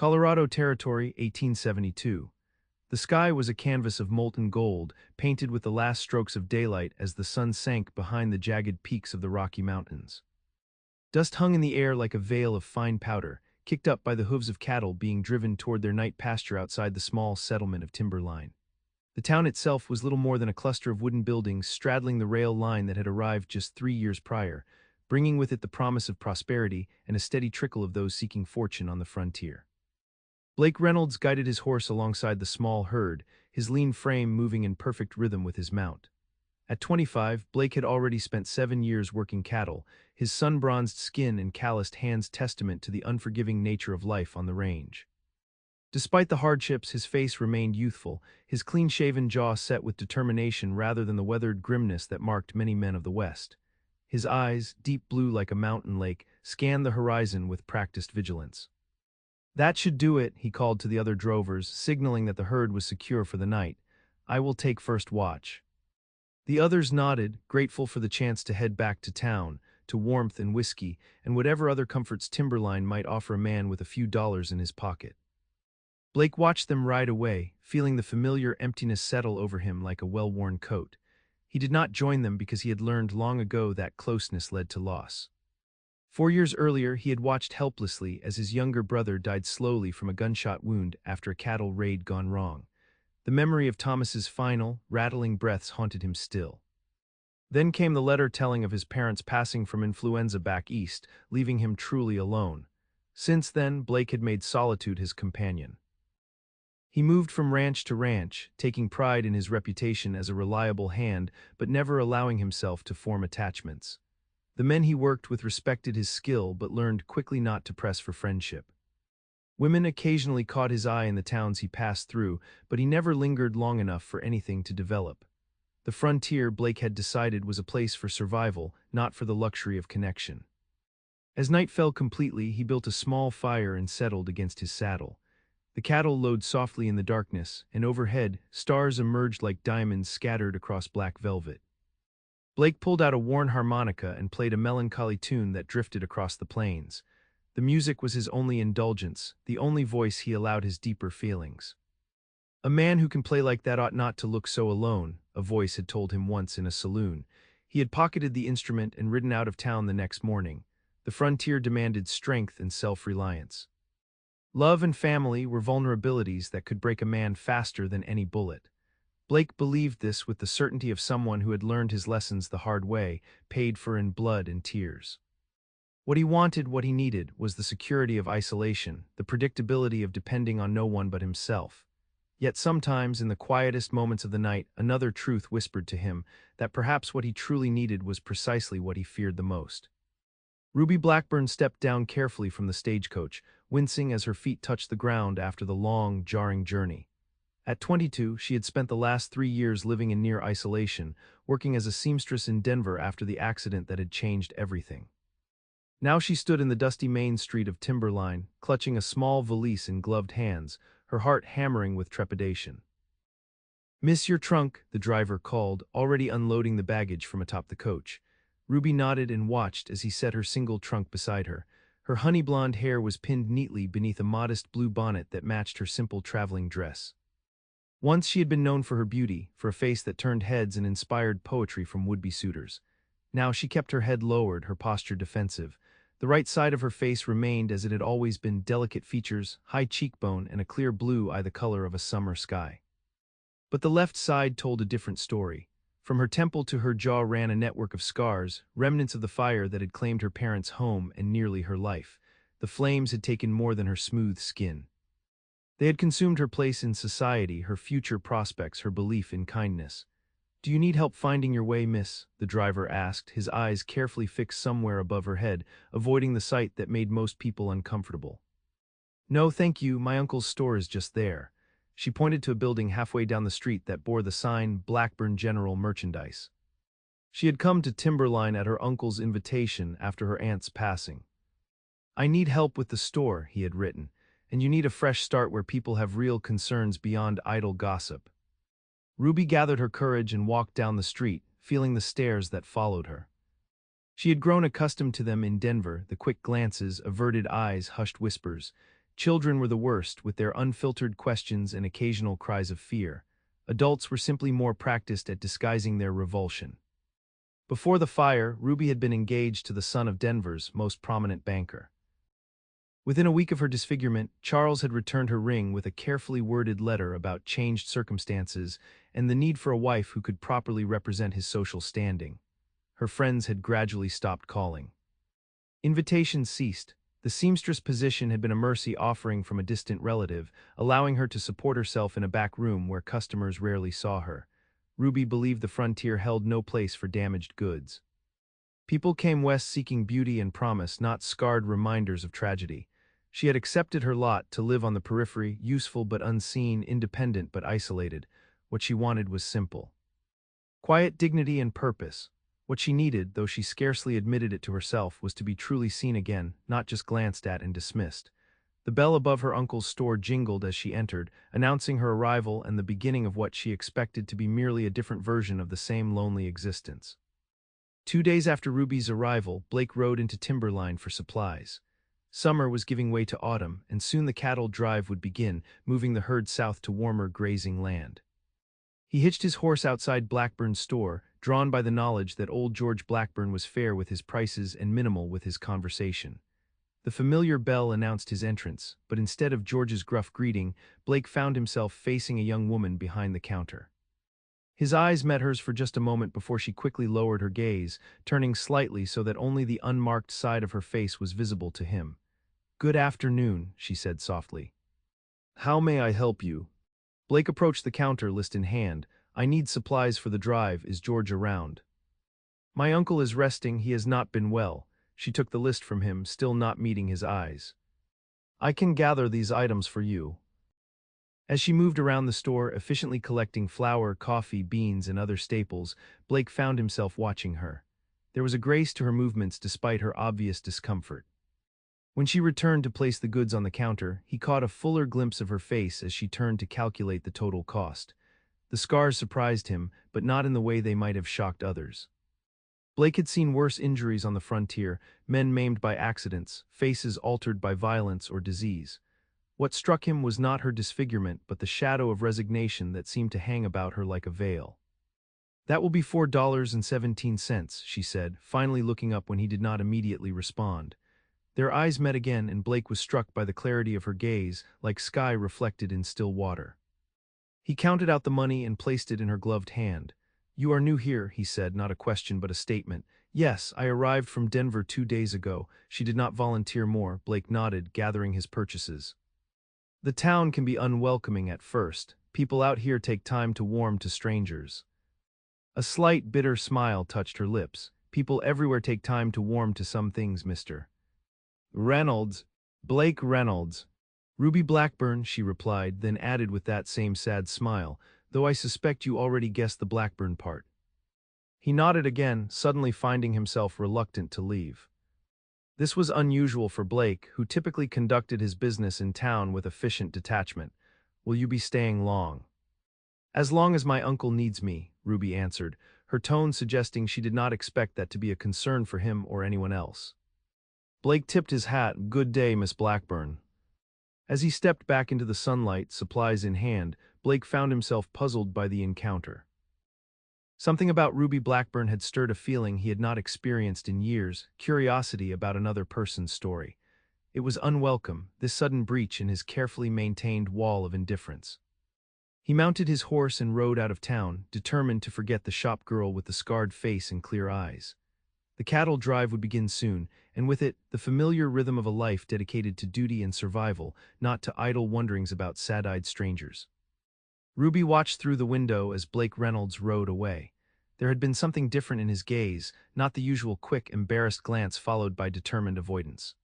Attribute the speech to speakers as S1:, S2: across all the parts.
S1: Colorado Territory, 1872. The sky was a canvas of molten gold, painted with the last strokes of daylight as the sun sank behind the jagged peaks of the Rocky Mountains. Dust hung in the air like a veil of fine powder, kicked up by the hooves of cattle being driven toward their night pasture outside the small settlement of Timberline. The town itself was little more than a cluster of wooden buildings straddling the rail line that had arrived just 3 years prior, bringing with it the promise of prosperity and a steady trickle of those seeking fortune on the frontier. Blake Reynolds guided his horse alongside the small herd, his lean frame moving in perfect rhythm with his mount. At 25, Blake had already spent 7 years working cattle, his sun-bronzed skin and calloused hands testament to the unforgiving nature of life on the range. Despite the hardships, his face remained youthful, his clean-shaven jaw set with determination rather than the weathered grimness that marked many men of the West. His eyes, deep blue like a mountain lake, scanned the horizon with practiced vigilance. "That should do it," he called to the other drovers, signaling that the herd was secure for the night. "I will take first watch." The others nodded, grateful for the chance to head back to town, to warmth and whiskey, and whatever other comforts Timberline might offer a man with a few dollars in his pocket. Blake watched them ride away, feeling the familiar emptiness settle over him like a well-worn coat. He did not join them because he had learned long ago that closeness led to loss. 4 years earlier, he had watched helplessly as his younger brother died slowly from a gunshot wound after a cattle raid gone wrong. The memory of Thomas's final, rattling breaths haunted him still. Then came the letter telling of his parents passing from influenza back east, leaving him truly alone. Since then, Blake had made solitude his companion. He moved from ranch to ranch, taking pride in his reputation as a reliable hand, but never allowing himself to form attachments. The men he worked with respected his skill but learned quickly not to press for friendship. Women occasionally caught his eye in the towns he passed through, but he never lingered long enough for anything to develop. The frontier, Blake had decided, was a place for survival, not for the luxury of connection. As night fell completely, he built a small fire and settled against his saddle. The cattle lowed softly in the darkness, and overhead, stars emerged like diamonds scattered across black velvet. Blake pulled out a worn harmonica and played a melancholy tune that drifted across the plains. The music was his only indulgence, the only voice he allowed his deeper feelings. "A man who can play like that ought not to look so alone," a voice had told him once in a saloon. He had pocketed the instrument and ridden out of town the next morning. The frontier demanded strength and self-reliance. Love and family were vulnerabilities that could break a man faster than any bullet. Blake believed this with the certainty of someone who had learned his lessons the hard way, paid for in blood and tears. What he wanted, what he needed, was the security of isolation, the predictability of depending on no one but himself. Yet sometimes, in the quietest moments of the night, another truth whispered to him that perhaps what he truly needed was precisely what he feared the most. Ruby Blackburn stepped down carefully from the stagecoach, wincing as her feet touched the ground after the long, jarring journey. At 22, she had spent the last 3 years living in near isolation, working as a seamstress in Denver after the accident that had changed everything. Now she stood in the dusty main street of Timberline, clutching a small valise in gloved hands, her heart hammering with trepidation. "Miss, your trunk," the driver called, already unloading the baggage from atop the coach. Ruby nodded and watched as he set her single trunk beside her. Her honey-blonde hair was pinned neatly beneath a modest blue bonnet that matched her simple traveling dress. Once she had been known for her beauty, for a face that turned heads and inspired poetry from would-be suitors. Now she kept her head lowered, her posture defensive. The right side of her face remained as it had always been, delicate features, high cheekbone, and a clear blue eye the color of a summer sky. But the left side told a different story. From her temple to her jaw ran a network of scars, remnants of the fire that had claimed her parents' home and nearly her life. The flames had taken more than her smooth skin. They had consumed her place in society, her future prospects, her belief in kindness. "Do you need help finding your way, miss?" the driver asked, his eyes carefully fixed somewhere above her head, avoiding the sight that made most people uncomfortable. "No, thank you, my uncle's store is just there." She pointed to a building halfway down the street that bore the sign Blackburn General Merchandise. She had come to Timberline at her uncle's invitation after her aunt's passing. "I need help with the store," he had written, "and you need a fresh start where people have real concerns beyond idle gossip." Ruby gathered her courage and walked down the street, feeling the stares that followed her. She had grown accustomed to them in Denver, the quick glances, averted eyes, hushed whispers. Children were the worst, with their unfiltered questions and occasional cries of fear. Adults were simply more practiced at disguising their revulsion. Before the fire, Ruby had been engaged to the son of Denver's most prominent banker. Within a week of her disfigurement, Charles had returned her ring with a carefully worded letter about changed circumstances and the need for a wife who could properly represent his social standing. Her friends had gradually stopped calling. Invitations ceased. The seamstress position had been a mercy offering from a distant relative, allowing her to support herself in a back room where customers rarely saw her. Ruby believed the frontier held no place for damaged goods. People came west seeking beauty and promise, not scarred reminders of tragedy. She had accepted her lot to live on the periphery, useful but unseen, independent but isolated. What she wanted was simple. Quiet dignity and purpose. What she needed, though she scarcely admitted it to herself, was to be truly seen again, not just glanced at and dismissed. The bell above her uncle's store jingled as she entered, announcing her arrival and the beginning of what she expected to be merely a different version of the same lonely existence. 2 days after Ruby's arrival, Blake rode into Timberline for supplies. Summer was giving way to autumn, and soon the cattle drive would begin, moving the herd south to warmer grazing land. He hitched his horse outside Blackburn's store, drawn by the knowledge that old George Blackburn was fair with his prices and minimal with his conversation. The familiar bell announced his entrance, but instead of George's gruff greeting, Blake found himself facing a young woman behind the counter. His eyes met hers for just a moment before she quickly lowered her gaze, turning slightly so that only the unmarked side of her face was visible to him. "Good afternoon," she said softly. "How may I help you?" Blake approached the counter, list in hand. "I need supplies for the drive. Is George around?" "My uncle is resting. He has not been well." She took the list from him, still not meeting his eyes. "I can gather these items for you." As she moved around the store, efficiently collecting flour, coffee, beans, and other staples, Blake found himself watching her. There was a grace to her movements despite her obvious discomfort. When she returned to place the goods on the counter, he caught a fuller glimpse of her face as she turned to calculate the total cost. The scars surprised him, but not in the way they might have shocked others. Blake had seen worse injuries on the frontier, men maimed by accidents, faces altered by violence or disease. What struck him was not her disfigurement, but the shadow of resignation that seemed to hang about her like a veil. "That will be $4.17, she said, finally looking up when he did not immediately respond. Their eyes met again, and Blake was struck by the clarity of her gaze, like sky reflected in still water. He counted out the money and placed it in her gloved hand. "You are new here," he said, not a question but a statement. "Yes, I arrived from Denver 2 days ago." She did not volunteer more. Blake nodded, gathering his purchases. "The town can be unwelcoming at first. People out here take time to warm to strangers." A slight, bitter smile touched her lips. "People everywhere take time to warm to some things, Mr. Reynolds." "Blake Reynolds." "Ruby Blackburn," she replied, then added with that same sad smile, "though I suspect you already guessed the Blackburn part." He nodded again, suddenly finding himself reluctant to leave. This was unusual for Blake, who typically conducted his business in town with efficient detachment. "Will you be staying long?" "As long as my uncle needs me," Ruby answered, her tone suggesting she did not expect that to be a concern for him or anyone else. Blake tipped his hat. "Good day, Miss Blackburn." As he stepped back into the sunlight, supplies in hand, Blake found himself puzzled by the encounter. Something about Ruby Blackburn had stirred a feeling he had not experienced in years, curiosity about another person's story. It was unwelcome, this sudden breach in his carefully maintained wall of indifference. He mounted his horse and rode out of town, determined to forget the shop girl with the scarred face and clear eyes. The cattle drive would begin soon, and with it, the familiar rhythm of a life dedicated to duty and survival, not to idle wonderings about sad-eyed strangers. Ruby watched through the window as Blake Reynolds rode away. There had been something different in his gaze, not the usual quick, embarrassed glance followed by determined avoidance.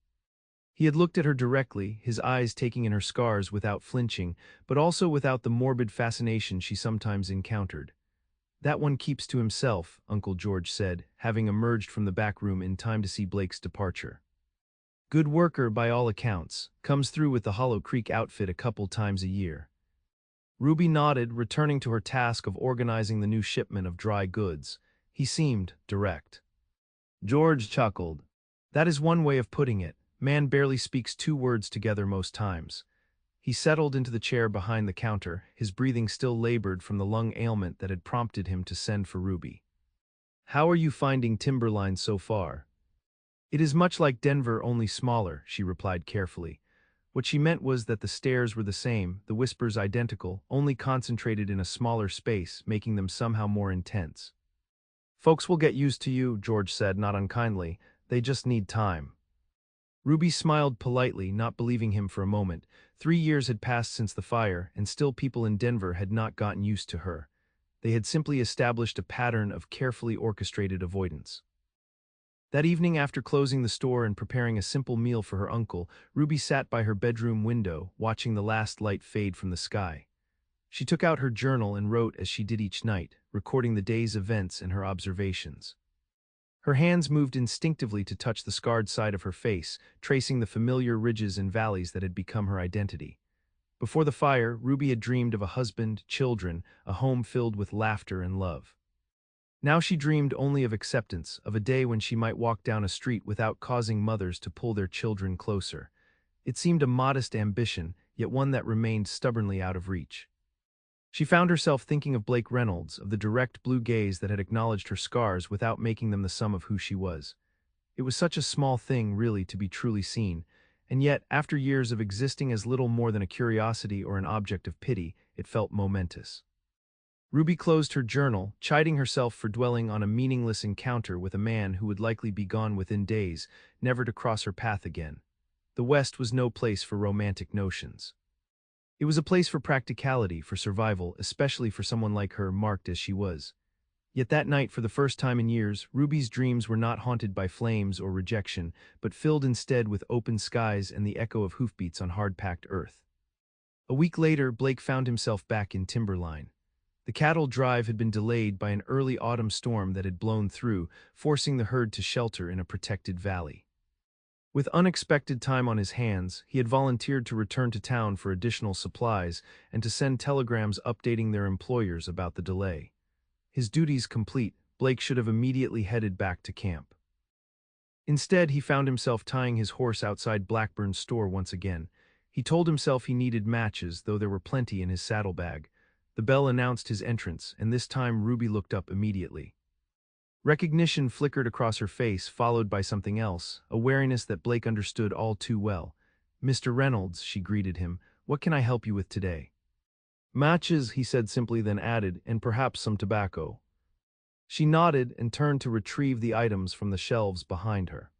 S1: He had looked at her directly, his eyes taking in her scars without flinching, but also without the morbid fascination she sometimes encountered. "That one keeps to himself," Uncle George said, having emerged from the back room in time to see Blake's departure. "Good worker by all accounts, comes through with the Hollow Creek outfit a couple times a year." Ruby nodded, returning to her task of organizing the new shipment of dry goods. He seemed direct. George chuckled. "That is one way of putting it. Man barely speaks 2 words together most times. He settled into the chair behind the counter, his breathing still labored from the lung ailment that had prompted him to send for Ruby. How are you finding Timberline so far? It is much like Denver, only smaller, she replied carefully. What she meant was that the stares were the same, the whispers identical, only concentrated in a smaller space, making them somehow more intense. Folks will get used to you, George said, not unkindly. They just need time. Ruby smiled politely, not believing him for a moment. 3 years had passed since the fire, and still people in Denver had not gotten used to her. They had simply established a pattern of carefully orchestrated avoidance. That evening, after closing the store and preparing a simple meal for her uncle, Ruby sat by her bedroom window, watching the last light fade from the sky. She took out her journal and wrote as she did each night, recording the day's events and her observations. Her hands moved instinctively to touch the scarred side of her face, tracing the familiar ridges and valleys that had become her identity. Before the fire, Ruby had dreamed of a husband, children, a home filled with laughter and love. Now she dreamed only of acceptance, of a day when she might walk down a street without causing mothers to pull their children closer. It seemed a modest ambition, yet one that remained stubbornly out of reach. She found herself thinking of Blake Reynolds, of the direct blue gaze that had acknowledged her scars without making them the sum of who she was. It was such a small thing, really, to be truly seen, and yet, after years of existing as little more than a curiosity or an object of pity, it felt momentous. Ruby closed her journal, chiding herself for dwelling on a meaningless encounter with a man who would likely be gone within days, never to cross her path again. The West was no place for romantic notions. It was a place for practicality, for survival, especially for someone like her, marked as she was. Yet that night, for the first time in years, Ruby's dreams were not haunted by flames or rejection, but filled instead with open skies and the echo of hoofbeats on hard-packed earth. A week later, Blake found himself back in Timberline. The cattle drive had been delayed by an early autumn storm that had blown through, forcing the herd to shelter in a protected valley. With unexpected time on his hands, he had volunteered to return to town for additional supplies and to send telegrams updating their employers about the delay. His duties complete, Blake should have immediately headed back to camp. Instead, he found himself tying his horse outside Blackburn's store once again. He told himself he needed matches, though there were plenty in his saddlebag. The bell announced his entrance, and this time Ruby looked up immediately. Recognition flickered across her face, followed by something else, a wariness that Blake understood all too well. "Mr. Reynolds," she greeted him, "what can I help you with today?" "Matches," he said simply, then added, "and perhaps some tobacco." She nodded and turned to retrieve the items from the shelves behind her.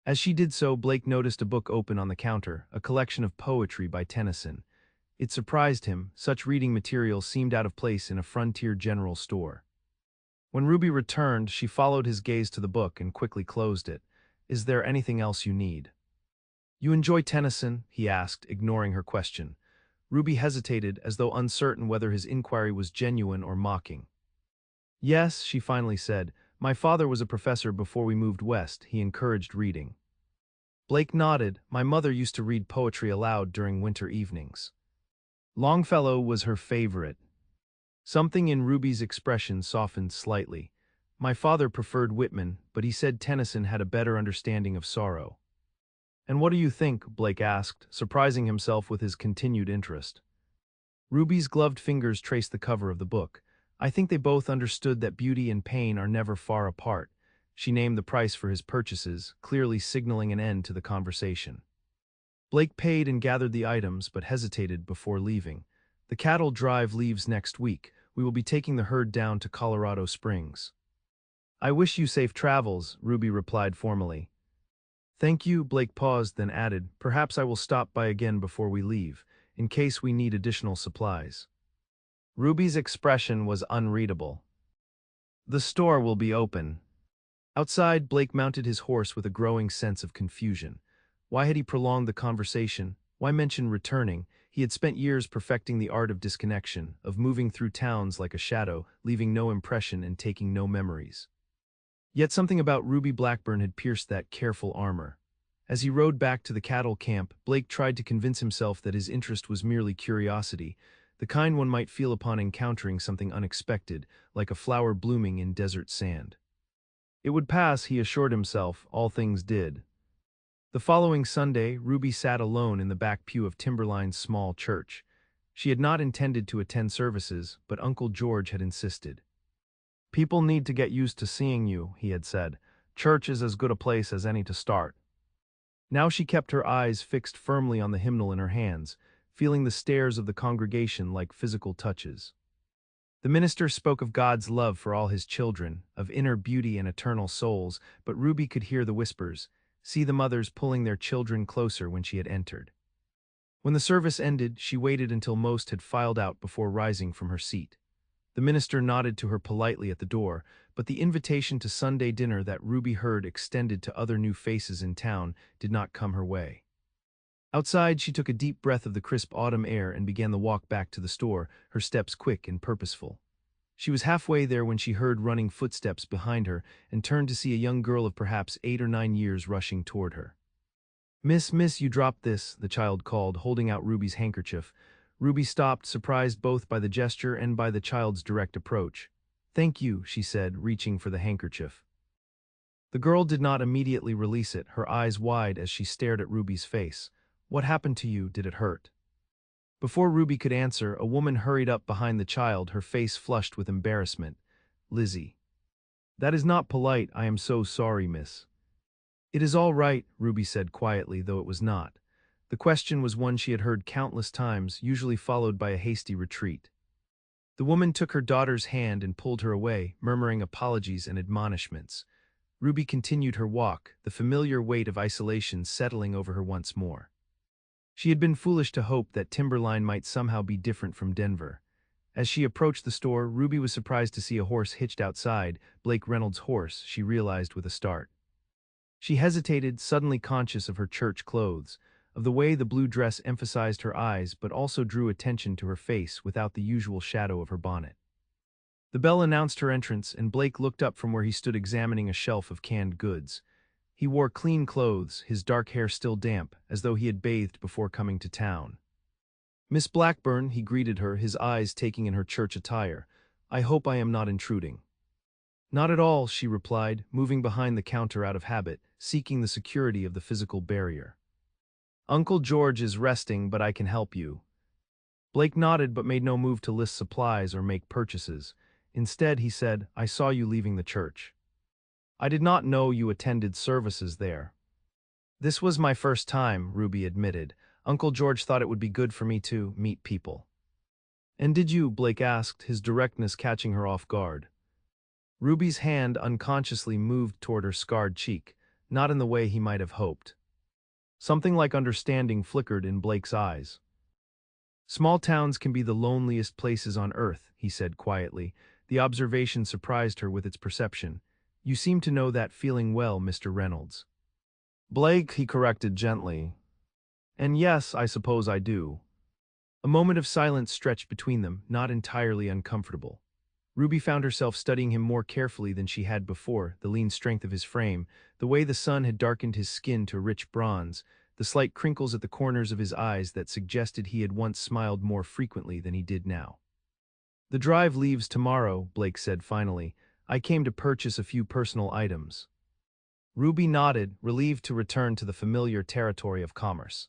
S1: As she did so, Blake noticed a book open on the counter, a collection of poetry by Tennyson. It surprised him, such reading material seemed out of place in a frontier general store. When Ruby returned, she followed his gaze to the book and quickly closed it. "Is there anything else you need?" "You enjoy Tennyson?" he asked, ignoring her question. Ruby hesitated, as though uncertain whether his inquiry was genuine or mocking. "Yes," she finally said. "My father was a professor before we moved west. He encouraged reading." Blake nodded. "My mother used to read poetry aloud during winter evenings. Longfellow was her favorite." Something in Ruby's expression softened slightly. "My father preferred Whitman, but he said Tennyson had a better understanding of sorrow." "And what do you think?" Blake asked, surprising himself with his continued interest. Ruby's gloved fingers traced the cover of the book. "I think they both understood that beauty and pain are never far apart." She named the price for his purchases, clearly signaling an end to the conversation. Blake paid and gathered the items, but hesitated before leaving. "The cattle drive leaves next week. We will be taking the herd down to Colorado Springs." "I wish you safe travels," Ruby replied formally. "Thank you," Blake paused, then added, "Perhaps I will stop by again before we leave, in case we need additional supplies." Ruby's expression was unreadable. "The store will be open." Outside, Blake mounted his horse with a growing sense of confusion. Why had he prolonged the conversation? Why mention returning? He had spent years perfecting the art of disconnection, of moving through towns like a shadow, leaving no impression and taking no memories. Yet something about Ruby Blackburn had pierced that careful armor. As he rode back to the cattle camp, Blake tried to convince himself that his interest was merely curiosity, the kind one might feel upon encountering something unexpected, like a flower blooming in desert sand. It would pass, he assured himself, all things did. The following Sunday, Ruby sat alone in the back pew of Timberline's small church. She had not intended to attend services, but Uncle George had insisted. "People need to get used to seeing you," he had said. "Church is as good a place as any to start." Now she kept her eyes fixed firmly on the hymnal in her hands, feeling the stares of the congregation like physical touches. The minister spoke of God's love for all his children, of inner beauty and eternal souls, but Ruby could hear the whispers, see the mothers pulling their children closer when she had entered. When the service ended, she waited until most had filed out before rising from her seat. The minister nodded to her politely at the door, but the invitation to Sunday dinner that Ruby heard extended to other new faces in town did not come her way. Outside, she took a deep breath of the crisp autumn air and began the walk back to the store, her steps quick and purposeful. She was halfway there when she heard running footsteps behind her and turned to see a young girl of perhaps 8 or 9 years rushing toward her. Miss, you dropped this," the child called, holding out Ruby's handkerchief. Ruby stopped, surprised both by the gesture and by the child's direct approach. "Thank you," she said, reaching for the handkerchief. The girl did not immediately release it, her eyes wide as she stared at Ruby's face. "What happened to you? Did it hurt?" Before Ruby could answer, a woman hurried up behind the child, her face flushed with embarrassment. "Lizzie. That is not polite. I am so sorry, miss." "It is all right," Ruby said quietly, though it was not. The question was one she had heard countless times, usually followed by a hasty retreat. The woman took her daughter's hand and pulled her away, murmuring apologies and admonishments. Ruby continued her walk, the familiar weight of isolation settling over her once more. She had been foolish to hope that Timberline might somehow be different from Denver. As she approached the store, Ruby was surprised to see a horse hitched outside, Blake Reynolds' horse, she realized with a start. She hesitated, suddenly conscious of her church clothes, of the way the blue dress emphasized her eyes but also drew attention to her face without the usual shadow of her bonnet. The bell announced her entrance, and Blake looked up from where he stood examining a shelf of canned goods. He wore clean clothes, his dark hair still damp, as though he had bathed before coming to town. "Miss Blackburn," he greeted her, his eyes taking in her church attire. "I hope I am not intruding." "Not at all," she replied, moving behind the counter out of habit, seeking the security of the physical barrier. "Uncle George is resting, but I can help you." Blake nodded but made no move to list supplies or make purchases. Instead, he said, "I saw you leaving the church. I did not know you attended services there." "This was my first time," Ruby admitted. "Uncle George thought it would be good for me to meet people." "And did you?" Blake asked, his directness catching her off guard. Ruby's hand unconsciously moved toward her scarred cheek, not in the way he might have hoped. Something like understanding flickered in Blake's eyes. "Small towns can be the loneliest places on earth," he said quietly. The observation surprised her with its perception. "You seem to know that feeling well, Mr. Reynolds." "Blake," he corrected gently. "And yes, I suppose I do." A moment of silence stretched between them, not entirely uncomfortable. Ruby found herself studying him more carefully than she had before, the lean strength of his frame, the way the sun had darkened his skin to rich bronze, the slight crinkles at the corners of his eyes that suggested he had once smiled more frequently than he did now. "The drive leaves tomorrow," Blake said finally. "I came to purchase a few personal items." Ruby nodded, relieved to return to the familiar territory of commerce.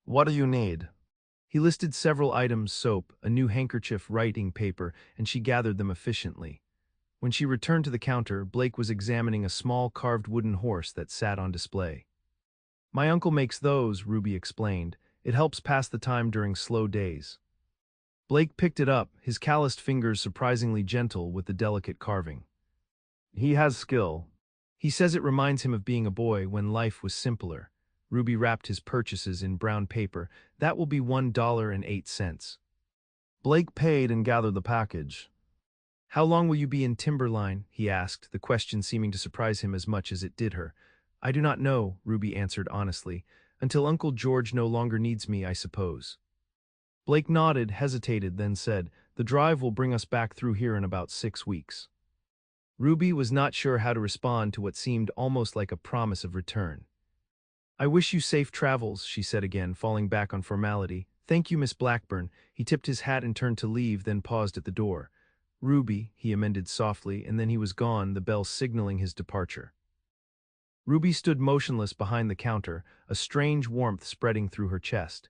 S1: "What do you need?" He listed several items: soap, a new handkerchief, writing paper, and she gathered them efficiently. When she returned to the counter, Blake was examining a small carved wooden horse that sat on display. "My uncle makes those," Ruby explained. "It helps pass the time during slow days." Blake picked it up, his calloused fingers surprisingly gentle with the delicate carving. "He has skill. He says it reminds him of being a boy when life was simpler." Ruby wrapped his purchases in brown paper. "That will be $1.08. Blake paid and gathered the package. "How long will you be in Timberline?" he asked, the question seeming to surprise him as much as it did her. "I do not know," Ruby answered honestly. "Until Uncle George no longer needs me, I suppose." Blake nodded, hesitated, then said, "The drive will bring us back through here in about 6 weeks." Ruby was not sure how to respond to what seemed almost like a promise of return. "I wish you safe travels," she said again, falling back on formality. "Thank you, Miss Blackburn." He tipped his hat and turned to leave, then paused at the door. "Ruby," he amended softly, and then he was gone, the bell signaling his departure. Ruby stood motionless behind the counter, a strange warmth spreading through her chest.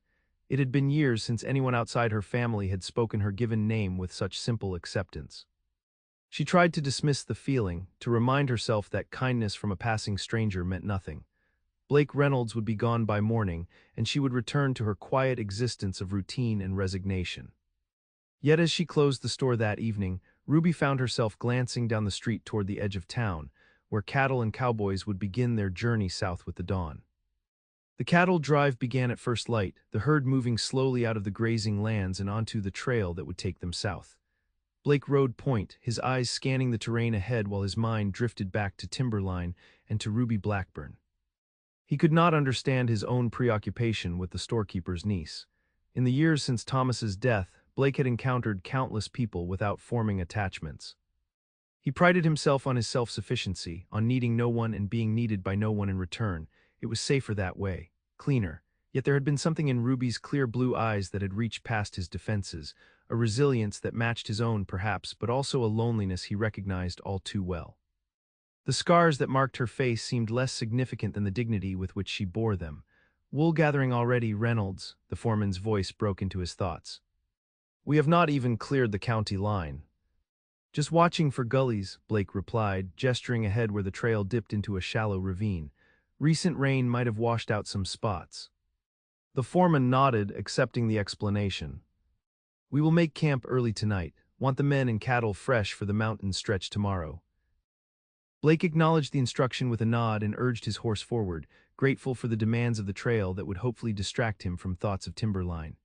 S1: It had been years since anyone outside her family had spoken her given name with such simple acceptance. She tried to dismiss the feeling, to remind herself that kindness from a passing stranger meant nothing. Blake Reynolds would be gone by morning, and she would return to her quiet existence of routine and resignation. Yet as she closed the store that evening, Ruby found herself glancing down the street toward the edge of town, where cattle and cowboys would begin their journey south with the dawn. The cattle drive began at first light, the herd moving slowly out of the grazing lands and onto the trail that would take them south. Blake rode point, his eyes scanning the terrain ahead while his mind drifted back to Timberline and to Ruby Blackburn. He could not understand his own preoccupation with the storekeeper's niece. In the years since Thomas's death, Blake had encountered countless people without forming attachments. He prided himself on his self-sufficiency, on needing no one and being needed by no one in return. It was safer that way, cleaner. Yet there had been something in Ruby's clear blue eyes that had reached past his defenses, a resilience that matched his own perhaps, but also a loneliness he recognized all too well. The scars that marked her face seemed less significant than the dignity with which she bore them. "Wool gathering already, Reynolds," the foreman's voice broke into his thoughts. "We have not even cleared the county line." "Just watching for gullies," Blake replied, gesturing ahead where the trail dipped into a shallow ravine. "Recent rain might have washed out some spots." The foreman nodded, accepting the explanation. "We will make camp early tonight. Want the men and cattle fresh for the mountain stretch tomorrow." Blake acknowledged the instruction with a nod and urged his horse forward, grateful for the demands of the trail that would hopefully distract him from thoughts of Timberline.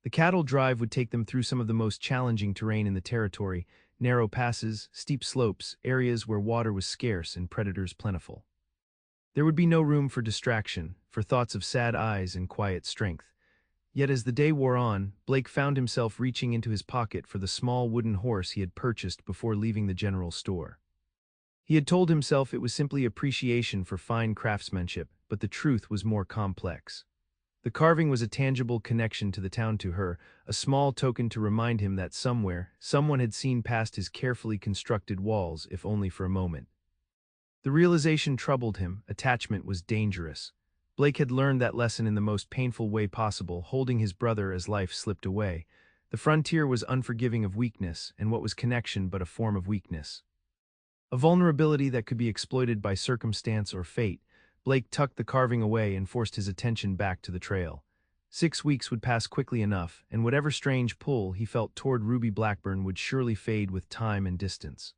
S1: The cattle drive would take them through some of the most challenging terrain in the territory, narrow passes, steep slopes, areas where water was scarce and predators plentiful. There would be no room for distraction, for thoughts of sad eyes and quiet strength. Yet as the day wore on, Blake found himself reaching into his pocket for the small wooden horse he had purchased before leaving the general store. He had told himself it was simply appreciation for fine craftsmanship, but the truth was more complex. The carving was a tangible connection to the town to her, a small token to remind him that somewhere, someone had seen past his carefully constructed walls, if only for a moment. The realization troubled him. Attachment was dangerous. Blake had learned that lesson in the most painful way possible, holding his brother as life slipped away. The frontier was unforgiving of weakness, and what was connection but a form of weakness? A vulnerability that could be exploited by circumstance or fate. Blake tucked the carving away and forced his attention back to the trail. 6 weeks would pass quickly enough, and whatever strange pull he felt toward Ruby Blackburn would surely fade with time and distance.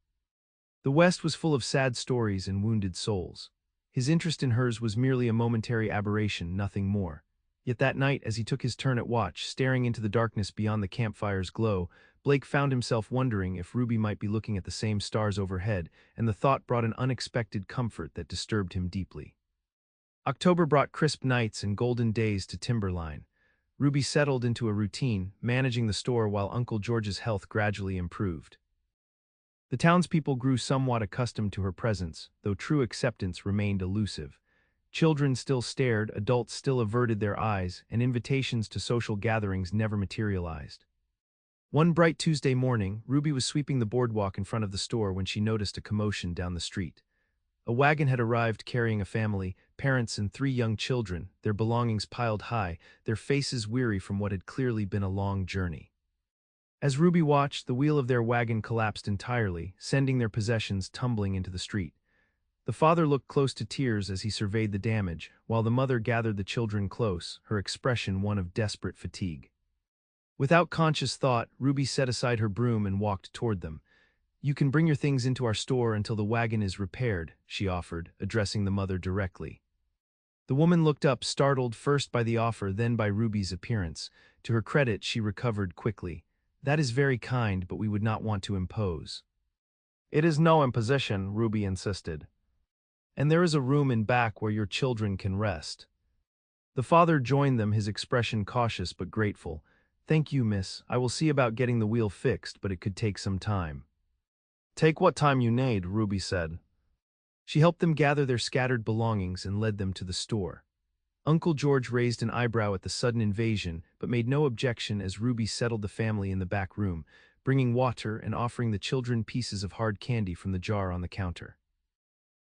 S1: The West was full of sad stories and wounded souls. His interest in hers was merely a momentary aberration, nothing more. Yet that night, as he took his turn at watch, staring into the darkness beyond the campfire's glow, Blake found himself wondering if Ruby might be looking at the same stars overhead, and the thought brought an unexpected comfort that disturbed him deeply. October brought crisp nights and golden days to Timberline. Ruby settled into a routine, managing the store while Uncle George's health gradually improved. The townspeople grew somewhat accustomed to her presence, though true acceptance remained elusive. Children still stared, adults still averted their eyes, and invitations to social gatherings never materialized. One bright Tuesday morning, Ruby was sweeping the boardwalk in front of the store when she noticed a commotion down the street. A wagon had arrived carrying a family, parents and 3 young children, their belongings piled high, their faces weary from what had clearly been a long journey. As Ruby watched, the wheel of their wagon collapsed entirely, sending their possessions tumbling into the street. The father looked close to tears as he surveyed the damage, while the mother gathered the children close, her expression one of desperate fatigue. Without conscious thought, Ruby set aside her broom and walked toward them. "You can bring your things into our store until the wagon is repaired," she offered, addressing the mother directly. The woman looked up, startled first by the offer, then by Ruby's appearance. To her credit, she recovered quickly. "That is very kind, but we would not want to impose." "It is no imposition," Ruby insisted. "And there is a room in back where your children can rest." The father joined them, his expression cautious but grateful. "Thank you, miss. I will see about getting the wheel fixed, but it could take some time." "Take what time you need," Ruby said. She helped them gather their scattered belongings and led them to the store. Uncle George raised an eyebrow at the sudden invasion, but made no objection as Ruby settled the family in the back room, bringing water and offering the children pieces of hard candy from the jar on the counter.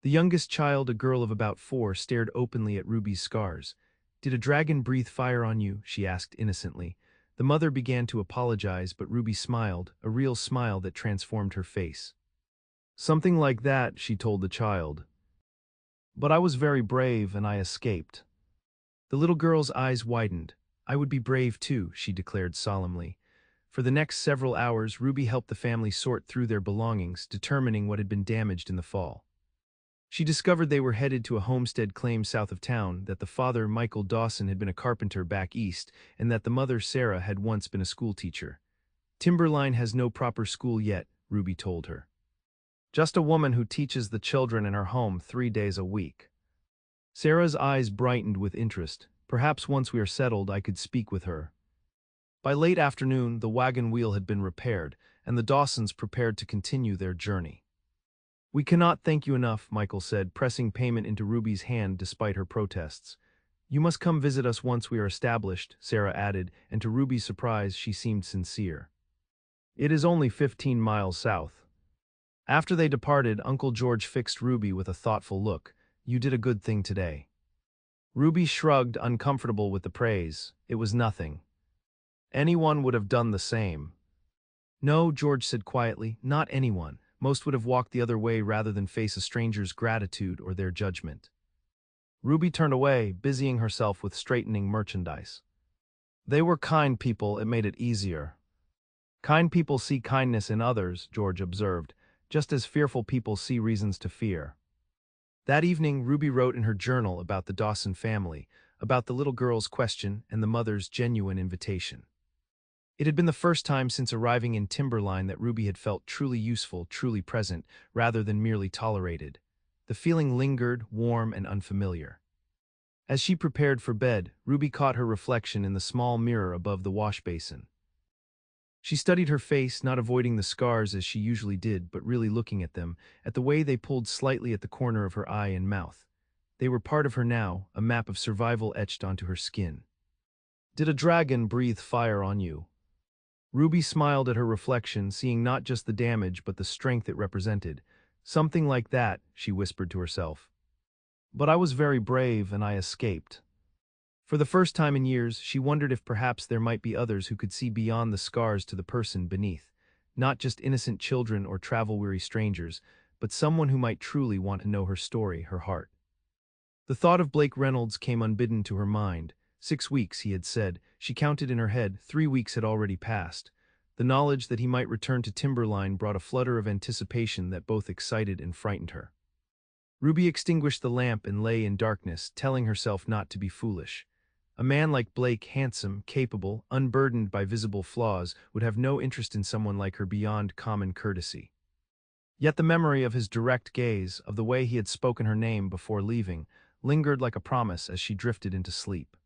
S1: The youngest child, a girl of about 4, stared openly at Ruby's scars. "Did a dragon breathe fire on you?" she asked innocently. The mother began to apologize, but Ruby smiled, a real smile that transformed her face. "Something like that," she told the child. "But I was very brave and I escaped." The little girl's eyes widened. "I would be brave too," she declared solemnly. For the next several hours, Ruby helped the family sort through their belongings, determining what had been damaged in the fall. She discovered they were headed to a homestead claim south of town, that the father, Michael Dawson, had been a carpenter back east, and that the mother, Sarah, had once been a schoolteacher. "Timberline has no proper school yet," Ruby told her. "Just a woman who teaches the children in her home 3 days a week." Sarah's eyes brightened with interest. "Perhaps once we are settled, I could speak with her." By late afternoon, the wagon wheel had been repaired, and the Dawsons prepared to continue their journey. "We cannot thank you enough," Michael said, pressing payment into Ruby's hand despite her protests. "You must come visit us once we are established," Sarah added, and to Ruby's surprise, she seemed sincere. "It is only 15 miles south." After they departed, Uncle George fixed Ruby with a thoughtful look. "You did a good thing today." Ruby shrugged, uncomfortable with the praise. It was nothing. Anyone would have done the same. "No," George said quietly, "not anyone. Most would have walked the other way rather than face a stranger's gratitude or their judgment." Ruby turned away, busying herself with straightening merchandise. "They were kind people, it made it easier." "Kind people see kindness in others," George observed, "just as fearful people see reasons to fear." That evening, Ruby wrote in her journal about the Dawson family, about the little girl's question and the mother's genuine invitation. It had been the first time since arriving in Timberline that Ruby had felt truly useful, truly present, rather than merely tolerated. The feeling lingered, warm and unfamiliar. As she prepared for bed, Ruby caught her reflection in the small mirror above the wash basin. She studied her face, not avoiding the scars as she usually did, but really looking at them, at the way they pulled slightly at the corner of her eye and mouth. They were part of her now, a map of survival etched onto her skin. "Did a dragon breathe fire on you?" Ruby smiled at her reflection, seeing not just the damage but the strength it represented. "Something like that," she whispered to herself. "But I was very brave and I escaped." For the first time in years, she wondered if perhaps there might be others who could see beyond the scars to the person beneath. Not just innocent children or travel-weary strangers, but someone who might truly want to know her story, her heart. The thought of Blake Reynolds came unbidden to her mind. 6 weeks, he had said. She counted in her head. 3 weeks had already passed. The knowledge that he might return to Timberline brought a flutter of anticipation that both excited and frightened her. Ruby extinguished the lamp and lay in darkness, telling herself not to be foolish. A man like Blake, handsome, capable, unburdened by visible flaws, would have no interest in someone like her beyond common courtesy. Yet the memory of his direct gaze, of the way he had spoken her name before leaving, lingered like a promise as she drifted into sleep.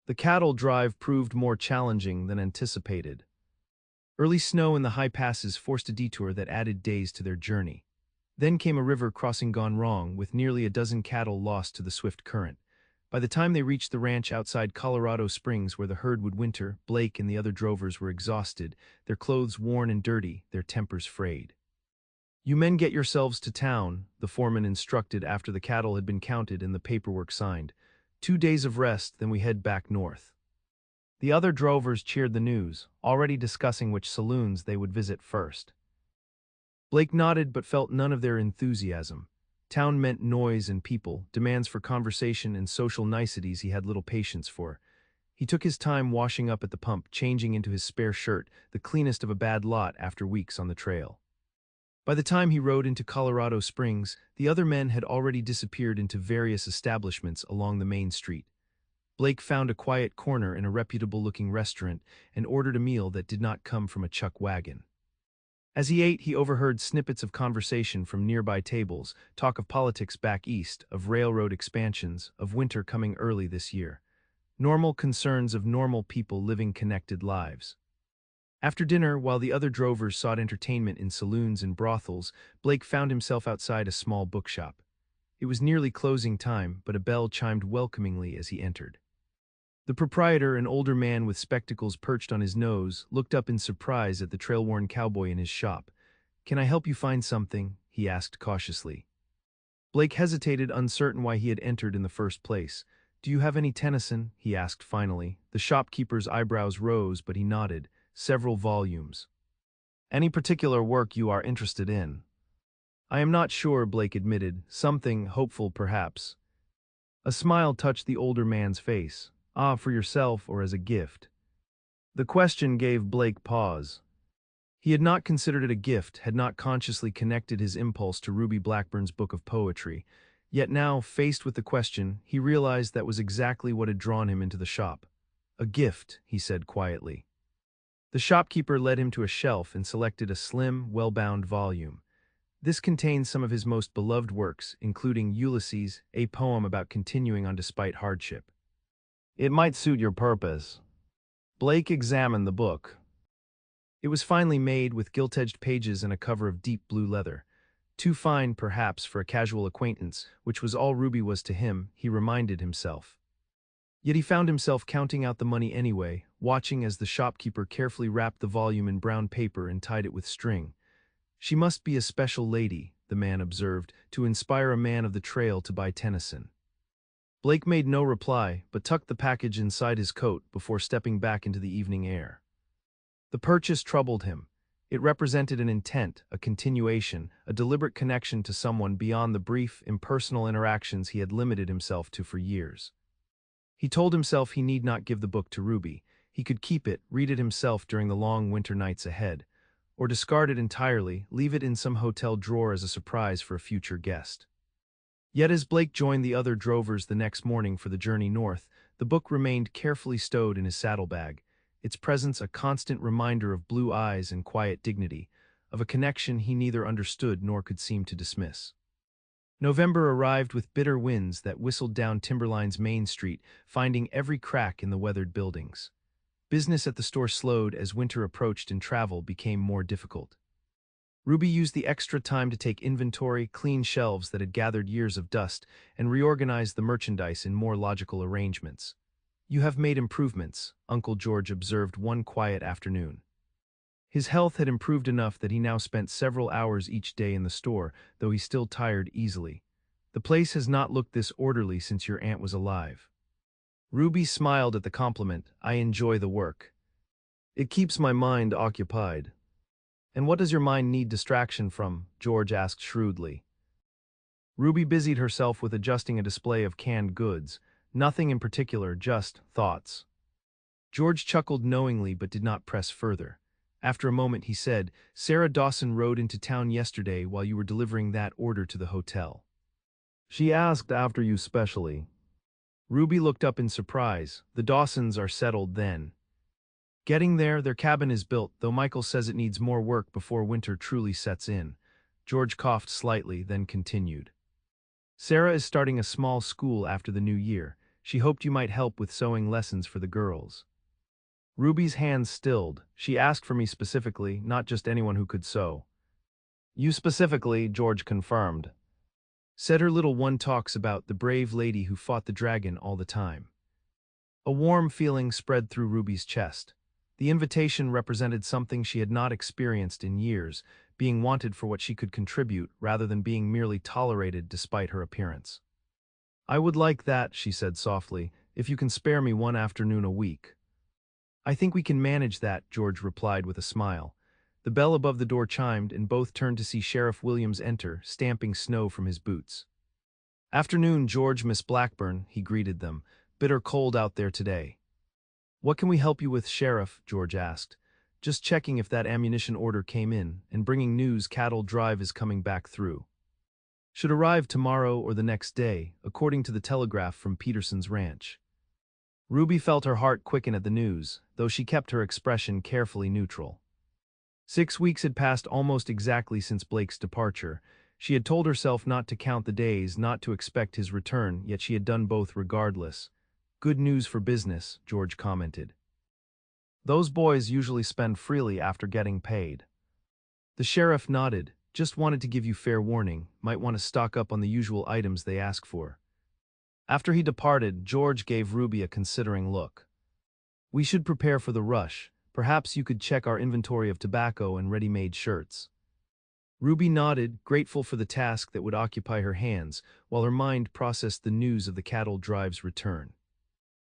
S1: The cattle drive proved more challenging than anticipated. Early snow in the high passes forced a detour that added days to their journey. Then came a river crossing gone wrong, with nearly a dozen cattle lost to the swift current. By the time they reached the ranch outside Colorado Springs where the herd would winter, Blake and the other drovers were exhausted, their clothes worn and dirty, their tempers frayed. "You men get yourselves to town," the foreman instructed after the cattle had been counted and the paperwork signed. 2 days of rest, then we head back north." The other drovers cheered the news, already discussing which saloons they would visit first. Blake nodded but felt none of their enthusiasm. Town meant noise and people, demands for conversation and social niceties he had little patience for. He took his time washing up at the pump, changing into his spare shirt, the cleanest of a bad lot after weeks on the trail. By the time he rode into Colorado Springs, the other men had already disappeared into various establishments along the main street. Blake found a quiet corner in a reputable-looking restaurant and ordered a meal that did not come from a chuck wagon. As he ate, he overheard snippets of conversation from nearby tables, talk of politics back east, of railroad expansions, of winter coming early this year. Normal concerns of normal people living connected lives. After dinner, while the other drovers sought entertainment in saloons and brothels, Blake found himself outside a small bookshop. It was nearly closing time, but a bell chimed welcomingly as he entered. The proprietor, an older man with spectacles perched on his nose, looked up in surprise at the trail-worn cowboy in his shop. "Can I help you find something?" he asked cautiously. Blake hesitated, uncertain why he had entered in the first place. "Do you have any Tennyson?" he asked finally. The shopkeeper's eyebrows rose, but he nodded. "Several volumes." "Any particular work you are interested in?" "I am not sure," Blake admitted. "Something hopeful, perhaps." A smile touched the older man's face. "Ah, for yourself or as a gift?" The question gave Blake pause. He had not considered it a gift, had not consciously connected his impulse to Ruby Blackburn's book of poetry. Yet now, faced with the question, he realized that was exactly what had drawn him into the shop. "A gift," he said quietly. The shopkeeper led him to a shelf and selected a slim, well-bound volume. This contained some of his most beloved works, including Ulysses, a poem about continuing on despite hardship. "It might suit your purpose." Blake examined the book. It was finely made, with gilt-edged pages and a cover of deep blue leather. Too fine, perhaps, for a casual acquaintance, which was all Ruby was to him, he reminded himself. Yet he found himself counting out the money anyway, watching as the shopkeeper carefully wrapped the volume in brown paper and tied it with string. "She must be a special lady," the man observed, "to inspire a man of the trail to buy Tennyson." Blake made no reply, but tucked the package inside his coat before stepping back into the evening air. The purchase troubled him. It represented an intent, a continuation, a deliberate connection to someone beyond the brief, impersonal interactions he had limited himself to for years. He told himself he need not give the book to Ruby. He could keep it, read it himself during the long winter nights ahead. Or discard it entirely, leave it in some hotel drawer as a surprise for a future guest. Yet as Blake joined the other drovers the next morning for the journey north, the book remained carefully stowed in his saddlebag, its presence a constant reminder of blue eyes and quiet dignity, of a connection he neither understood nor could seem to dismiss. November arrived with bitter winds that whistled down Timberline's main street, finding every crack in the weathered buildings. Business at the store slowed as winter approached and travel became more difficult. Ruby used the extra time to take inventory, clean shelves that had gathered years of dust, and reorganize the merchandise in more logical arrangements. "You have made improvements," Uncle George observed one quiet afternoon. His health had improved enough that he now spent several hours each day in the store, though he still tired easily. "The place has not looked this orderly since your aunt was alive." Ruby smiled at the compliment. "I enjoy the work. It keeps my mind occupied." "And what does your mind need distraction from?" George asked shrewdly. Ruby busied herself with adjusting a display of canned goods. "Nothing in particular, just thoughts." George chuckled knowingly but did not press further. After a moment he said, "Sarah Dawson rode into town yesterday while you were delivering that order to the hotel. She asked after you specially." Ruby looked up in surprise. "The Dawsons are settled then?" "Getting there, their cabin is built, though Michael says it needs more work before winter truly sets in." George coughed slightly, then continued. "Sarah is starting a small school after the new year. She hoped you might help with sewing lessons for the girls." Ruby's hands stilled. "She asked for me specifically, not just anyone who could sew." "You specifically," George confirmed. "Said her little one talks about the brave lady who fought the dragon all the time." A warm feeling spread through Ruby's chest. The invitation represented something she had not experienced in years, being wanted for what she could contribute rather than being merely tolerated despite her appearance. "I would like that," she said softly, "if you can spare me one afternoon a week." "I think we can manage that," George replied with a smile. The bell above the door chimed, and both turned to see Sheriff Williams enter, stamping snow from his boots. "Afternoon, George, Miss Blackburn," he greeted them. "Bitter cold out there today." "What can we help you with, Sheriff?" George asked. "Just checking if that ammunition order came in, and bringing news Cattle Drive is coming back through. Should arrive tomorrow or the next day, according to the telegraph from Peterson's ranch." Ruby felt her heart quicken at the news, though she kept her expression carefully neutral. 6 weeks had passed almost exactly since Blake's departure. She had told herself not to count the days, not to expect his return, yet she had done both regardless. "Good news for business," George commented. "Those boys usually spend freely after getting paid." The sheriff nodded. "Just wanted to give you fair warning, might want to stock up on the usual items they ask for." After he departed, George gave Ruby a considering look. "We should prepare for the rush. Perhaps you could check our inventory of tobacco and ready-made shirts." Ruby nodded, grateful for the task that would occupy her hands, while her mind processed the news of the cattle drive's return.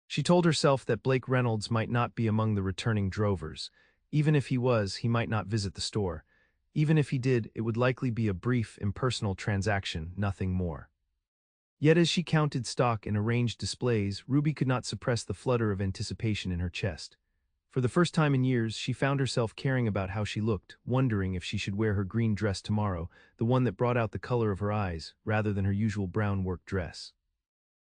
S1: She told herself that Blake Reynolds might not be among the returning drovers. Even if he was, he might not visit the store. Even if he did, it would likely be a brief, impersonal transaction, nothing more. Yet as she counted stock and arranged displays, Ruby could not suppress the flutter of anticipation in her chest. For the first time in years, she found herself caring about how she looked, wondering if she should wear her green dress tomorrow, the one that brought out the color of her eyes, rather than her usual brown work dress.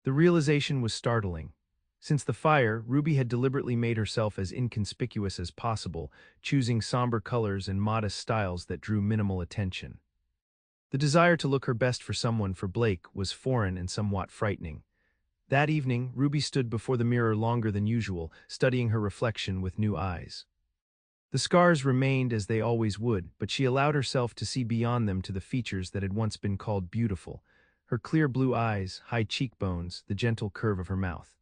S1: The realization was startling. Since the fire, Ruby had deliberately made herself as inconspicuous as possible, choosing somber colors and modest styles that drew minimal attention. The desire to look her best for Blake was foreign and somewhat frightening. That evening, Ruby stood before the mirror longer than usual, studying her reflection with new eyes. The scars remained as they always would, but she allowed herself to see beyond them to the features that had once been called beautiful: her clear blue eyes, high cheekbones, the gentle curve of her mouth.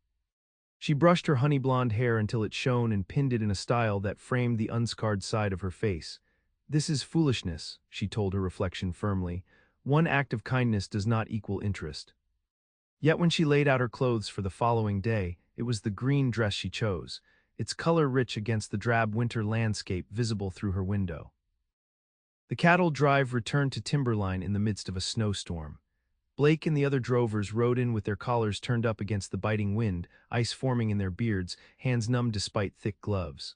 S1: She brushed her honey blonde hair until it shone and pinned it in a style that framed the unscarred side of her face. "This is foolishness," she told her reflection firmly. "One act of kindness does not equal interest." Yet when she laid out her clothes for the following day, it was the green dress she chose, its color rich against the drab winter landscape visible through her window. The cattle drive returned to Timberline in the midst of a snowstorm. Blake and the other drovers rode in with their collars turned up against the biting wind, ice forming in their beards, hands numb despite thick gloves.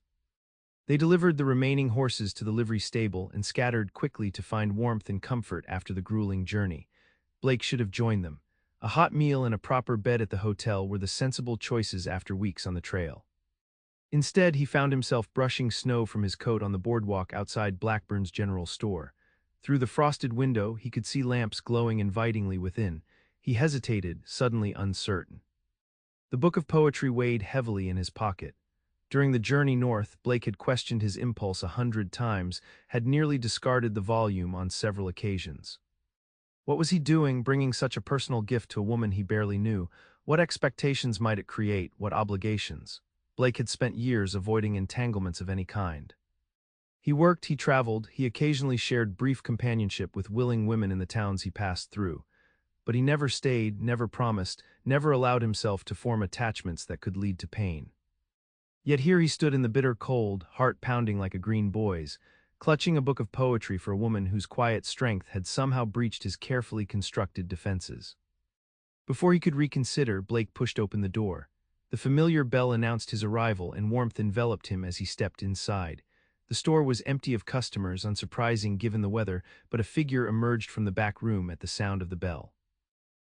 S1: They delivered the remaining horses to the livery stable and scattered quickly to find warmth and comfort after the grueling journey. Blake should have joined them. A hot meal and a proper bed at the hotel were the sensible choices after weeks on the trail. Instead, he found himself brushing snow from his coat on the boardwalk outside Blackburn's general store. Through the frosted window, he could see lamps glowing invitingly within. He hesitated, suddenly uncertain. The book of poetry weighed heavily in his pocket. During the journey north, Blake had questioned his impulse 100 times, had nearly discarded the volume on several occasions. What was he doing, bringing such a personal gift to a woman he barely knew? What expectations might it create, what obligations? Blake had spent years avoiding entanglements of any kind. He worked, he traveled, he occasionally shared brief companionship with willing women in the towns he passed through. But he never stayed, never promised, never allowed himself to form attachments that could lead to pain. Yet here he stood in the bitter cold, heart pounding like a green boy's, clutching a book of poetry for a woman whose quiet strength had somehow breached his carefully constructed defenses. Before he could reconsider, Blake pushed open the door. The familiar bell announced his arrival, and warmth enveloped him as he stepped inside. The store was empty of customers, unsurprising given the weather, but a figure emerged from the back room at the sound of the bell.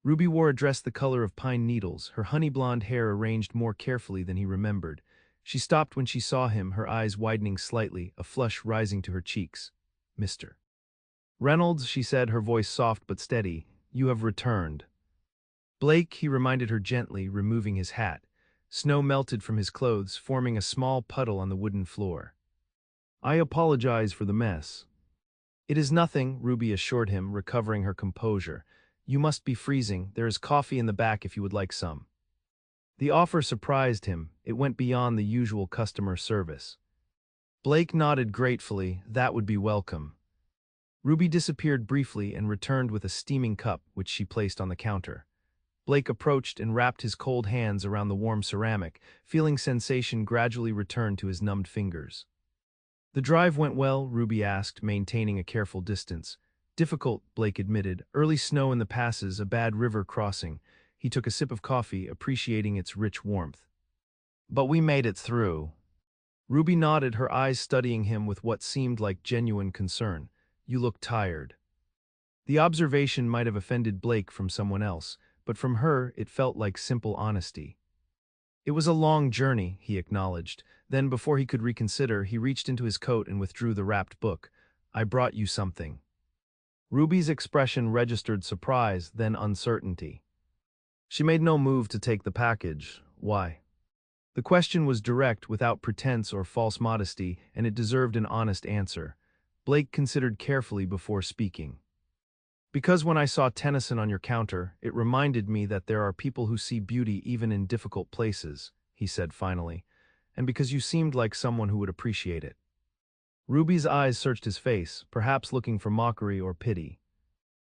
S1: Ruby wore a dress the color of pine needles, her honey blonde hair arranged more carefully than he remembered. She stopped when she saw him, her eyes widening slightly, a flush rising to her cheeks. "Mr. Reynolds," she said, her voice soft but steady, "you have returned." "Blake," he reminded her gently, removing his hat. Snow melted from his clothes, forming a small puddle on the wooden floor. "I apologize for the mess." "It is nothing," Ruby assured him, recovering her composure. "You must be freezing. There is coffee in the back if you would like some." The offer surprised him. It went beyond the usual customer service. Blake nodded gratefully. That would be welcome. Ruby disappeared briefly and returned with a steaming cup, which she placed on the counter. Blake approached and wrapped his cold hands around the warm ceramic, feeling sensation gradually return to his numbed fingers. "The drive went well?" Ruby asked, maintaining a careful distance. "Difficult," Blake admitted. "Early snow in the passes, a bad river crossing." He took a sip of coffee, appreciating its rich warmth. "But we made it through." Ruby nodded, her eyes studying him with what seemed like genuine concern. "You look tired." The observation might have offended Blake from someone else, but from her it felt like simple honesty. "It was a long journey," he acknowledged. Then, before he could reconsider, he reached into his coat and withdrew the wrapped book. "I brought you something." Ruby's expression registered surprise, then uncertainty. She made no move to take the package. Why? The question was direct, without pretense or false modesty, and it deserved an honest answer. Blake considered carefully before speaking. "Because when I saw Tennyson on your counter, it reminded me that there are people who see beauty even in difficult places," he said finally, "and because you seemed like someone who would appreciate it." Ruby's eyes searched his face, perhaps looking for mockery or pity.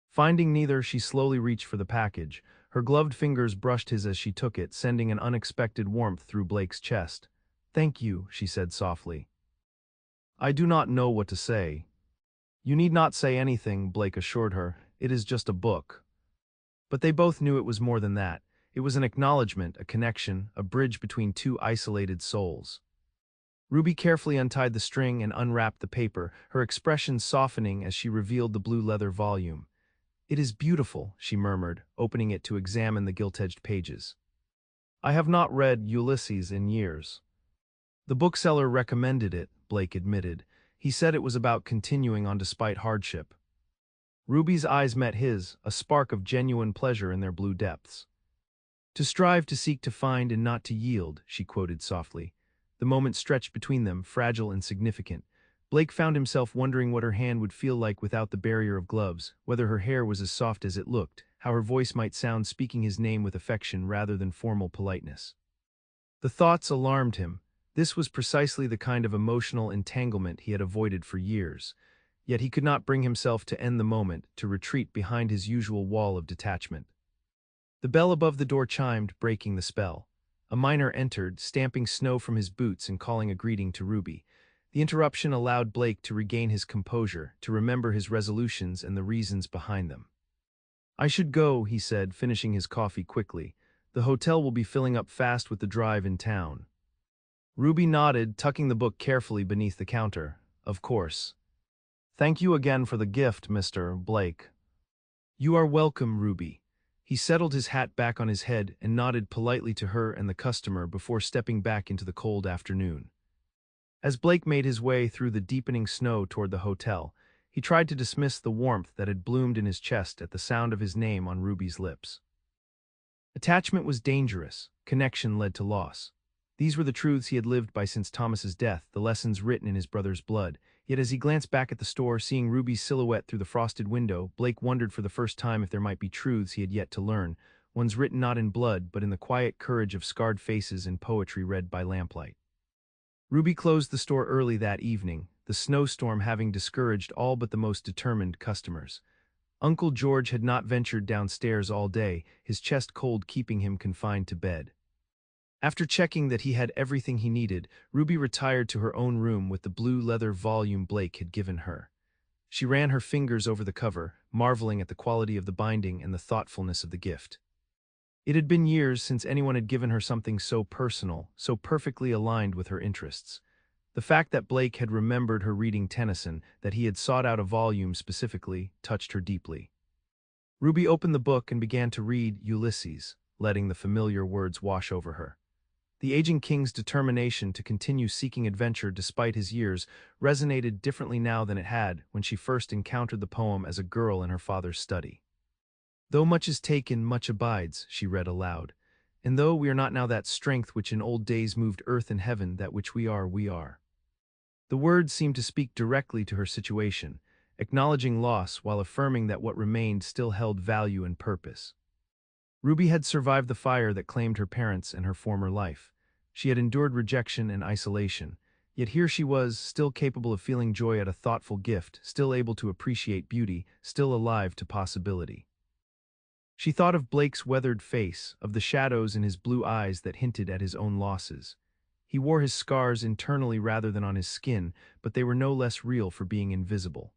S1: Finding neither, she slowly reached for the package. Her gloved fingers brushed his as she took it, sending an unexpected warmth through Blake's chest. "Thank you," she said softly. "I do not know what to say." "You need not say anything," Blake assured her. "It is just a book." But they both knew it was more than that. It was an acknowledgement, a connection, a bridge between two isolated souls. Ruby carefully untied the string and unwrapped the paper, her expression softening as she revealed the blue leather volume. "It is beautiful," she murmured, opening it to examine the gilt-edged pages. "I have not read Ulysses in years." "The bookseller recommended it," Blake admitted. "He said it was about continuing on despite hardship." Ruby's eyes met his, a spark of genuine pleasure in their blue depths. "To strive, to seek, to find, and not to yield," she quoted softly. The moment stretched between them, fragile and significant. Blake found himself wondering what her hand would feel like without the barrier of gloves, whether her hair was as soft as it looked, how her voice might sound speaking his name with affection rather than formal politeness. The thoughts alarmed him. This was precisely the kind of emotional entanglement he had avoided for years. Yet he could not bring himself to end the moment, to retreat behind his usual wall of detachment. The bell above the door chimed, breaking the spell. A miner entered, stamping snow from his boots and calling a greeting to Ruby. The interruption allowed Blake to regain his composure, to remember his resolutions and the reasons behind them. "I should go," he said, finishing his coffee quickly. "The hotel will be filling up fast with the drive in town." Ruby nodded, tucking the book carefully beneath the counter. "Of course. Thank you again for the gift, Mr. Blake." "You are welcome, Ruby." He settled his hat back on his head and nodded politely to her and the customer before stepping back into the cold afternoon. As Blake made his way through the deepening snow toward the hotel, he tried to dismiss the warmth that had bloomed in his chest at the sound of his name on Ruby's lips. Attachment was dangerous, connection led to loss. These were the truths he had lived by since Thomas's death, the lessons written in his brother's blood. Yet as he glanced back at the store, seeing Ruby's silhouette through the frosted window, Blake wondered for the first time if there might be truths he had yet to learn, ones written not in blood but in the quiet courage of scarred faces and poetry read by lamplight. Ruby closed the store early that evening, the snowstorm having discouraged all but the most determined customers. Uncle George had not ventured downstairs all day, his chest cold keeping him confined to bed. After checking that he had everything he needed, Ruby retired to her own room with the blue leather volume Blake had given her. She ran her fingers over the cover, marveling at the quality of the binding and the thoughtfulness of the gift. It had been years since anyone had given her something so personal, so perfectly aligned with her interests. The fact that Blake had remembered her reading Tennyson, that he had sought out a volume specifically, touched her deeply. Ruby opened the book and began to read Ulysses, letting the familiar words wash over her. The aging king's determination to continue seeking adventure despite his years resonated differently now than it had when she first encountered the poem as a girl in her father's study. "Though much is taken, much abides," she read aloud. "And though we are not now that strength which in old days moved earth and heaven, that which we are, we are." The words seemed to speak directly to her situation, acknowledging loss while affirming that what remained still held value and purpose. Ruby had survived the fire that claimed her parents and her former life. She had endured rejection and isolation, yet here she was, still capable of feeling joy at a thoughtful gift, still able to appreciate beauty, still alive to possibility. She thought of Blake's weathered face, of the shadows in his blue eyes that hinted at his own losses. He wore his scars internally rather than on his skin, but they were no less real for being invisible.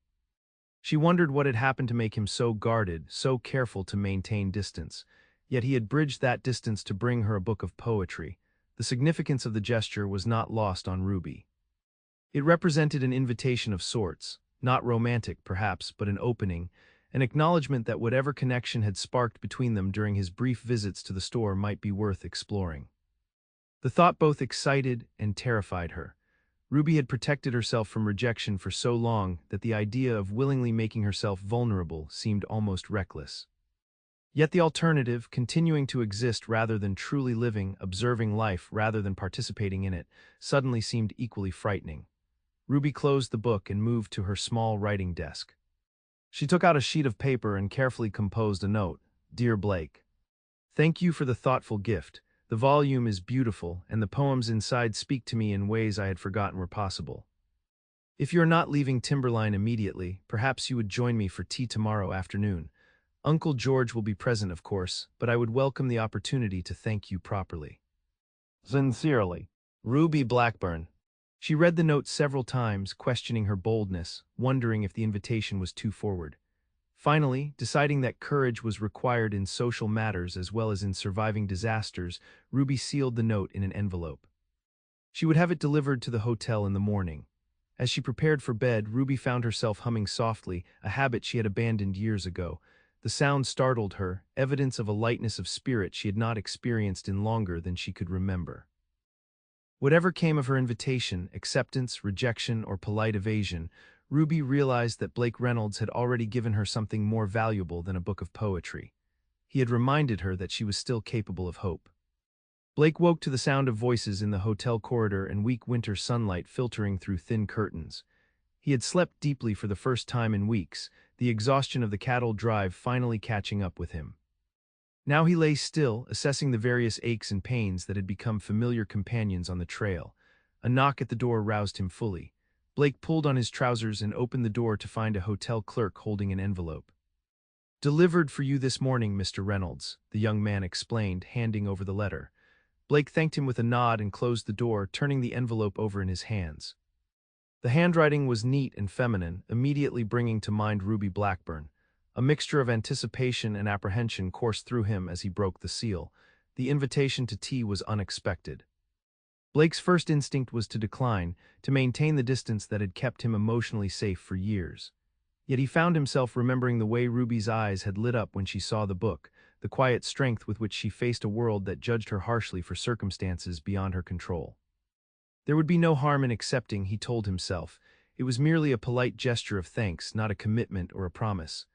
S1: She wondered what had happened to make him so guarded, so careful to maintain distance. Yet he had bridged that distance to bring her a book of poetry. The significance of the gesture was not lost on Ruby. It represented an invitation of sorts, not romantic, perhaps, but an opening, an acknowledgement that whatever connection had sparked between them during his brief visits to the store might be worth exploring. The thought both excited and terrified her. Ruby had protected herself from rejection for so long that the idea of willingly making herself vulnerable seemed almost reckless. Yet the alternative, continuing to exist rather than truly living, observing life rather than participating in it, suddenly seemed equally frightening. Ruby closed the book and moved to her small writing desk. She took out a sheet of paper and carefully composed a note. "Dear Blake, thank you for the thoughtful gift. The volume is beautiful, and the poems inside speak to me in ways I had forgotten were possible. If you're not leaving Timberline immediately, perhaps you would join me for tea tomorrow afternoon. Uncle George will be present, of course, but I would welcome the opportunity to thank you properly. Sincerely, Ruby Blackburn. She read the note several times, questioning her boldness, wondering if the invitation was too forward. Finally, deciding that courage was required in social matters as well as in surviving disasters, Ruby sealed the note in an envelope. She would have it delivered to the hotel in the morning. As she prepared for bed, Ruby found herself humming softly, a habit she had abandoned years ago. The sound startled her, evidence of a lightness of spirit she had not experienced in longer than she could remember. Whatever came of her invitation, acceptance, rejection, or polite evasion, Ruby realized that Blake Reynolds had already given her something more valuable than a book of poetry. He had reminded her that she was still capable of hope. Blake woke to the sound of voices in the hotel corridor and weak winter sunlight filtering through thin curtains. He had slept deeply for the first time in weeks, the exhaustion of the cattle drive finally catching up with him. Now he lay still, assessing the various aches and pains that had become familiar companions on the trail. A knock at the door roused him fully. Blake pulled on his trousers and opened the door to find a hotel clerk holding an envelope. "Delivered for you this morning, Mr. Reynolds," the young man explained, handing over the letter. Blake thanked him with a nod and closed the door, turning the envelope over in his hands. The handwriting was neat and feminine, immediately bringing to mind Ruby Blackburn. A mixture of anticipation and apprehension coursed through him as he broke the seal. The invitation to tea was unexpected. Blake's first instinct was to decline, to maintain the distance that had kept him emotionally safe for years. Yet he found himself remembering the way Ruby's eyes had lit up when she saw the book, the quiet strength with which she faced a world that judged her harshly for circumstances beyond her control. There would be no harm in accepting, he told himself. It was merely a polite gesture of thanks, not a commitment or a promise.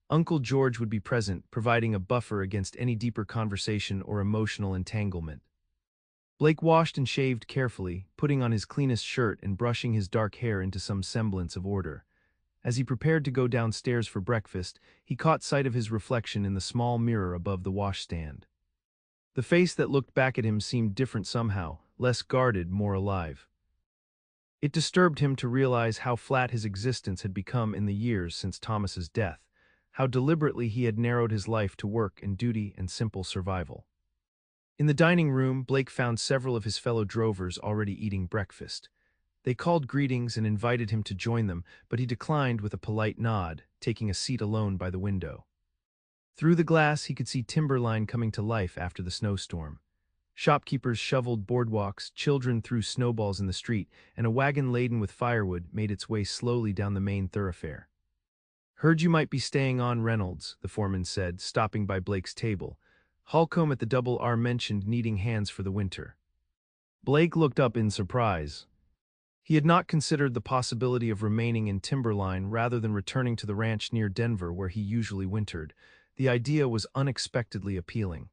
S1: Uncle George would be present, providing a buffer against any deeper conversation or emotional entanglement. Blake washed and shaved carefully, putting on his cleanest shirt and brushing his dark hair into some semblance of order. As he prepared to go downstairs for breakfast, he caught sight of his reflection in the small mirror above the washstand. The face that looked back at him seemed different somehow, less guarded, more alive. It disturbed him to realize how flat his existence had become in the years since Thomas's death, how deliberately he had narrowed his life to work and duty and simple survival. In the dining room, Blake found several of his fellow drovers already eating breakfast. They called greetings and invited him to join them, but he declined with a polite nod, taking a seat alone by the window. Through the glass, he could see Timberline coming to life after the snowstorm. Shopkeepers shoveled boardwalks, children threw snowballs in the street, and a wagon laden with firewood made its way slowly down the main thoroughfare. "Heard you might be staying on, Reynolds," the foreman said, stopping by Blake's table. "Holcomb at the Double R mentioned needing hands for the winter." Blake looked up in surprise. He had not considered the possibility of remaining in Timberline rather than returning to the ranch near Denver where he usually wintered. The idea was unexpectedly appealing.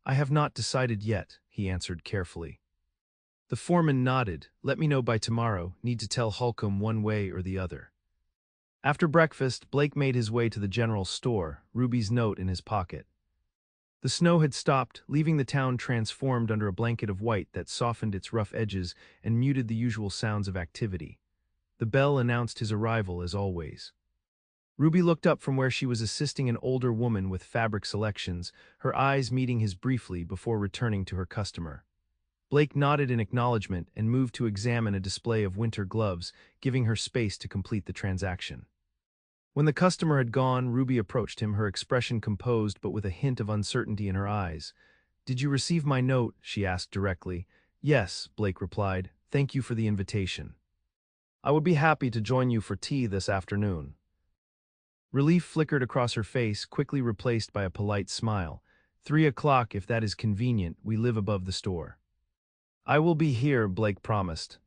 S1: "I have not decided yet," he answered carefully. The foreman nodded. "Let me know by tomorrow. Need to tell Holcomb one way or the other." After breakfast, Blake made his way to the general store, Ruby's note in his pocket. The snow had stopped, leaving the town transformed under a blanket of white that softened its rough edges and muted the usual sounds of activity. The bell announced his arrival as always. Ruby looked up from where she was assisting an older woman with fabric selections, her eyes meeting his briefly before returning to her customer. Blake nodded in acknowledgement and moved to examine a display of winter gloves, giving her space to complete the transaction. When the customer had gone, Ruby approached him, her expression composed but with a hint of uncertainty in her eyes. "Did you receive my note?" she asked directly. "Yes," Blake replied. "Thank you for the invitation. I would be happy to join you for tea this afternoon." Relief flickered across her face, quickly replaced by a polite smile. "3 o'clock, if that is convenient. We live above the store." "I will be here," Blake promised.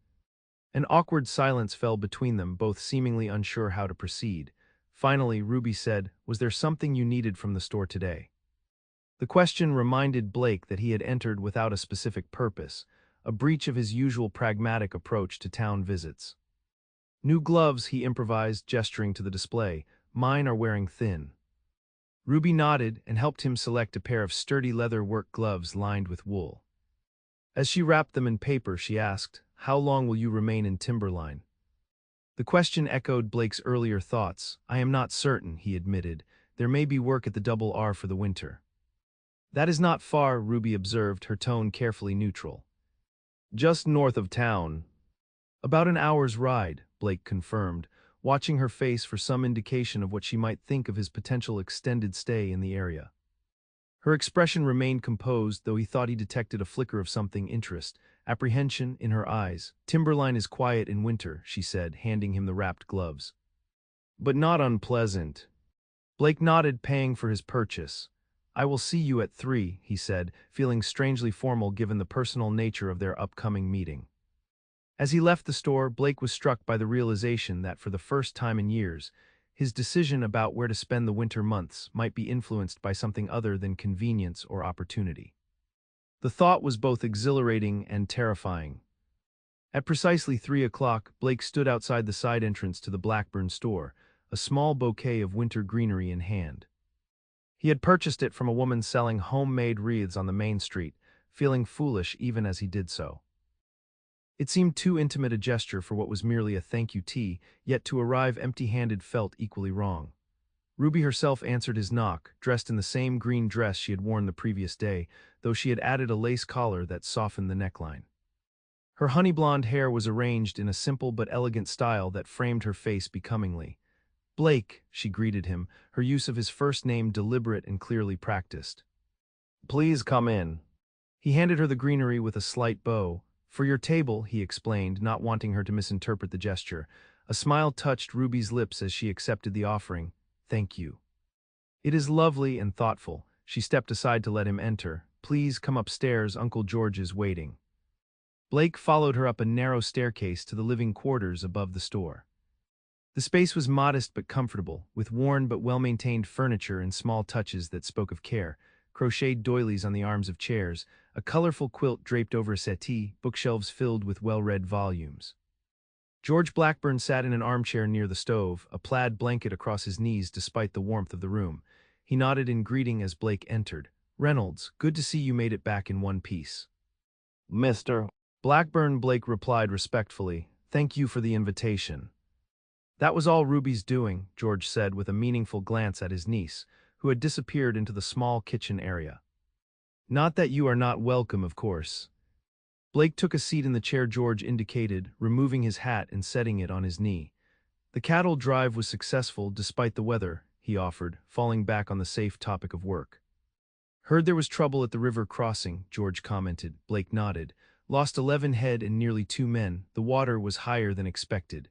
S1: An awkward silence fell between them, both seemingly unsure how to proceed. Finally, Ruby said, "Was there something you needed from the store today?" The question reminded Blake that he had entered without a specific purpose, a breach of his usual pragmatic approach to town visits. "New gloves," he improvised, gesturing to the display. "Mine are wearing thin." Ruby nodded and helped him select a pair of sturdy leather work gloves lined with wool. As she wrapped them in paper, she asked, "How long will you remain in Timberline?" The question echoed Blake's earlier thoughts. I am not certain, he admitted. There may be work at the Double R for the winter. That is not far, Ruby observed, her tone carefully neutral. Just north of town. About an hour's ride, Blake confirmed, watching her face for some indication of what she might think of his potential extended stay in the area. Her expression remained composed, though he thought he detected a flicker of something interest, apprehension in her eyes. Timberline is quiet in winter, she said, handing him the wrapped gloves. But not unpleasant. Blake nodded, paying for his purchase. I will see you at 3, he said, feeling strangely formal given the personal nature of their upcoming meeting. As he left the store, Blake was struck by the realization that for the first time in years, his decision about where to spend the winter months might be influenced by something other than convenience or opportunity. The thought was both exhilarating and terrifying. At precisely 3 o'clock, Blake stood outside the side entrance to the Blackburn store, a small bouquet of winter greenery in hand. He had purchased it from a woman selling homemade wreaths on the main street, feeling foolish even as he did so. It seemed too intimate a gesture for what was merely a thank you tea, yet to arrive empty-handed felt equally wrong. Ruby herself answered his knock, dressed in the same green dress she had worn the previous day, though she had added a lace collar that softened the neckline. Her honey-blonde hair was arranged in a simple but elegant style that framed her face becomingly. Blake, she greeted him, her use of his first name deliberate and clearly practiced. Please come in. He handed her the greenery with a slight bow. For your table, he explained, not wanting her to misinterpret the gesture. A smile touched Ruby's lips as she accepted the offering. Thank you. It is lovely and thoughtful. She stepped aside to let him enter. Please come upstairs, Uncle George is waiting. Blake followed her up a narrow staircase to the living quarters above the store. The space was modest but comfortable, with worn but well-maintained furniture and small touches that spoke of care. Crocheted doilies on the arms of chairs, a colorful quilt draped over a settee, bookshelves filled with well-read volumes. George Blackburn sat in an armchair near the stove, a plaid blanket across his knees despite the warmth of the room. He nodded in greeting as Blake entered. Reynolds, good to see you made it back in one piece. Mr. Blackburn, Blake replied respectfully. Thank you for the invitation. That was all Ruby's doing, George said with a meaningful glance at his niece, who had disappeared into the small kitchen area. Not that you are not welcome, of course. Blake took a seat in the chair George indicated, removing his hat and setting it on his knee. The cattle drive was successful despite the weather, he offered, falling back on the safe topic of work. Heard there was trouble at the river crossing, George commented. Blake nodded. Lost 11 head and nearly 2 men. The water was higher than expected.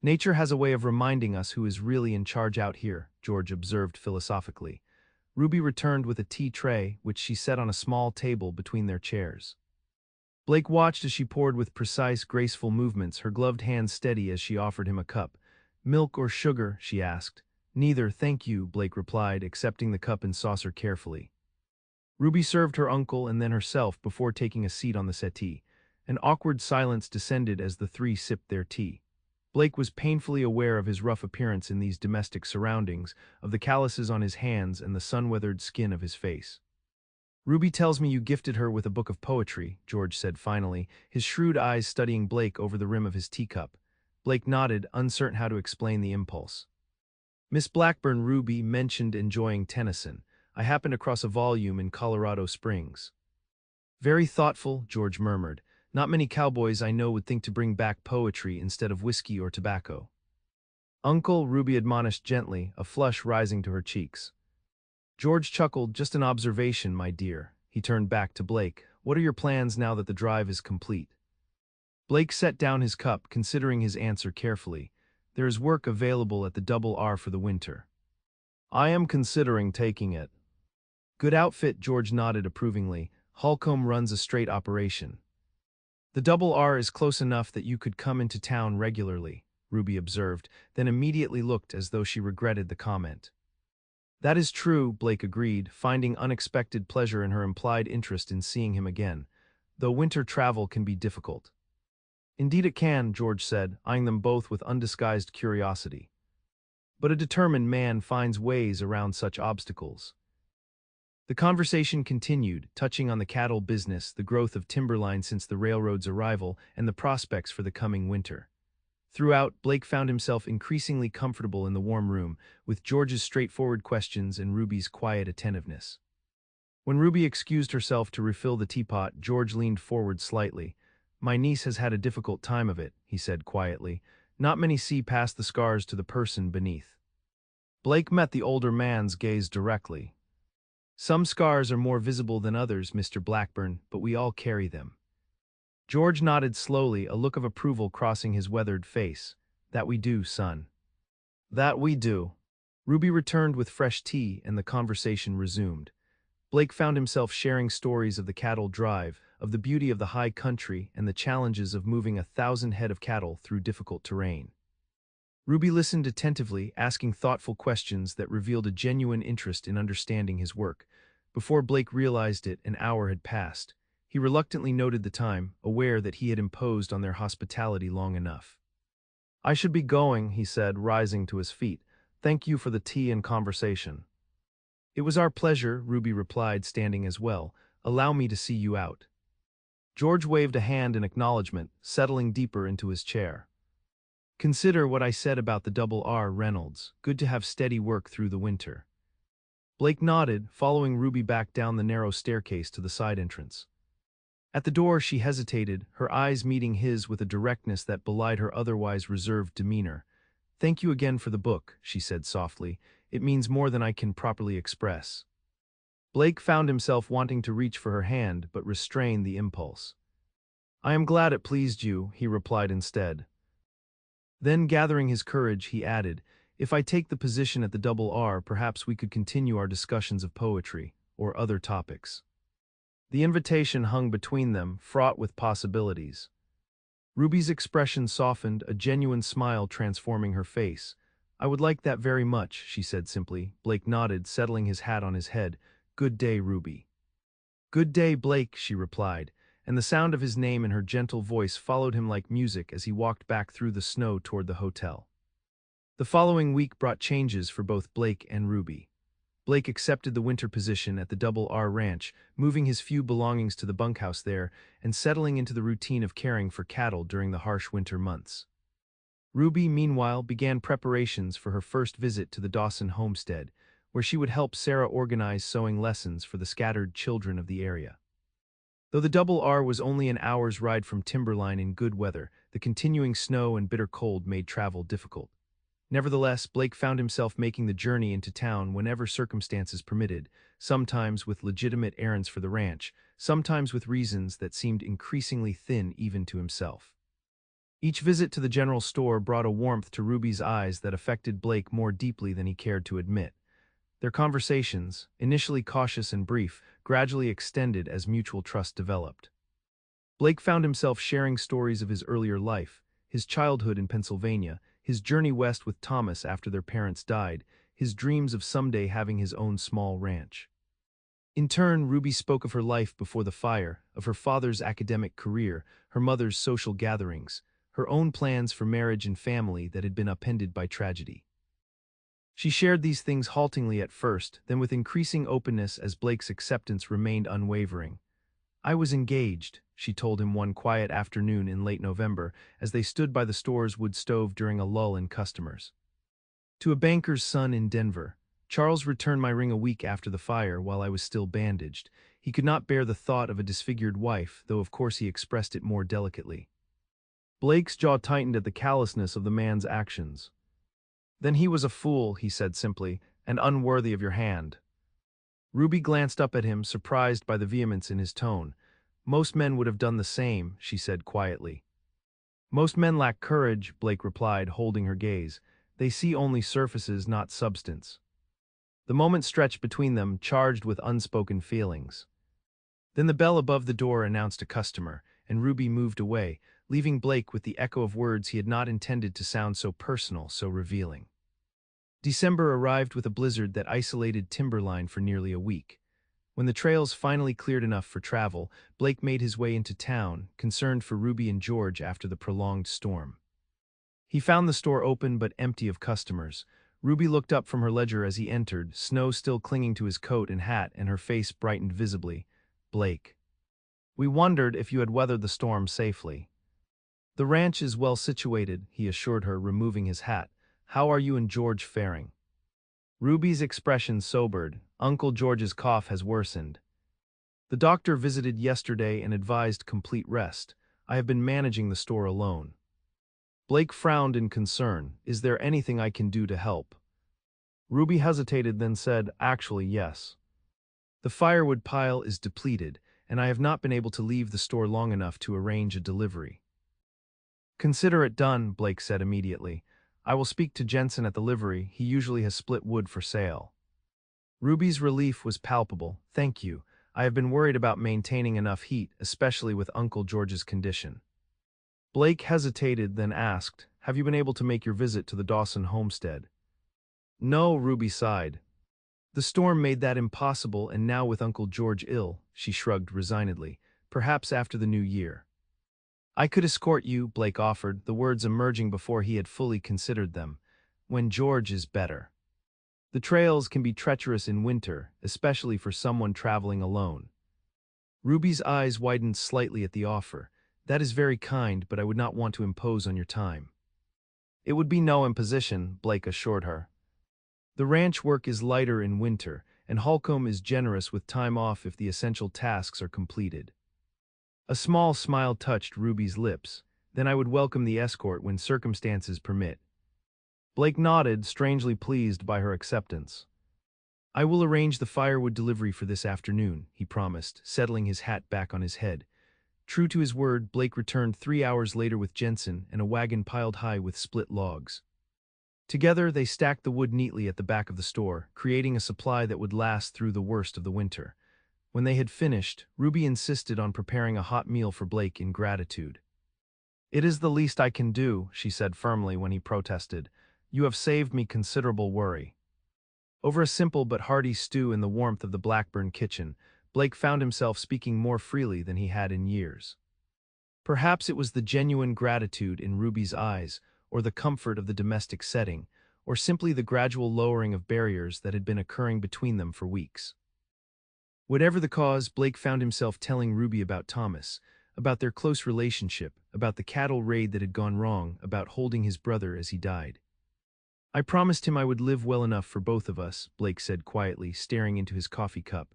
S1: Nature has a way of reminding us who is really in charge out here, George observed philosophically. Ruby returned with a tea tray, which she set on a small table between their chairs. Blake watched as she poured with precise, graceful movements, her gloved hand steady as she offered him a cup. Milk or sugar, she asked. Neither, thank you, Blake replied, accepting the cup and saucer carefully. Ruby served her uncle and then herself before taking a seat on the settee. An awkward silence descended as the three sipped their tea. Blake was painfully aware of his rough appearance in these domestic surroundings, of the calluses on his hands and the sun-weathered skin of his face. Ruby tells me you gifted her with a book of poetry, George said finally, his shrewd eyes studying Blake over the rim of his teacup. Blake nodded, uncertain how to explain the impulse. Miss Blackburn, Ruby mentioned enjoying Tennyson. I happened across a volume in Colorado Springs. Very thoughtful, George murmured. Not many cowboys I know would think to bring back poetry instead of whiskey or tobacco. Uncle, Ruby admonished gently, a flush rising to her cheeks. George chuckled, just an observation, my dear. He turned back to Blake. What are your plans now that the drive is complete? Blake set down his cup, considering his answer carefully. There is work available at the Double R for the winter. I am considering taking it. Good outfit, George nodded approvingly. Holcomb runs a straight operation. The Double R is close enough that you could come into town regularly, Ruby observed, then immediately looked as though she regretted the comment. That is true, Blake agreed, finding unexpected pleasure in her implied interest in seeing him again, though winter travel can be difficult. Indeed it can, George said, eyeing them both with undisguised curiosity. But a determined man finds ways around such obstacles. The conversation continued, touching on the cattle business, the growth of Timberline since the railroad's arrival, and the prospects for the coming winter. Throughout, Blake found himself increasingly comfortable in the warm room, with George's straightforward questions and Ruby's quiet attentiveness. When Ruby excused herself to refill the teapot, George leaned forward slightly. "My niece has had a difficult time of it," he said quietly. "Not many see past the scars to the person beneath." Blake met the older man's gaze directly. "Some scars are more visible than others, Mr. Blackburn, but we all carry them." George nodded slowly, a look of approval crossing his weathered face. "That we do, son." "That we do." Ruby returned with fresh tea, and the conversation resumed. Blake found himself sharing stories of the cattle drive, of the beauty of the high country, and the challenges of moving 1,000 head of cattle through difficult terrain. Ruby listened attentively, asking thoughtful questions that revealed a genuine interest in understanding his work. Before Blake realized it, an hour had passed. He reluctantly noted the time, aware that he had imposed on their hospitality long enough. "I should be going," he said, rising to his feet. "Thank you for the tea and conversation." "It was our pleasure," Ruby replied, standing as well. "Allow me to see you out." George waved a hand in acknowledgement, settling deeper into his chair. "Consider what I said about the double R, Reynolds. Good to have steady work through the winter." Blake nodded, following Ruby back down the narrow staircase to the side entrance. At the door she hesitated, her eyes meeting his with a directness that belied her otherwise reserved demeanor. "Thank you again for the book," she said softly. "It means more than I can properly express." Blake found himself wanting to reach for her hand, but restrained the impulse. "I am glad it pleased you," he replied instead. Then, gathering his courage, he added, "If I take the position at the double R, perhaps we could continue our discussions of poetry, or other topics." The invitation hung between them, fraught with possibilities. Ruby's expression softened, a genuine smile transforming her face. "I would like that very much," she said simply. Blake nodded, settling his hat on his head. "Good day, Ruby." "Good day, Blake," she replied, and the sound of his name in her gentle voice followed him like music as he walked back through the snow toward the hotel. The following week brought changes for both Blake and Ruby. Blake accepted the winter position at the Double R Ranch, moving his few belongings to the bunkhouse there and settling into the routine of caring for cattle during the harsh winter months. Ruby, meanwhile, began preparations for her first visit to the Dawson homestead, where she would help Sarah organize sewing lessons for the scattered children of the area. Though the Double R was only an hour's ride from Timberline in good weather, the continuing snow and bitter cold made travel difficult. Nevertheless, Blake found himself making the journey into town whenever circumstances permitted, sometimes with legitimate errands for the ranch, sometimes with reasons that seemed increasingly thin even to himself. Each visit to the general store brought a warmth to Ruby's eyes that affected Blake more deeply than he cared to admit. Their conversations, initially cautious and brief, gradually extended as mutual trust developed. Blake found himself sharing stories of his earlier life, his childhood in Pennsylvania, his journey west with Thomas after their parents died, his dreams of someday having his own small ranch. In turn, Ruby spoke of her life before the fire, of her father's academic career, her mother's social gatherings, her own plans for marriage and family that had been upended by tragedy. She shared these things haltingly at first, then with increasing openness as Blake's acceptance remained unwavering. "I was engaged," she told him one quiet afternoon in late November as they stood by the store's wood stove during a lull in customers. "To a banker's son in Denver. Charles returned my ring a week after the fire while I was still bandaged. He could not bear the thought of a disfigured wife, though of course he expressed it more delicately." Blake's jaw tightened at the callousness of the man's actions. "Then he was a fool," he said simply, "and unworthy of your hand." Ruby glanced up at him, surprised by the vehemence in his tone. "Most men would have done the same," she said quietly. "Most men lack courage," Blake replied, holding her gaze. "They see only surfaces, not substance." The moment stretched between them, charged with unspoken feelings. Then the bell above the door announced a customer, and Ruby moved away, leaving Blake with the echo of words he had not intended to sound so personal, so revealing. December arrived with a blizzard that isolated Timberline for nearly a week. When the trails finally cleared enough for travel, Blake made his way into town, concerned for Ruby and George after the prolonged storm. He found the store open but empty of customers. Ruby looked up from her ledger as he entered, snow still clinging to his coat and hat, and her face brightened visibly. "Blake. We wondered if you had weathered the storm safely." The ranch is well situated, he assured her, removing his hat. How are you and George faring? Ruby's expression sobered. Uncle George's cough has worsened. The doctor visited yesterday and advised complete rest. I have been managing the store alone. Blake frowned in concern. Is there anything I can do to help? Ruby hesitated, then said, actually, yes. The firewood pile is depleted, and I have not been able to leave the store long enough to arrange a delivery. Consider it done, Blake said immediately. I will speak to Jensen at the livery. He usually has split wood for sale. Ruby's relief was palpable. Thank you. I have been worried about maintaining enough heat, especially with Uncle George's condition. Blake hesitated, then asked, have you been able to make your visit to the Dawson homestead? No, Ruby sighed. The storm made that impossible, and now with Uncle George ill, she shrugged resignedly, perhaps after the new year. I could escort you, Blake offered, the words emerging before he had fully considered them. When George is better. The trails can be treacherous in winter, especially for someone traveling alone. Ruby's eyes widened slightly at the offer. That is very kind, but I would not want to impose on your time. It would be no imposition, Blake assured her. The ranch work is lighter in winter, and Holcomb is generous with time off if the essential tasks are completed. A small smile touched Ruby's lips. Then I would welcome the escort when circumstances permit. Blake nodded, strangely pleased by her acceptance. I will arrange the firewood delivery for this afternoon, he promised, settling his hat back on his head. True to his word, Blake returned 3 hours later with Jensen and a wagon piled high with split logs. Together, they stacked the wood neatly at the back of the store, creating a supply that would last through the worst of the winter. When they had finished, Ruby insisted on preparing a hot meal for Blake in gratitude. It is the least I can do, she said firmly when he protested. You have saved me considerable worry. Over a simple but hearty stew in the warmth of the Blackburn kitchen, Blake found himself speaking more freely than he had in years. Perhaps it was the genuine gratitude in Ruby's eyes, or the comfort of the domestic setting, or simply the gradual lowering of barriers that had been occurring between them for weeks. Whatever the cause, Blake found himself telling Ruby about Thomas, about their close relationship, about the cattle raid that had gone wrong, about holding his brother as he died. I promised him I would live well enough for both of us, Blake said quietly, staring into his coffee cup.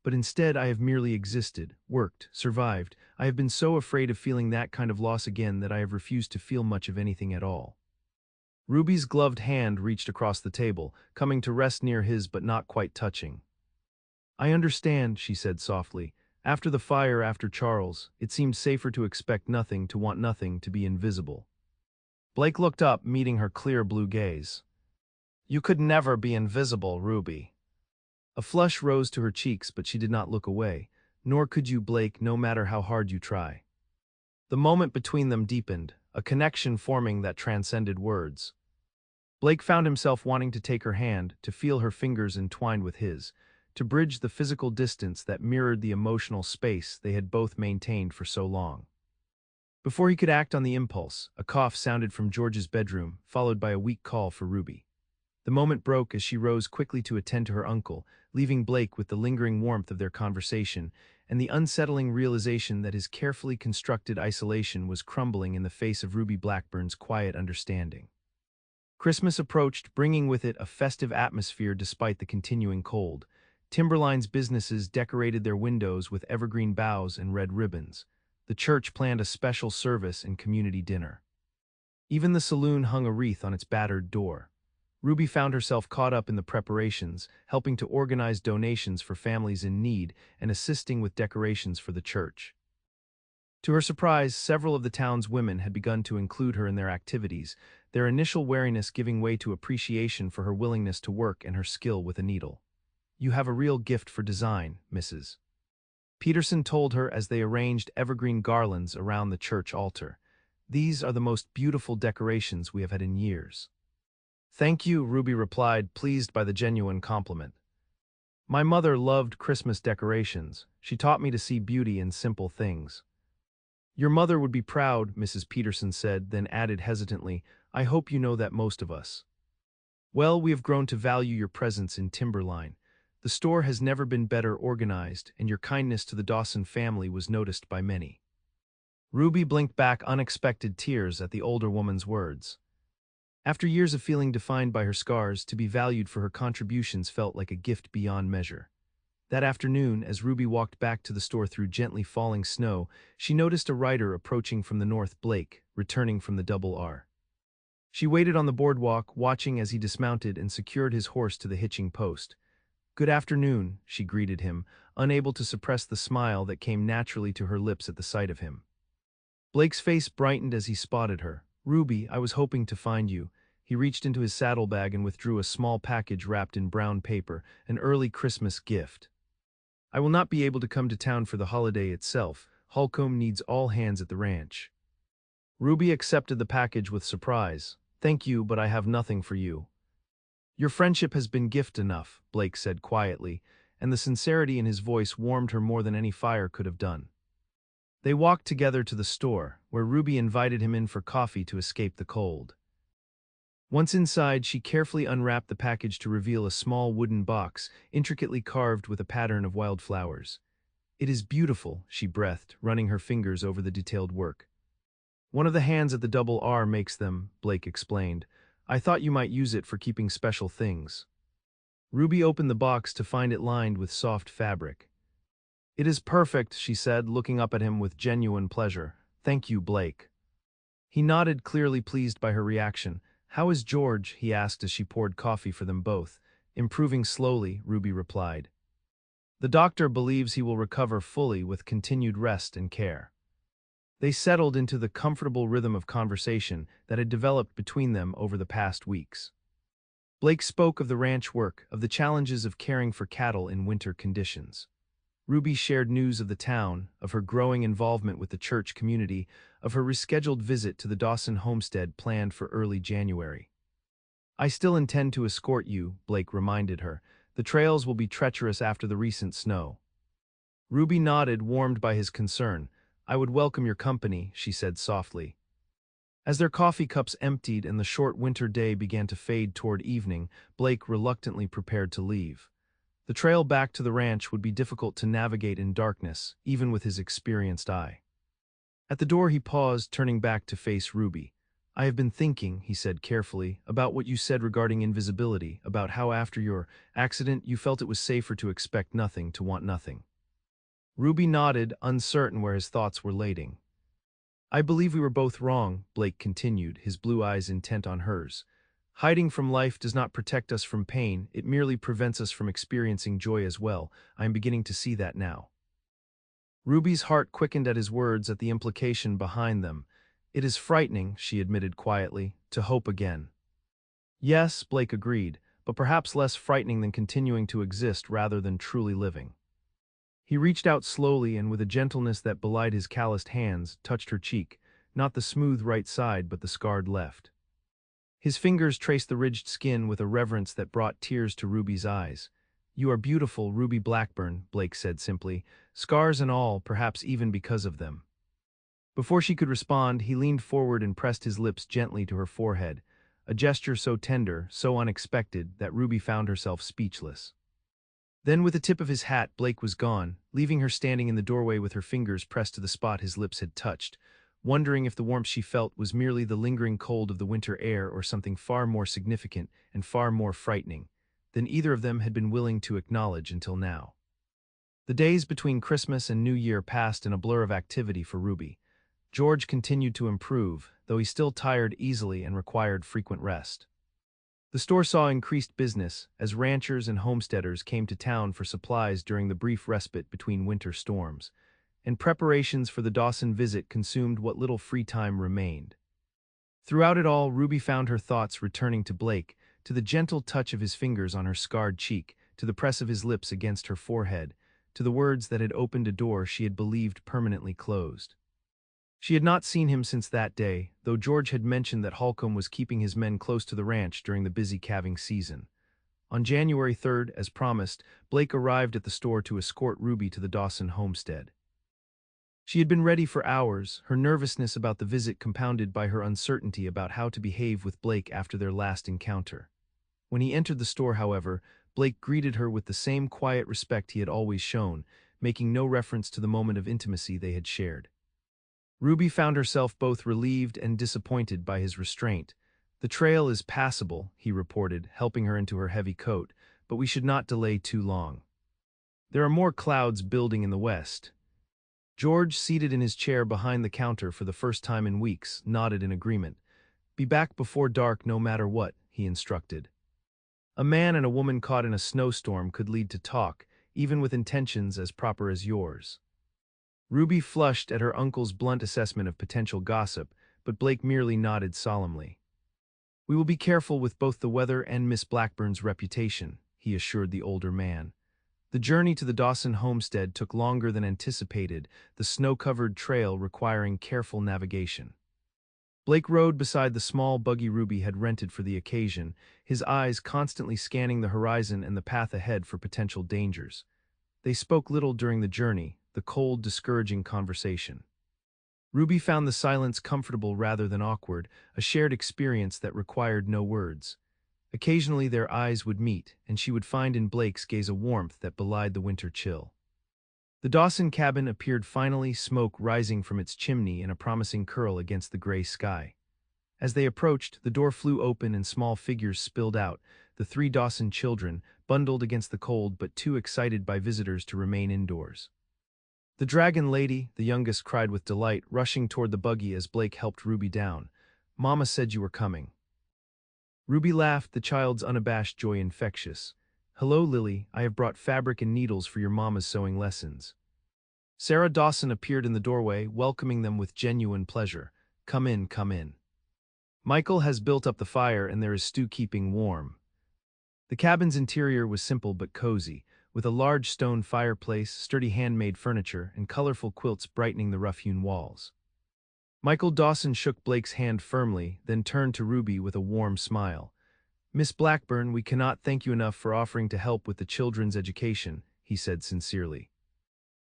S1: But instead I have merely existed, worked, survived. I have been so afraid of feeling that kind of loss again that I have refused to feel much of anything at all. Ruby's gloved hand reached across the table, coming to rest near his but not quite touching. I understand, she said softly. After the fire, after Charles, it seemed safer to expect nothing, to want nothing, to be invisible. Blake looked up, meeting her clear blue gaze. You could never be invisible, Ruby. A flush rose to her cheeks, but she did not look away. Nor could you, Blake, no matter how hard you try. The moment between them deepened, a connection forming that transcended words. Blake found himself wanting to take her hand, to feel her fingers entwined with his, to bridge the physical distance that mirrored the emotional space they had both maintained for so long. Before he could act on the impulse, a cough sounded from George's bedroom, followed by a weak call for Ruby. The moment broke as she rose quickly to attend to her uncle, leaving Blake with the lingering warmth of their conversation and the unsettling realization that his carefully constructed isolation was crumbling in the face of Ruby Blackburn's quiet understanding. Christmas approached, bringing with it a festive atmosphere despite the continuing cold. Timberline's businesses decorated their windows with evergreen boughs and red ribbons. The church planned a special service and community dinner. Even the saloon hung a wreath on its battered door. Ruby found herself caught up in the preparations, helping to organize donations for families in need and assisting with decorations for the church. To her surprise, several of the town's women had begun to include her in their activities, their initial wariness giving way to appreciation for her willingness to work and her skill with a needle. You have a real gift for design, Mrs. Peterson told her as they arranged evergreen garlands around the church altar. These are the most beautiful decorations we have had in years. Thank you, Ruby replied, pleased by the genuine compliment. My mother loved Christmas decorations. She taught me to see beauty in simple things. Your mother would be proud, Mrs. Peterson said, then added hesitantly, I hope you know that most of us. Well, we have grown to value your presence in Timberline. The store has never been better organized, and your kindness to the Dawson family was noticed by many. Ruby blinked back unexpected tears at the older woman's words. After years of feeling defined by her scars, to be valued for her contributions felt like a gift beyond measure. That afternoon, as Ruby walked back to the store through gently falling snow, she noticed a rider approaching from the north, Blake, returning from the Double R. She waited on the boardwalk, watching as he dismounted and secured his horse to the hitching post. "Good afternoon," she greeted him, unable to suppress the smile that came naturally to her lips at the sight of him. Blake's face brightened as he spotted her. "Ruby, I was hoping to find you." He reached into his saddlebag and withdrew a small package wrapped in brown paper, an early Christmas gift. "I will not be able to come to town for the holiday itself. Holcomb needs all hands at the ranch." Ruby accepted the package with surprise. "Thank you, but I have nothing for you." "Your friendship has been gift enough," Blake said quietly, and the sincerity in his voice warmed her more than any fire could have done. They walked together to the store, where Ruby invited him in for coffee to escape the cold. Once inside, she carefully unwrapped the package to reveal a small wooden box, intricately carved with a pattern of wildflowers. "It is beautiful," she breathed, running her fingers over the detailed work. "One of the hands at the Double R makes them," Blake explained. "I thought you might use it for keeping special things." Ruby opened the box to find it lined with soft fabric. "It is perfect," she said, looking up at him with genuine pleasure. "Thank you, Blake." He nodded, clearly pleased by her reaction. "How is George?" he asked as she poured coffee for them both. "Improving slowly," Ruby replied. "The doctor believes he will recover fully with continued rest and care." They settled into the comfortable rhythm of conversation that had developed between them over the past weeks. Blake spoke of the ranch work, of the challenges of caring for cattle in winter conditions. Ruby shared news of the town, of her growing involvement with the church community, of her rescheduled visit to the Dawson homestead planned for early January. "I still intend to escort you," Blake reminded her. "The trails will be treacherous after the recent snow." Ruby nodded, warmed by his concern. "I would welcome your company," she said softly. As their coffee cups emptied and the short winter day began to fade toward evening, Blake reluctantly prepared to leave. The trail back to the ranch would be difficult to navigate in darkness, even with his experienced eye. At the door he paused, turning back to face Ruby. "I have been thinking," he said carefully, "about what you said regarding invisibility, about how after your accident you felt it was safer to expect nothing, to want nothing." Ruby nodded, uncertain where his thoughts were leading. "I believe we were both wrong," Blake continued, his blue eyes intent on hers. "Hiding from life does not protect us from pain, it merely prevents us from experiencing joy as well. I am beginning to see that now." Ruby's heart quickened at his words, at the implication behind them. "It is frightening," she admitted quietly, "to hope again." "Yes," Blake agreed, "but perhaps less frightening than continuing to exist rather than truly living." He reached out slowly and with a gentleness that belied his calloused hands, touched her cheek, not the smooth right side but the scarred left. His fingers traced the ridged skin with a reverence that brought tears to Ruby's eyes. "You are beautiful, Ruby Blackburn," Blake said simply, "scars and all, perhaps even because of them." Before she could respond, he leaned forward and pressed his lips gently to her forehead, a gesture so tender, so unexpected, that Ruby found herself speechless. Then with the tip of his hat, Blake was gone, leaving her standing in the doorway with her fingers pressed to the spot his lips had touched, wondering if the warmth she felt was merely the lingering cold of the winter air or something far more significant and far more frightening than either of them had been willing to acknowledge until now. The days between Christmas and New Year passed in a blur of activity for Ruby. George continued to improve, though he still tired easily and required frequent rest. The store saw increased business as ranchers and homesteaders came to town for supplies during the brief respite between winter storms, and preparations for the Dawson visit consumed what little free time remained. Throughout it all, Ruby found her thoughts returning to Blake, to the gentle touch of his fingers on her scarred cheek, to the press of his lips against her forehead, to the words that had opened a door she had believed permanently closed. She had not seen him since that day, though George had mentioned that Holcomb was keeping his men close to the ranch during the busy calving season. On January 3rd, as promised, Blake arrived at the store to escort Ruby to the Dawson homestead. She had been ready for hours, her nervousness about the visit compounded by her uncertainty about how to behave with Blake after their last encounter. When he entered the store, however, Blake greeted her with the same quiet respect he had always shown, making no reference to the moment of intimacy they had shared. Ruby found herself both relieved and disappointed by his restraint. "The trail is passable," he reported, helping her into her heavy coat, "but we should not delay too long. There are more clouds building in the west." George, seated in his chair behind the counter for the first time in weeks, nodded in agreement. "Be back before dark no matter what," he instructed. A man and a woman caught in a snowstorm could lead to talk, even with intentions as proper as yours. Ruby flushed at her uncle's blunt assessment of potential gossip, but Blake merely nodded solemnly. "We will be careful with both the weather and Miss Blackburn's reputation," he assured the older man. The journey to the Dawson homestead took longer than anticipated, the snow-covered trail requiring careful navigation. Blake rode beside the small buggy Ruby had rented for the occasion, his eyes constantly scanning the horizon and the path ahead for potential dangers. They spoke little during the journey, the cold, discouraging conversation. Ruby found the silence comfortable rather than awkward, a shared experience that required no words. Occasionally their eyes would meet, and she would find in Blake's gaze a warmth that belied the winter chill. The Dawson cabin appeared finally, smoke rising from its chimney in a promising curl against the gray sky. As they approached, the door flew open and small figures spilled out, the three Dawson children, bundled against the cold but too excited by visitors to remain indoors. "The Dragon Lady," the youngest cried with delight, rushing toward the buggy as Blake helped Ruby down. "Mama said you were coming." Ruby laughed, the child's unabashed joy infectious. "Hello, Lily, I have brought fabric and needles for your mama's sewing lessons." Sarah Dawson appeared in the doorway, welcoming them with genuine pleasure. "Come in, come in. Michael has built up the fire and there is stew keeping warm." The cabin's interior was simple but cozy, with a large stone fireplace, sturdy handmade furniture, and colorful quilts brightening the rough-hewn walls. Michael Dawson shook Blake's hand firmly, then turned to Ruby with a warm smile. "Miss Blackburn, we cannot thank you enough for offering to help with the children's education," he said sincerely.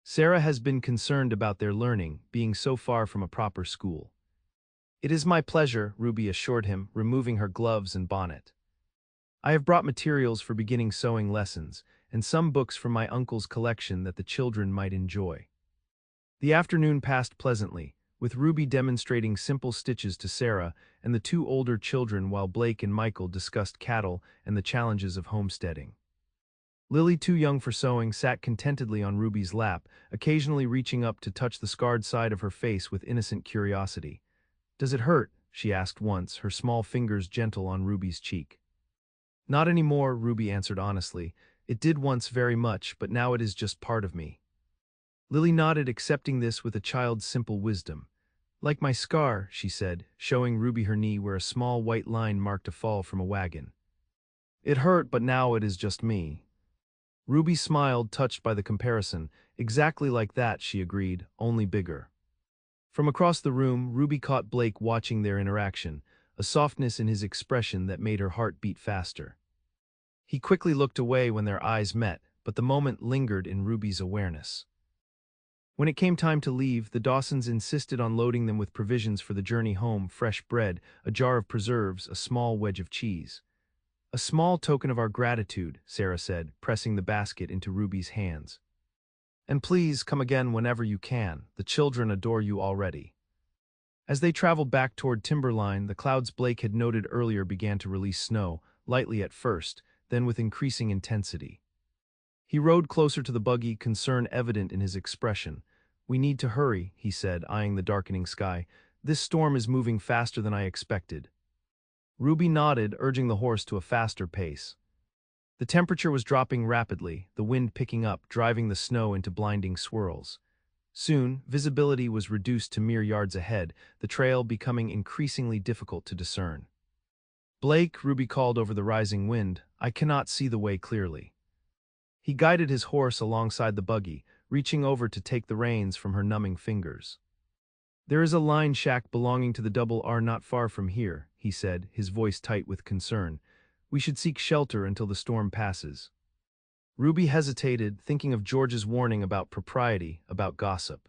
S1: "Sarah has been concerned about their learning, being so far from a proper school." "It is my pleasure," Ruby assured him, removing her gloves and bonnet. "I have brought materials for beginning sewing lessons, and some books from my uncle's collection that the children might enjoy." The afternoon passed pleasantly, with Ruby demonstrating simple stitches to Sarah and the two older children while Blake and Michael discussed cattle and the challenges of homesteading. Lily, too young for sewing, sat contentedly on Ruby's lap, occasionally reaching up to touch the scarred side of her face with innocent curiosity. "Does it hurt?" she asked once, her small fingers gentle on Ruby's cheek. "Not anymore," Ruby answered honestly. "It did once very much, but now it is just part of me." Lily nodded, accepting this with a child's simple wisdom. "Like my scar," she said, showing Ruby her knee where a small white line marked a fall from a wagon. "It hurt, but now it is just me." Ruby smiled, touched by the comparison. "Exactly like that," she agreed, "only bigger." From across the room, Ruby caught Blake watching their interaction, a softness in his expression that made her heart beat faster. He quickly looked away when their eyes met, but the moment lingered in Ruby's awareness. When it came time to leave, the Dawsons insisted on loading them with provisions for the journey home: fresh bread, a jar of preserves, a small wedge of cheese. "A small token of our gratitude," Sarah said, pressing the basket into Ruby's hands. "And please come again whenever you can. The children adore you already." As they traveled back toward Timberline, the clouds Blake had noted earlier began to release snow, lightly at first, then with increasing intensity. He rode closer to the buggy, concern evident in his expression. "We need to hurry," he said, eyeing the darkening sky. "This storm is moving faster than I expected." Ruby nodded, urging the horse to a faster pace. The temperature was dropping rapidly, the wind picking up, driving the snow into blinding swirls. Soon, visibility was reduced to mere yards ahead, the trail becoming increasingly difficult to discern. "Blake," Ruby called over the rising wind, "I cannot see the way clearly." He guided his horse alongside the buggy, reaching over to take the reins from her numbing fingers. "There is a line shack belonging to the Double R not far from here," he said, his voice tight with concern. "We should seek shelter until the storm passes." Ruby hesitated, thinking of George's warning about propriety, about gossip.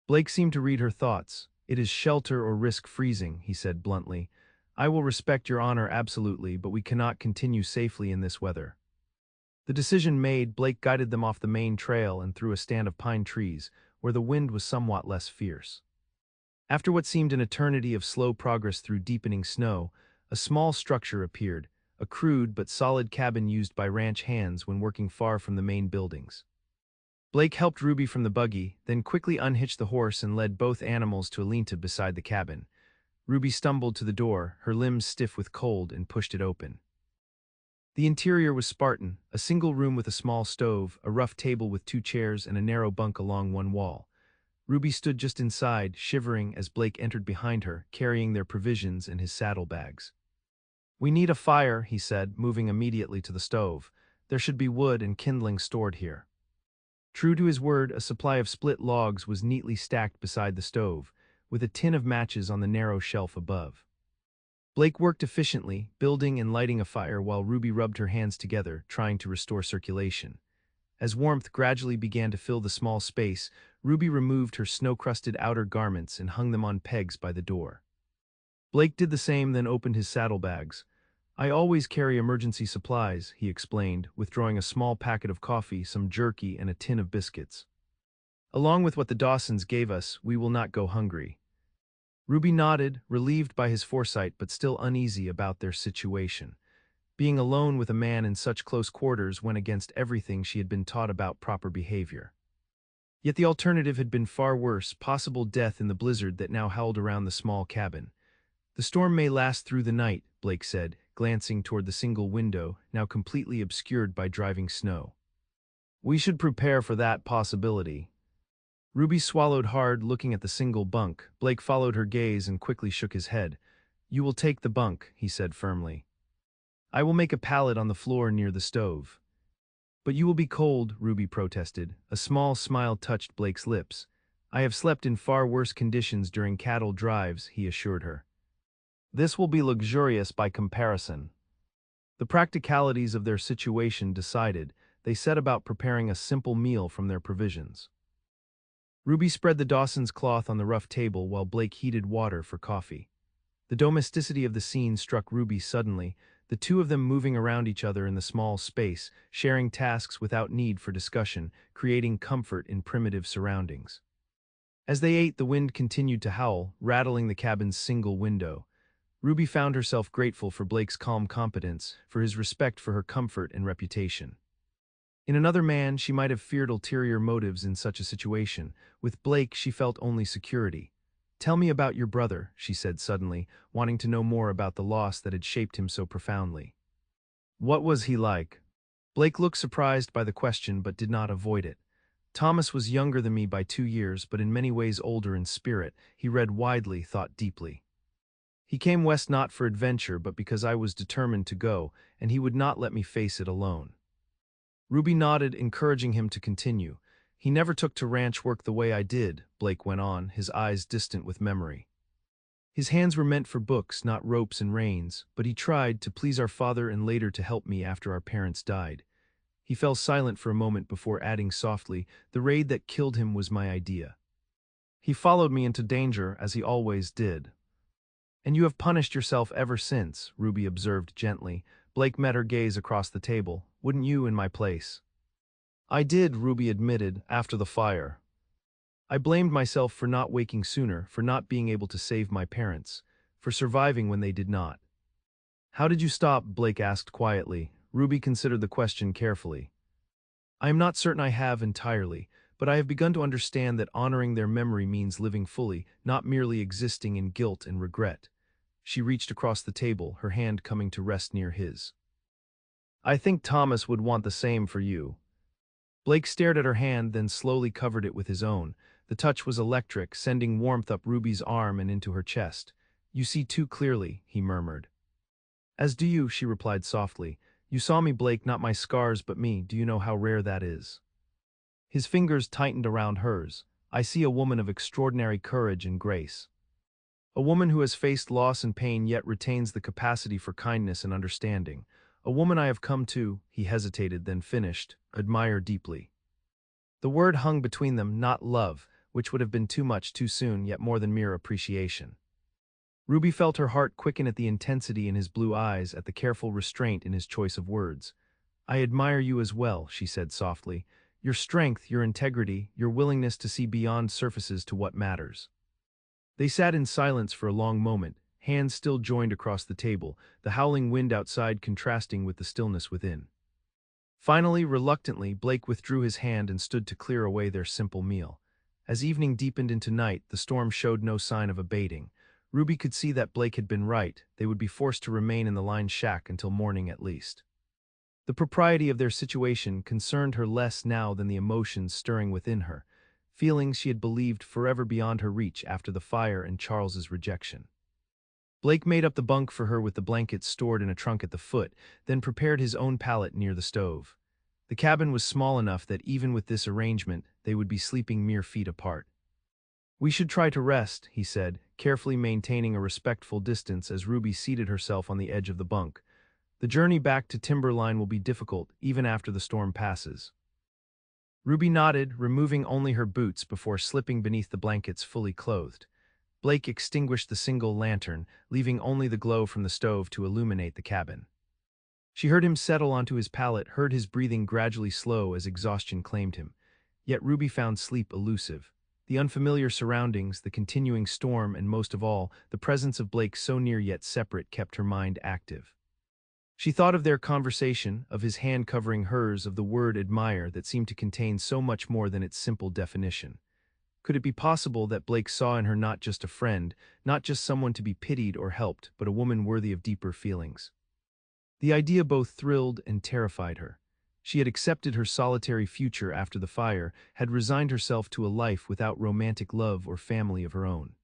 S1: Blake seemed to read her thoughts. "It is shelter or risk freezing," he said bluntly. "I will respect your honor absolutely, but we cannot continue safely in this weather." The decision made, Blake guided them off the main trail and through a stand of pine trees, where the wind was somewhat less fierce. After what seemed an eternity of slow progress through deepening snow, a small structure appeared, a crude but solid cabin used by ranch hands when working far from the main buildings. Blake helped Ruby from the buggy, then quickly unhitched the horse and led both animals to a lean-to beside the cabin. Ruby stumbled to the door, her limbs stiff with cold, and pushed it open. The interior was Spartan, a single room with a small stove, a rough table with two chairs, and a narrow bunk along one wall. Ruby stood just inside, shivering as Blake entered behind her, carrying their provisions and his saddlebags. "We need a fire," he said, moving immediately to the stove. "There should be wood and kindling stored here." True to his word, a supply of split logs was neatly stacked beside the stove, with a tin of matches on the narrow shelf above. Blake worked efficiently, building and lighting a fire while Ruby rubbed her hands together, trying to restore circulation. As warmth gradually began to fill the small space, Ruby removed her snow-crusted outer garments and hung them on pegs by the door. Blake did the same, then opened his saddlebags. "I always carry emergency supplies," he explained, withdrawing a small packet of coffee, some jerky, and a tin of biscuits. "Along with what the Dawsons gave us, we will not go hungry." Ruby nodded, relieved by his foresight but still uneasy about their situation. Being alone with a man in such close quarters went against everything she had been taught about proper behavior. Yet the alternative had been far worse, possible death in the blizzard that now howled around the small cabin. "The storm may last through the night," Blake said, glancing toward the single window, now completely obscured by driving snow. "We should prepare for that possibility." Ruby swallowed hard, looking at the single bunk. Blake followed her gaze and quickly shook his head. "You will take the bunk," he said firmly. "I will make a pallet on the floor near the stove." "But you will be cold," Ruby protested. A small smile touched Blake's lips. "I have slept in far worse conditions during cattle drives," he assured her. "This will be luxurious by comparison." The practicalities of their situation decided, they set about preparing a simple meal from their provisions. Ruby spread the Dawson's cloth on the rough table while Blake heated water for coffee. The domesticity of the scene struck Ruby suddenly, the two of them moving around each other in the small space, sharing tasks without need for discussion, creating comfort in primitive surroundings. As they ate, the wind continued to howl, rattling the cabin's single window. Ruby found herself grateful for Blake's calm competence, for his respect for her comfort and reputation. In another man, she might have feared ulterior motives in such a situation. With Blake, she felt only security. "Tell me about your brother," she said suddenly, wanting to know more about the loss that had shaped him so profoundly. "What was he like?" Blake looked surprised by the question but did not avoid it. "Thomas was younger than me by 2 years, but in many ways older in spirit. He read widely, thought deeply. He came west not for adventure but because I was determined to go, and he would not let me face it alone." Ruby nodded, encouraging him to continue. "He never took to ranch work the way I did," Blake went on, his eyes distant with memory. "His hands were meant for books, not ropes and reins, but he tried to please our father and later to help me after our parents died." He fell silent for a moment before adding softly, "The raid that killed him was my idea. He followed me into danger, as he always did." "And you have punished yourself ever since," Ruby observed gently. Blake met her gaze across the table. "Wouldn't you in my place?" "I did," Ruby admitted, "after the fire. I blamed myself for not waking sooner, for not being able to save my parents, for surviving when they did not." "How did you stop?" Blake asked quietly. Ruby considered the question carefully. "I am not certain I have entirely, but I have begun to understand that honoring their memory means living fully, not merely existing in guilt and regret." She reached across the table, her hand coming to rest near his. "I think Thomas would want the same for you." Blake stared at her hand, then slowly covered it with his own. The touch was electric, sending warmth up Ruby's arm and into her chest. "You see too clearly," he murmured. "As do you," she replied softly. "You saw me, Blake, not my scars but me. Do you know how rare that is?" His fingers tightened around hers. "I see a woman of extraordinary courage and grace. A woman who has faced loss and pain yet retains the capacity for kindness and understanding. A woman I have come to," he hesitated, then finished, "admire deeply." The word hung between them, not love, which would have been too much too soon, yet more than mere appreciation. Ruby felt her heart quicken at the intensity in his blue eyes, at the careful restraint in his choice of words. "I admire you as well," she said softly. "Your strength, your integrity, your willingness to see beyond surfaces to what matters." They sat in silence for a long moment, hands still joined across the table, the howling wind outside contrasting with the stillness within. Finally, reluctantly, Blake withdrew his hand and stood to clear away their simple meal. As evening deepened into night, the storm showed no sign of abating. Ruby could see that Blake had been right. They would be forced to remain in the line shack until morning at least. The propriety of their situation concerned her less now than the emotions stirring within her, feelings she had believed forever beyond her reach after the fire and Charles's rejection. Blake made up the bunk for her with the blankets stored in a trunk at the foot, then prepared his own pallet near the stove. The cabin was small enough that even with this arrangement, they would be sleeping mere feet apart. "We should try to rest," he said, carefully maintaining a respectful distance as Ruby seated herself on the edge of the bunk. "The journey back to Timberline will be difficult, even after the storm passes." Ruby nodded, removing only her boots before slipping beneath the blankets fully clothed. Blake extinguished the single lantern, leaving only the glow from the stove to illuminate the cabin. She heard him settle onto his pallet, heard his breathing gradually slow as exhaustion claimed him. Yet Ruby found sleep elusive. The unfamiliar surroundings, the continuing storm, and most of all, the presence of Blake so near yet separate kept her mind active. She thought of their conversation, of his hand covering hers, of the word admire that seemed to contain so much more than its simple definition. Could it be possible that Blake saw in her not just a friend, not just someone to be pitied or helped, but a woman worthy of deeper feelings? The idea both thrilled and terrified her. She had accepted her solitary future after the fire, had resigned herself to a life without romantic love or family of her own.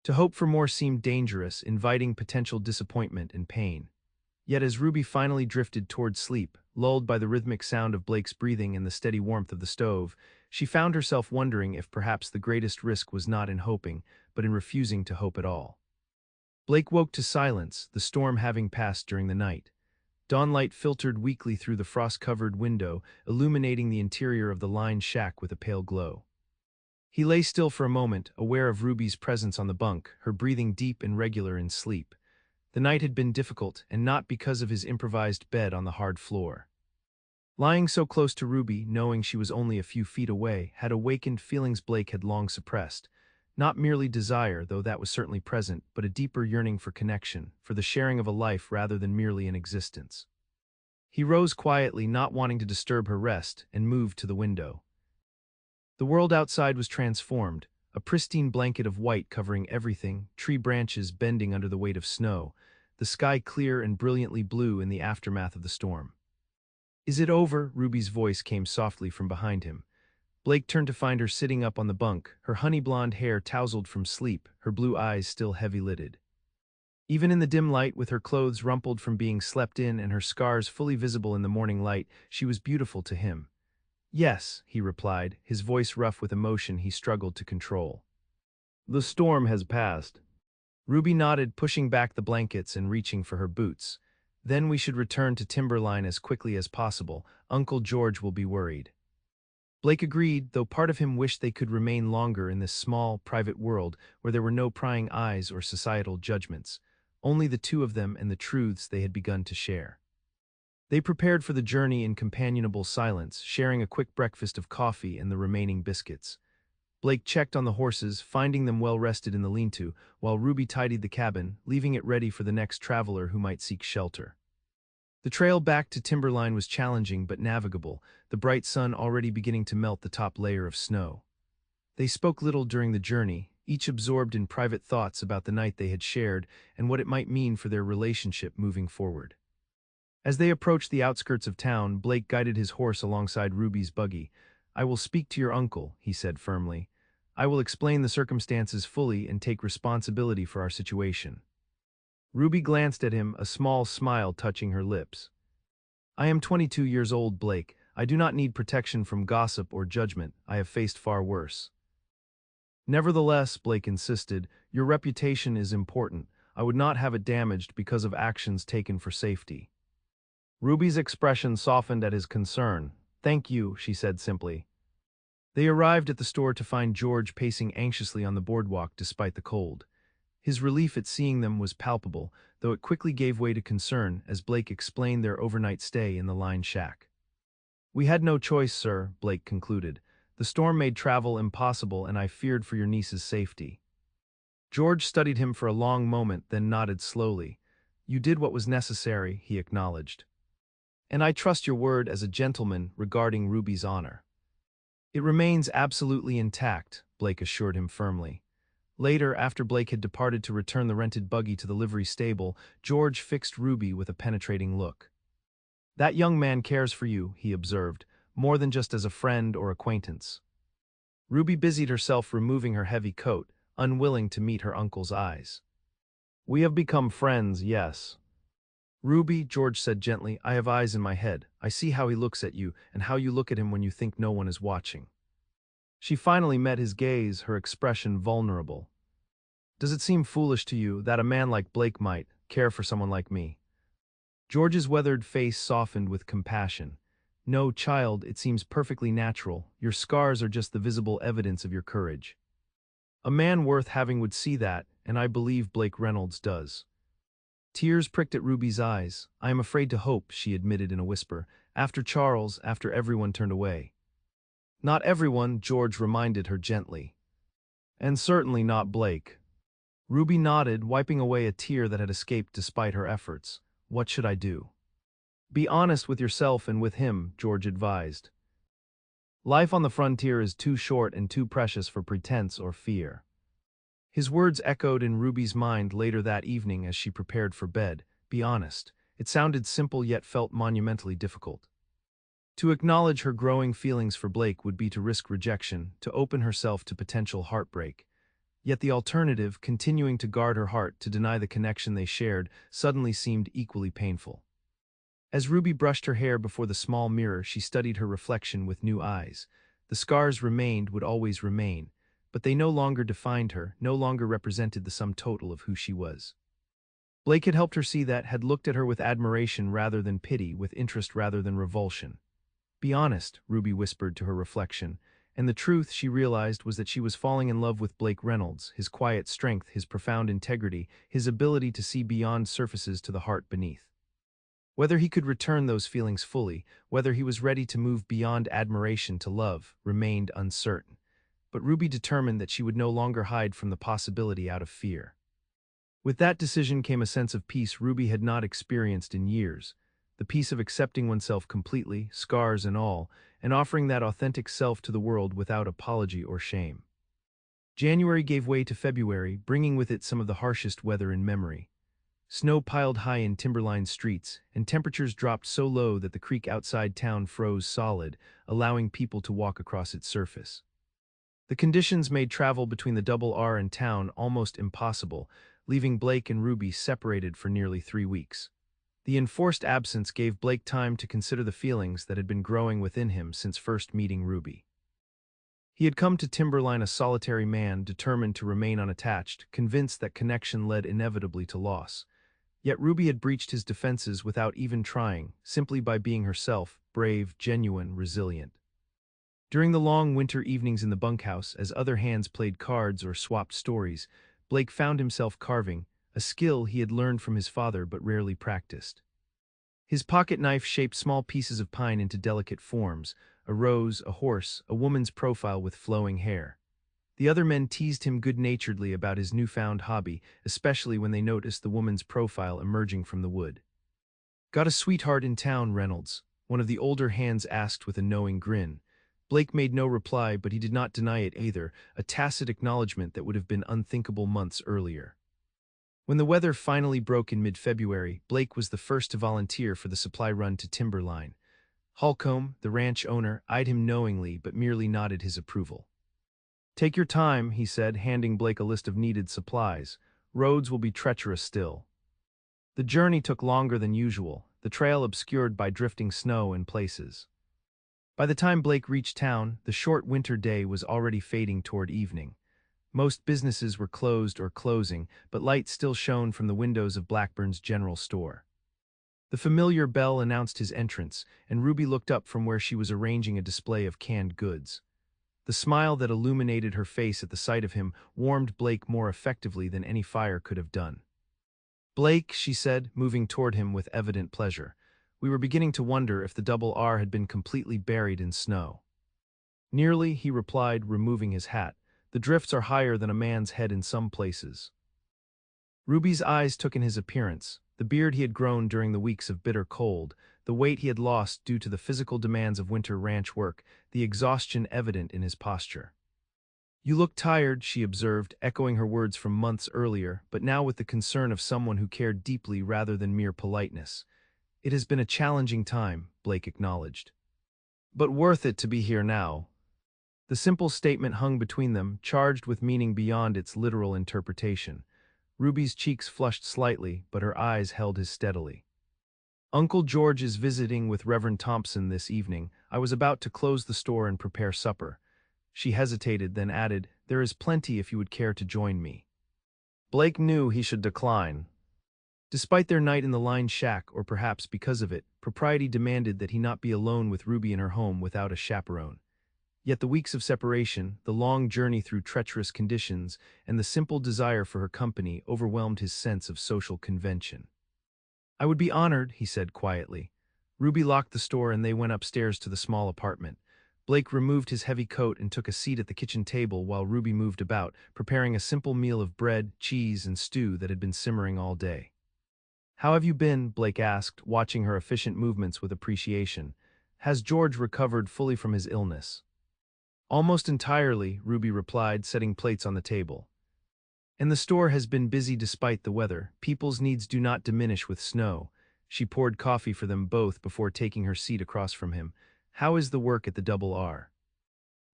S1: To hope for more seemed dangerous, inviting potential disappointment and pain. Yet as Ruby finally drifted toward sleep, lulled by the rhythmic sound of Blake's breathing and the steady warmth of the stove, she found herself wondering if perhaps the greatest risk was not in hoping, but in refusing to hope at all. Blake woke to silence, the storm having passed during the night. Dawnlight filtered weakly through the frost-covered window, illuminating the interior of the lined shack with a pale glow. He lay still for a moment, aware of Ruby's presence on the bunk, her breathing deep and regular in sleep. The night had been difficult, and not because of his improvised bed on the hard floor. Lying so close to Ruby, knowing she was only a few feet away, had awakened feelings Blake had long suppressed. Not merely desire, though that was certainly present, but a deeper yearning for connection, for the sharing of a life rather than merely an existence. He rose quietly, not wanting to disturb her rest, and moved to the window. The world outside was transformed, a pristine blanket of white covering everything, tree branches bending under the weight of snow, the sky clear and brilliantly blue in the aftermath of the storm. "Is it over?" Ruby's voice came softly from behind him. Blake turned to find her sitting up on the bunk, her honey-blonde hair tousled from sleep, her blue eyes still heavy-lidded. Even in the dim light, with her clothes rumpled from being slept in and her scars fully visible in the morning light, she was beautiful to him. "Yes," he replied, his voice rough with emotion he struggled to control. "The storm has passed." Ruby nodded, pushing back the blankets and reaching for her boots. "Then we should return to Timberline as quickly as possible. Uncle George will be worried." Blake agreed, though part of him wished they could remain longer in this small, private world where there were no prying eyes or societal judgments, only the two of them and the truths they had begun to share. They prepared for the journey in companionable silence, sharing a quick breakfast of coffee and the remaining biscuits. Blake checked on the horses, finding them well rested in the lean-to, while Ruby tidied the cabin, leaving it ready for the next traveler who might seek shelter. The trail back to Timberline was challenging but navigable, the bright sun already beginning to melt the top layer of snow. They spoke little during the journey, each absorbed in private thoughts about the night they had shared and what it might mean for their relationship moving forward. As they approached the outskirts of town, Blake guided his horse alongside Ruby's buggy. "I will speak to your uncle," he said firmly. "I will explain the circumstances fully and take responsibility for our situation." Ruby glanced at him, a small smile touching her lips. "I am 22 years old, Blake. I do not need protection from gossip or judgment. I have faced far worse." "Nevertheless," Blake insisted, "your reputation is important. I would not have it damaged because of actions taken for safety." Ruby's expression softened at his concern. "Thank you," she said simply. They arrived at the store to find George pacing anxiously on the boardwalk despite the cold. His relief at seeing them was palpable, though it quickly gave way to concern as Blake explained their overnight stay in the lined shack. "We had no choice, sir," Blake concluded. "The storm made travel impossible and I feared for your niece's safety." George studied him for a long moment, then nodded slowly. You did what was necessary, he acknowledged. And I trust your word as a gentleman regarding Ruby's honor. It remains absolutely intact, Blake assured him firmly. Later, after Blake had departed to return the rented buggy to the livery stable, George fixed Ruby with a penetrating look. That young man cares for you, he observed, more than just as a friend or acquaintance. Ruby busied herself removing her heavy coat, unwilling to meet her uncle's eyes. We have become friends, yes. Ruby, George said gently, I have eyes in my head. I see how he looks at you, and how you look at him when you think no one is watching. She finally met his gaze, her expression vulnerable. Does it seem foolish to you that a man like Blake might care for someone like me? George's weathered face softened with compassion. No, child, it seems perfectly natural. Your scars are just the visible evidence of your courage. A man worth having would see that, and I believe Blake Reynolds does. Tears pricked at Ruby's eyes. I am afraid to hope, she admitted in a whisper, after Charles, after everyone turned away. Not everyone, George reminded her gently. And certainly not Blake. Ruby nodded, wiping away a tear that had escaped despite her efforts. What should I do? Be honest with yourself and with him, George advised. Life on the frontier is too short and too precious for pretense or fear. His words echoed in Ruby's mind later that evening as she prepared for bed. Be honest. It sounded simple yet felt monumentally difficult. To acknowledge her growing feelings for Blake would be to risk rejection, to open herself to potential heartbreak. Yet the alternative, continuing to guard her heart, to deny the connection they shared, suddenly seemed equally painful. As Ruby brushed her hair before the small mirror, she studied her reflection with new eyes. The scars remained, would always remain, but they no longer defined her, no longer represented the sum total of who she was. Blake had helped her see that, had looked at her with admiration rather than pity, with interest rather than revulsion. Be honest, Ruby whispered to her reflection, and the truth, she realized, was that she was falling in love with Blake Reynolds, his quiet strength, his profound integrity, his ability to see beyond surfaces to the heart beneath. Whether he could return those feelings fully, whether he was ready to move beyond admiration to love, remained uncertain. But Ruby determined that she would no longer hide from the possibility out of fear. With that decision came a sense of peace Ruby had not experienced in years, the peace of accepting oneself completely, scars and all, and offering that authentic self to the world without apology or shame. January gave way to February, bringing with it some of the harshest weather in memory. Snow piled high in Timberline streets, and temperatures dropped so low that the creek outside town froze solid, allowing people to walk across its surface. The conditions made travel between the Double R and town almost impossible, leaving Blake and Ruby separated for nearly 3 weeks. The enforced absence gave Blake time to consider the feelings that had been growing within him since first meeting Ruby. He had come to Timberline a solitary man, determined to remain unattached, convinced that connection led inevitably to loss. Yet Ruby had breached his defenses without even trying, simply by being herself, brave, genuine, resilient. During the long winter evenings in the bunkhouse, as other hands played cards or swapped stories, Blake found himself carving, a skill he had learned from his father but rarely practiced. His pocket knife shaped small pieces of pine into delicate forms, a rose, a horse, a woman's profile with flowing hair. The other men teased him good-naturedly about his newfound hobby, especially when they noticed the woman's profile emerging from the wood. Got a sweetheart in town, Reynolds? One of the older hands asked with a knowing grin. Blake made no reply, but he did not deny it either, a tacit acknowledgement that would have been unthinkable months earlier. When the weather finally broke in mid-February, Blake was the first to volunteer for the supply run to Timberline. Holcomb, the ranch owner, eyed him knowingly but merely nodded his approval. Take your time, he said, handing Blake a list of needed supplies. Roads will be treacherous still. The journey took longer than usual, the trail obscured by drifting snow in places. By the time Blake reached town, the short winter day was already fading toward evening. Most businesses were closed or closing, but light still shone from the windows of Blackburn's general store. The familiar bell announced his entrance, and Ruby looked up from where she was arranging a display of canned goods. The smile that illuminated her face at the sight of him warmed Blake more effectively than any fire could have done. Blake, she said, moving toward him with evident pleasure. We were beginning to wonder if the Double R had been completely buried in snow. Nearly, he replied, removing his hat. The drifts are higher than a man's head in some places. Ruby's eyes took in his appearance, the beard he had grown during the weeks of bitter cold, the weight he had lost due to the physical demands of winter ranch work, the exhaustion evident in his posture. "You look tired," she observed, echoing her words from months earlier, but now with the concern of someone who cared deeply rather than mere politeness. "It has been a challenging time," Blake acknowledged. "But worth it to be here now." The simple statement hung between them, charged with meaning beyond its literal interpretation. Ruby's cheeks flushed slightly, but her eyes held his steadily. "Uncle George is visiting with Reverend Thompson this evening. I was about to close the store and prepare supper." She hesitated, then added, "There is plenty if you would care to join me." Blake knew he should decline. Despite their night in the lined shack, or perhaps because of it, propriety demanded that he not be alone with Ruby in her home without a chaperone. Yet the weeks of separation, the long journey through treacherous conditions, and the simple desire for her company overwhelmed his sense of social convention. "I would be honored," he said quietly. Ruby locked the store and they went upstairs to the small apartment. Blake removed his heavy coat and took a seat at the kitchen table while Ruby moved about, preparing a simple meal of bread, cheese, and stew that had been simmering all day. "How have you been?" Blake asked, watching her efficient movements with appreciation. "Has George recovered fully from his illness?" "Almost entirely," Ruby replied, setting plates on the table. "And the store has been busy despite the weather. People's needs do not diminish with snow." She poured coffee for them both before taking her seat across from him. "How is the work at the Double R?"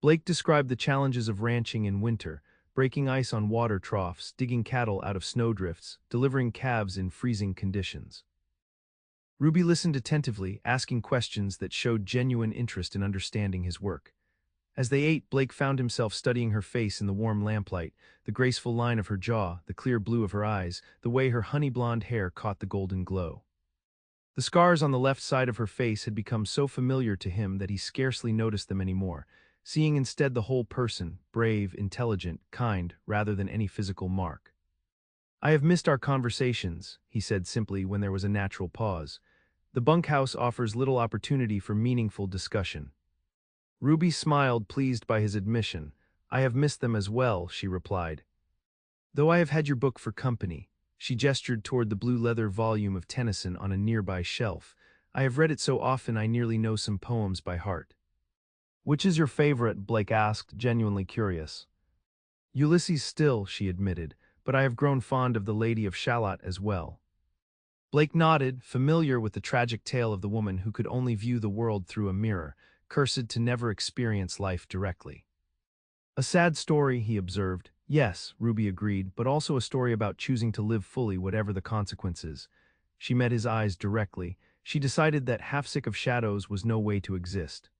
S1: Blake described the challenges of ranching in winter, breaking ice on water troughs, digging cattle out of snowdrifts, delivering calves in freezing conditions. Ruby listened attentively, asking questions that showed genuine interest in understanding his work. As they ate, Blake found himself studying her face in the warm lamplight, the graceful line of her jaw, the clear blue of her eyes, the way her honey-blonde hair caught the golden glow. The scars on the left side of her face had become so familiar to him that he scarcely noticed them anymore, seeing instead the whole person, brave, intelligent, kind, rather than any physical mark. "I have missed our conversations," he said simply when there was a natural pause. "The bunkhouse offers little opportunity for meaningful discussion." Ruby smiled, pleased by his admission. "I have missed them as well," she replied. "Though I have had your book for company." She gestured toward the blue leather volume of Tennyson on a nearby shelf. "I have read it so often I nearly know some poems by heart." "Which is your favorite?" Blake asked, genuinely curious. "Ulysses still," she admitted, "but I have grown fond of The Lady of Shalott as well." Blake nodded, familiar with the tragic tale of the woman who could only view the world through a mirror, cursed to never experience life directly. "A sad story," he observed. "Yes," Ruby agreed, "but also a story about choosing to live fully whatever the consequences." She met his eyes directly. She decided that half sick of shadows was no way to exist.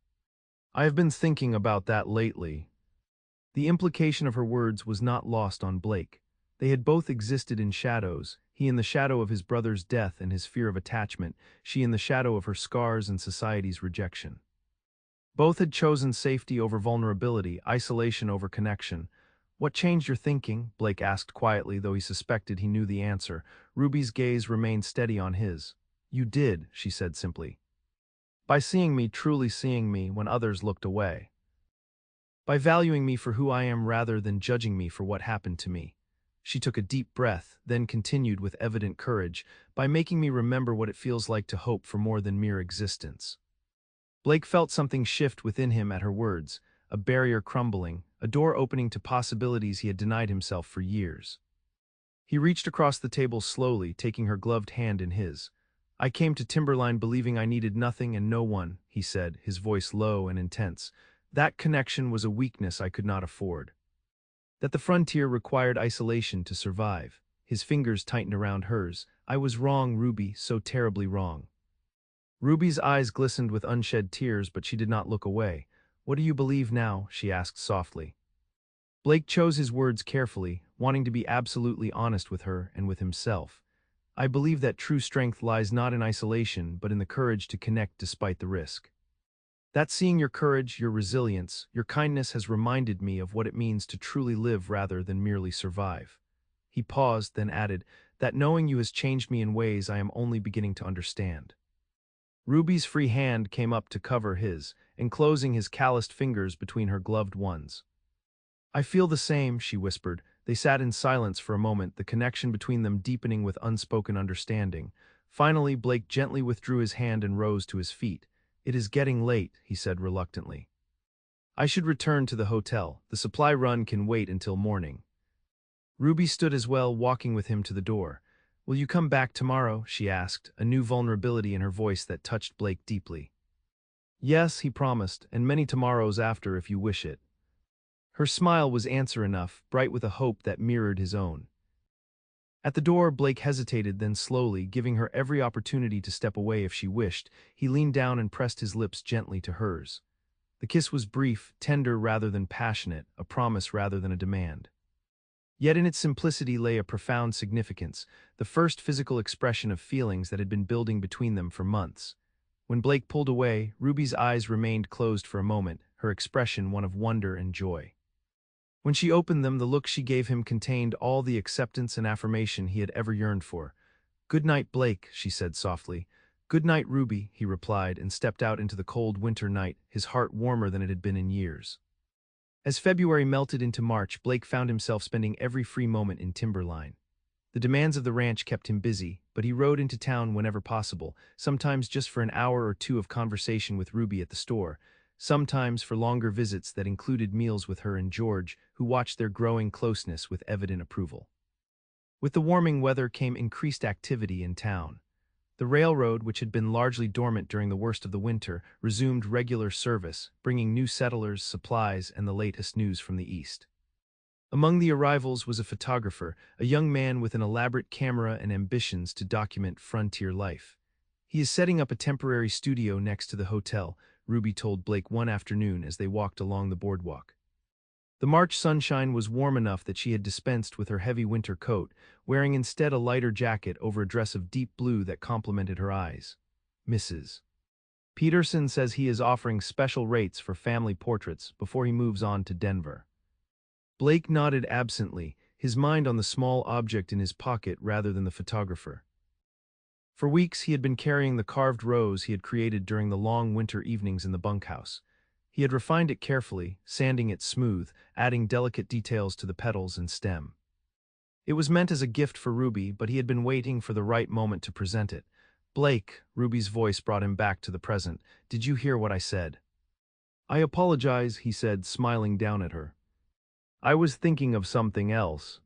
S1: "I have been thinking about that lately." The implication of her words was not lost on Blake. They had both existed in shadows, he in the shadow of his brother's death and his fear of attachment, she in the shadow of her scars and society's rejection. Both had chosen safety over vulnerability, isolation over connection. "What changed your thinking?" Blake asked quietly, though he suspected he knew the answer. Ruby's gaze remained steady on his. "You did," she said simply. "By seeing me, truly seeing me, when others looked away. By valuing me for who I am rather than judging me for what happened to me." She took a deep breath, then continued with evident courage, "By making me remember what it feels like to hope for more than mere existence." Blake felt something shift within him at her words, a barrier crumbling, a door opening to possibilities he had denied himself for years. He reached across the table slowly, taking her gloved hand in his. "I came to Timberline believing I needed nothing and no one," he said, his voice low and intense. "That connection was a weakness I could not afford. That the frontier required isolation to survive." His fingers tightened around hers. "I was wrong, Ruby, so terribly wrong." Ruby's eyes glistened with unshed tears, but she did not look away. "What do you believe now?" she asked softly. Blake chose his words carefully, wanting to be absolutely honest with her and with himself. "I believe that true strength lies not in isolation, but in the courage to connect despite the risk. That seeing your courage, your resilience, your kindness has reminded me of what it means to truly live rather than merely survive." He paused, then added, "That knowing you has changed me in ways I am only beginning to understand." Ruby's free hand came up to cover his, enclosing his calloused fingers between her gloved ones. I feel the same, she whispered. They sat in silence for a moment, the connection between them deepening with unspoken understanding. Finally, Blake gently withdrew his hand and rose to his feet. It is getting late, he said reluctantly. I should return to the hotel. The supply run can wait until morning. Ruby stood as well, walking with him to the door. Will you come back tomorrow? She asked, a new vulnerability in her voice that touched Blake deeply. Yes, he promised, and many tomorrows after if you wish it. Her smile was answer enough, bright with a hope that mirrored his own. At the door, Blake hesitated, then slowly, giving her every opportunity to step away if she wished, he leaned down and pressed his lips gently to hers. The kiss was brief, tender rather than passionate, a promise rather than a demand. Yet in its simplicity lay a profound significance, the first physical expression of feelings that had been building between them for months. When Blake pulled away, Ruby's eyes remained closed for a moment, her expression one of wonder and joy. When she opened them, the look she gave him contained all the acceptance and affirmation he had ever yearned for. "Good night, Blake," she said softly. "Good night, Ruby," he replied, and stepped out into the cold winter night, his heart warmer than it had been in years. As February melted into March, Blake found himself spending every free moment in Timberline. The demands of the ranch kept him busy, but he rode into town whenever possible, sometimes just for an hour or two of conversation with Ruby at the store, sometimes for longer visits that included meals with her and George, who watched their growing closeness with evident approval. With the warming weather came increased activity in town. The railroad, which had been largely dormant during the worst of the winter, resumed regular service, bringing new settlers, supplies, and the latest news from the east. Among the arrivals was a photographer, a young man with an elaborate camera and ambitions to document frontier life. He is setting up a temporary studio next to the hotel, Ruby told Blake one afternoon as they walked along the boardwalk. The March sunshine was warm enough that she had dispensed with her heavy winter coat, wearing instead a lighter jacket over a dress of deep blue that complemented her eyes. Mrs. Peterson says he is offering special rates for family portraits before he moves on to Denver. Blake nodded absently, his mind on the small object in his pocket rather than the photographer. For weeks he had been carrying the carved rose he had created during the long winter evenings in the bunkhouse. He had refined it carefully, sanding it smooth, adding delicate details to the petals and stem. It was meant as a gift for Ruby, but he had been waiting for the right moment to present it. "Blake," Ruby's voice brought him back to the present, "did you hear what I said?" "I apologize," he said, smiling down at her. "I was thinking of something else."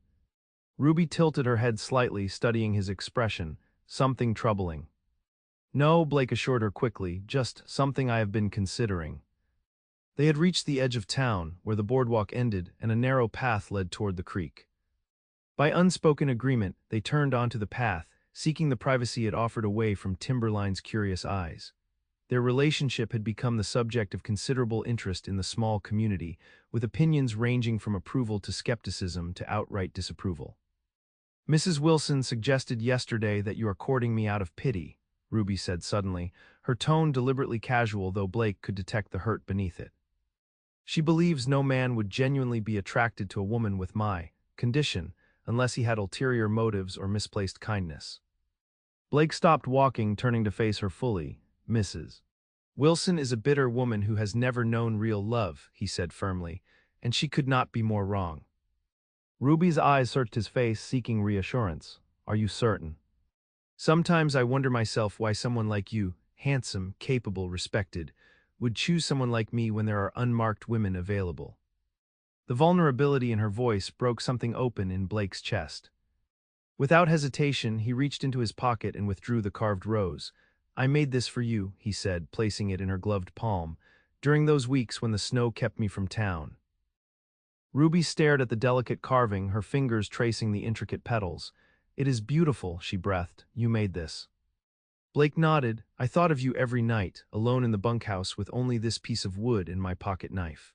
S1: Ruby tilted her head slightly, studying his expression, something troubling. "No," Blake assured her quickly, "just something I have been considering." They had reached the edge of town, where the boardwalk ended and a narrow path led toward the creek. By unspoken agreement, they turned onto the path, seeking the privacy it offered away from Timberline's curious eyes. Their relationship had become the subject of considerable interest in the small community, with opinions ranging from approval to skepticism to outright disapproval. "Mrs. Wilson suggested yesterday that you are courting me out of pity," Ruby said suddenly, her tone deliberately casual, though Blake could detect the hurt beneath it. "She believes no man would genuinely be attracted to a woman with my condition unless he had ulterior motives or misplaced kindness." Blake stopped walking, turning to face her fully. "Mrs. Wilson is a bitter woman who has never known real love," he said firmly, "and she could not be more wrong." Ruby's eyes searched his face, seeking reassurance. "Are you certain?" "Sometimes I wonder myself why someone like you, handsome, capable, respected, would choose someone like me when there are unmarked women available." The vulnerability in her voice broke something open in Blake's chest. Without hesitation, he reached into his pocket and withdrew the carved rose. "I made this for you," he said, placing it in her gloved palm, "during those weeks when the snow kept me from town." Ruby stared at the delicate carving, her fingers tracing the intricate petals. "It is beautiful," she breathed. "You made this." Blake nodded. "I thought of you every night, alone in the bunkhouse with only this piece of wood and my pocket knife."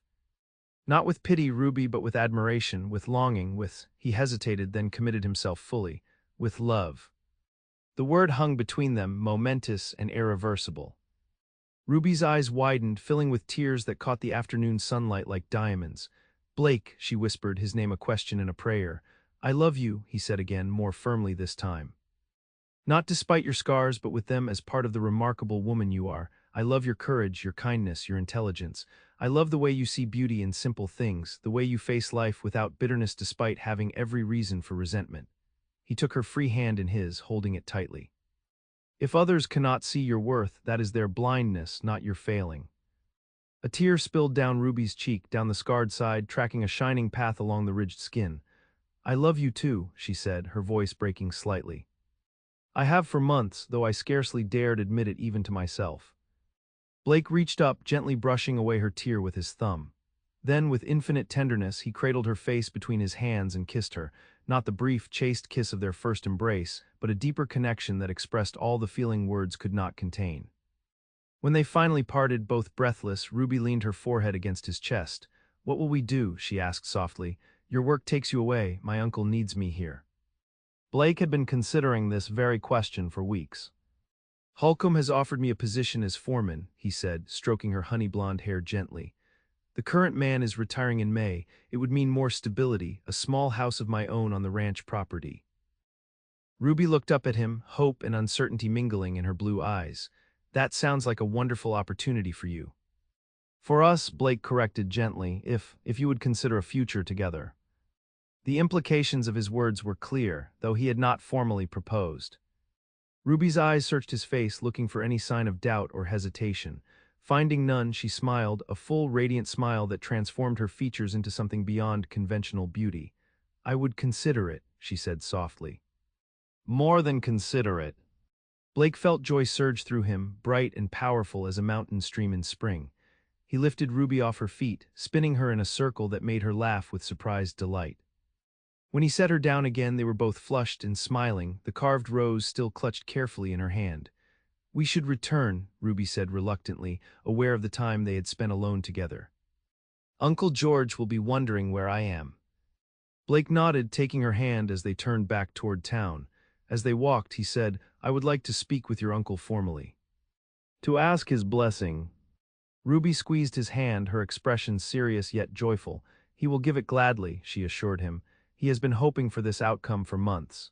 S1: Not with pity, Ruby, but with admiration, with longing, with— he hesitated, then committed himself fully— with love. The word hung between them, momentous and irreversible. Ruby's eyes widened, filling with tears that caught the afternoon sunlight like diamonds. "Blake," she whispered, his name a question and a prayer. "I love you," he said again, more firmly this time. "Not despite your scars, but with them as part of the remarkable woman you are. I love your courage, your kindness, your intelligence. I love the way you see beauty in simple things, the way you face life without bitterness despite having every reason for resentment." He took her free hand in his, holding it tightly. "If others cannot see your worth, that is their blindness, not your failing." A tear spilled down Ruby's cheek, down the scarred side, tracking a shining path along the ridged skin. "I love you too," she said, her voice breaking slightly. "I have for months, though I scarcely dared admit it even to myself." Blake reached up, gently brushing away her tear with his thumb. Then, with infinite tenderness, he cradled her face between his hands and kissed her, not the brief, chaste kiss of their first embrace, but a deeper connection that expressed all the feeling words could not contain. When they finally parted, both breathless, Ruby leaned her forehead against his chest. "What will we do?" she asked softly. "Your work takes you away. My uncle needs me here." Blake had been considering this very question for weeks. "Holcomb has offered me a position as foreman," he said, stroking her honey blonde hair gently. "The current man is retiring in May. It would mean more stability, a small house of my own on the ranch property." Ruby looked up at him, hope and uncertainty mingling in her blue eyes. "That sounds like a wonderful opportunity for you." "For us," Blake corrected gently, if you would consider a future together." The implications of his words were clear, though he had not formally proposed. Ruby's eyes searched his face, looking for any sign of doubt or hesitation. Finding none, she smiled, a full, radiant smile that transformed her features into something beyond conventional beauty. "I would consider it," she said softly. "More than consider it." Blake felt joy surge through him, bright and powerful as a mountain stream in spring. He lifted Ruby off her feet, spinning her in a circle that made her laugh with surprised delight. When he set her down again, they were both flushed and smiling, the carved rose still clutched carefully in her hand. "We should return," Ruby said reluctantly, aware of the time they had spent alone together. "Uncle George will be wondering where I am." Blake nodded, taking her hand as they turned back toward town. As they walked, he said, "I would like to speak with your uncle formally. To ask his blessing." Ruby squeezed his hand, her expression serious yet joyful. "He will give it gladly," she assured him. "He has been hoping for this outcome for months."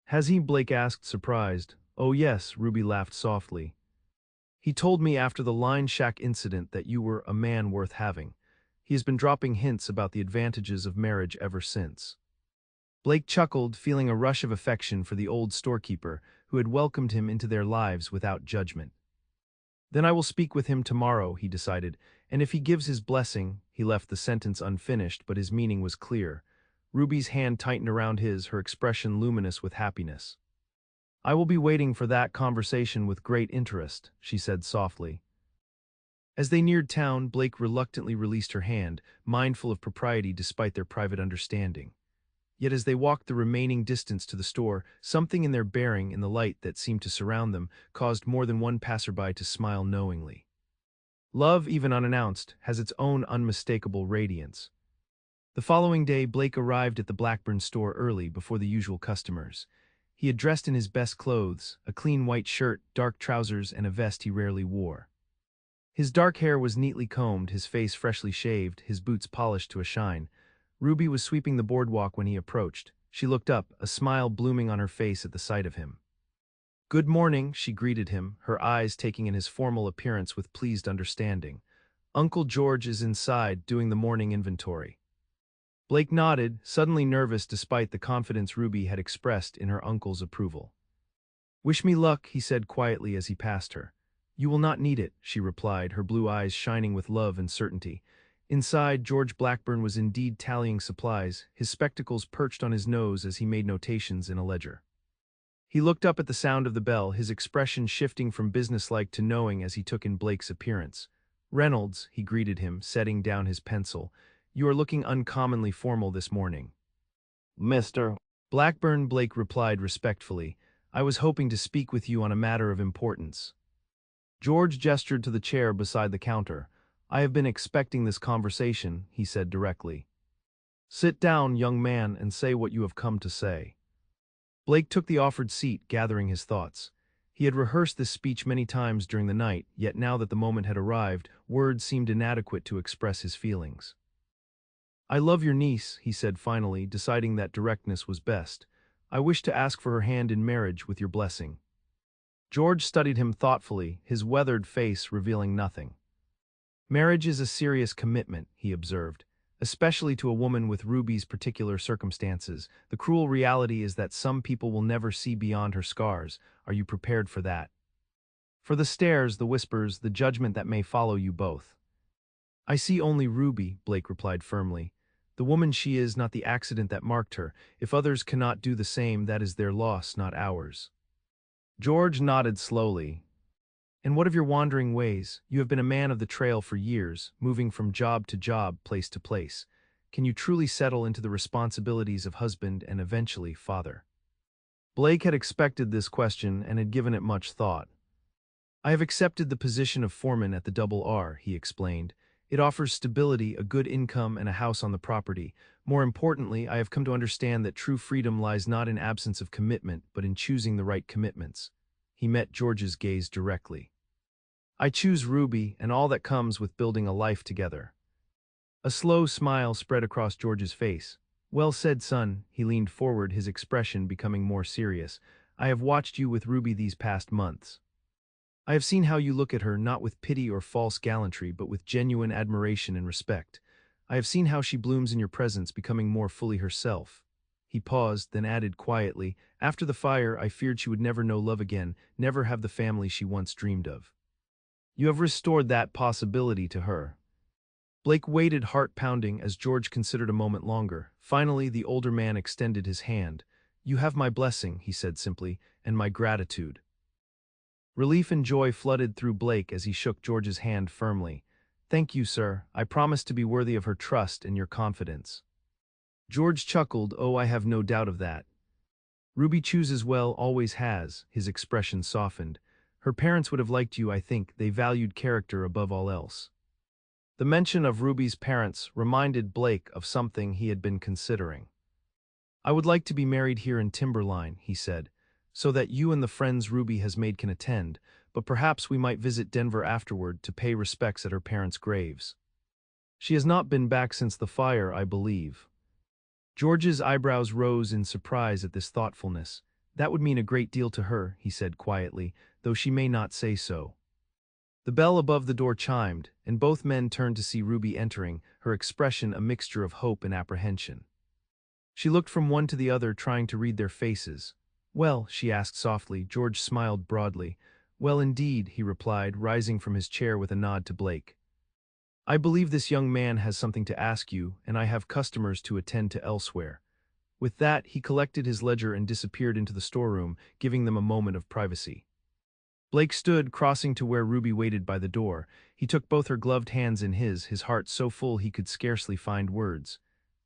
S1: "Has he?" Blake asked, surprised. "Oh yes," Ruby laughed softly. "He told me after the Line Shack incident that you were a man worth having. He has been dropping hints about the advantages of marriage ever since." Blake chuckled, feeling a rush of affection for the old storekeeper who had welcomed him into their lives without judgment. "Then I will speak with him tomorrow," he decided, "and if he gives his blessing—" He left the sentence unfinished, but his meaning was clear. Ruby's hand tightened around his, her expression luminous with happiness. "I will be waiting for that conversation with great interest," she said softly. As they neared town, Blake reluctantly released her hand, mindful of propriety despite their private understanding. Yet as they walked the remaining distance to the store, something in their bearing, in the light that seemed to surround them, caused more than one passerby to smile knowingly. Love, even unannounced, has its own unmistakable radiance. The following day, Blake arrived at the Blackburn store early, before the usual customers. He had dressed in his best clothes, a clean white shirt, dark trousers, and a vest he rarely wore. His dark hair was neatly combed, his face freshly shaved, his boots polished to a shine. Ruby was sweeping the boardwalk when he approached. She looked up, a smile blooming on her face at the sight of him. "Good morning," she greeted him, her eyes taking in his formal appearance with pleased understanding. "Uncle George is inside, doing the morning inventory." Blake nodded, suddenly nervous despite the confidence Ruby had expressed in her uncle's approval. "Wish me luck," he said quietly as he passed her. "You will not need it," she replied, her blue eyes shining with love and certainty. Inside, George Blackburn was indeed tallying supplies, his spectacles perched on his nose as he made notations in a ledger. He looked up at the sound of the bell, his expression shifting from businesslike to knowing as he took in Blake's appearance. "Reynolds," he greeted him, setting down his pencil. "You are looking uncommonly formal this morning." "Mr. Blackburn," Blake replied respectfully. "I was hoping to speak with you on a matter of importance." George gestured to the chair beside the counter. "I have been expecting this conversation," he said directly. "Sit down, young man, and say what you have come to say." Blake took the offered seat, gathering his thoughts. He had rehearsed this speech many times during the night, yet now that the moment had arrived, words seemed inadequate to express his feelings. "I love your niece," he said finally, deciding that directness was best. "I wish to ask for her hand in marriage with your blessing." George studied him thoughtfully, his weathered face revealing nothing. Marriage is a serious commitment, he observed, especially to a woman with Ruby's particular circumstances. The cruel reality is that some people will never see beyond her scars. Are you prepared for that? For the stares, the whispers, the judgment that may follow you both. I see only Ruby, Blake replied firmly. The woman she is, not the accident that marked her. If others cannot do the same, that is their loss, not ours. George nodded slowly. And what of your wandering ways? You have been a man of the trail for years, moving from job to job, place to place. Can you truly settle into the responsibilities of husband and eventually father? Blake had expected this question and had given it much thought. I have accepted the position of foreman at the Double R, he explained. It offers stability, a good income, and a house on the property. More importantly, I have come to understand that true freedom lies not in absence of commitment, but in choosing the right commitments. He met George's gaze directly. I choose Ruby and all that comes with building a life together. A slow smile spread across George's face. Well said, son, he leaned forward, his expression becoming more serious. I have watched you with Ruby these past months. I have seen how you look at her, not with pity or false gallantry, but with genuine admiration and respect. I have seen how she blooms in your presence, becoming more fully herself. He paused, then added quietly, after the fire, I feared she would never know love again, never have the family she once dreamed of. You have restored that possibility to her. Blake waited, heart pounding, as George considered a moment longer. Finally, the older man extended his hand. You have my blessing, he said simply, and my gratitude. Relief and joy flooded through Blake as he shook George's hand firmly. Thank you, sir. I promise to be worthy of her trust and your confidence. George chuckled. Oh, I have no doubt of that. Ruby chooses well, always has, his expression softened. Her parents would have liked you, I think. They valued character above all else. The mention of Ruby's parents reminded Blake of something he had been considering. I would like to be married here in Timberline, he said, so that you and the friends Ruby has made can attend, but perhaps we might visit Denver afterward to pay respects at her parents' graves. She has not been back since the fire, I believe. George's eyebrows rose in surprise at this thoughtfulness. That would mean a great deal to her, he said quietly, though she may not say so. The bell above the door chimed, and both men turned to see Ruby entering, her expression a mixture of hope and apprehension. She looked from one to the other, trying to read their faces. Well, she asked softly. George smiled broadly. Well, indeed, he replied, rising from his chair with a nod to Blake. I believe this young man has something to ask you, and I have customers to attend to elsewhere. With that, he collected his ledger and disappeared into the storeroom, giving them a moment of privacy. Blake stood, crossing to where Ruby waited by the door. He took both her gloved hands in his heart so full he could scarcely find words.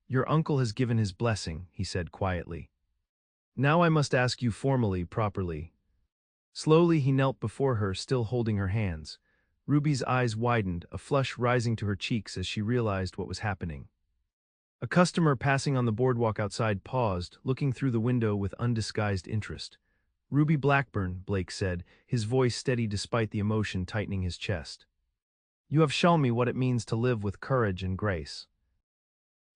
S1: Your uncle has given his blessing, he said quietly. Now I must ask you formally, properly. Slowly he knelt before her, still holding her hands. Ruby's eyes widened, a flush rising to her cheeks as she realized what was happening. A customer passing on the boardwalk outside paused, looking through the window with undisguised interest. Ruby Blackburn, Blake said, his voice steady despite the emotion tightening his chest. You have shown me what it means to live with courage and grace.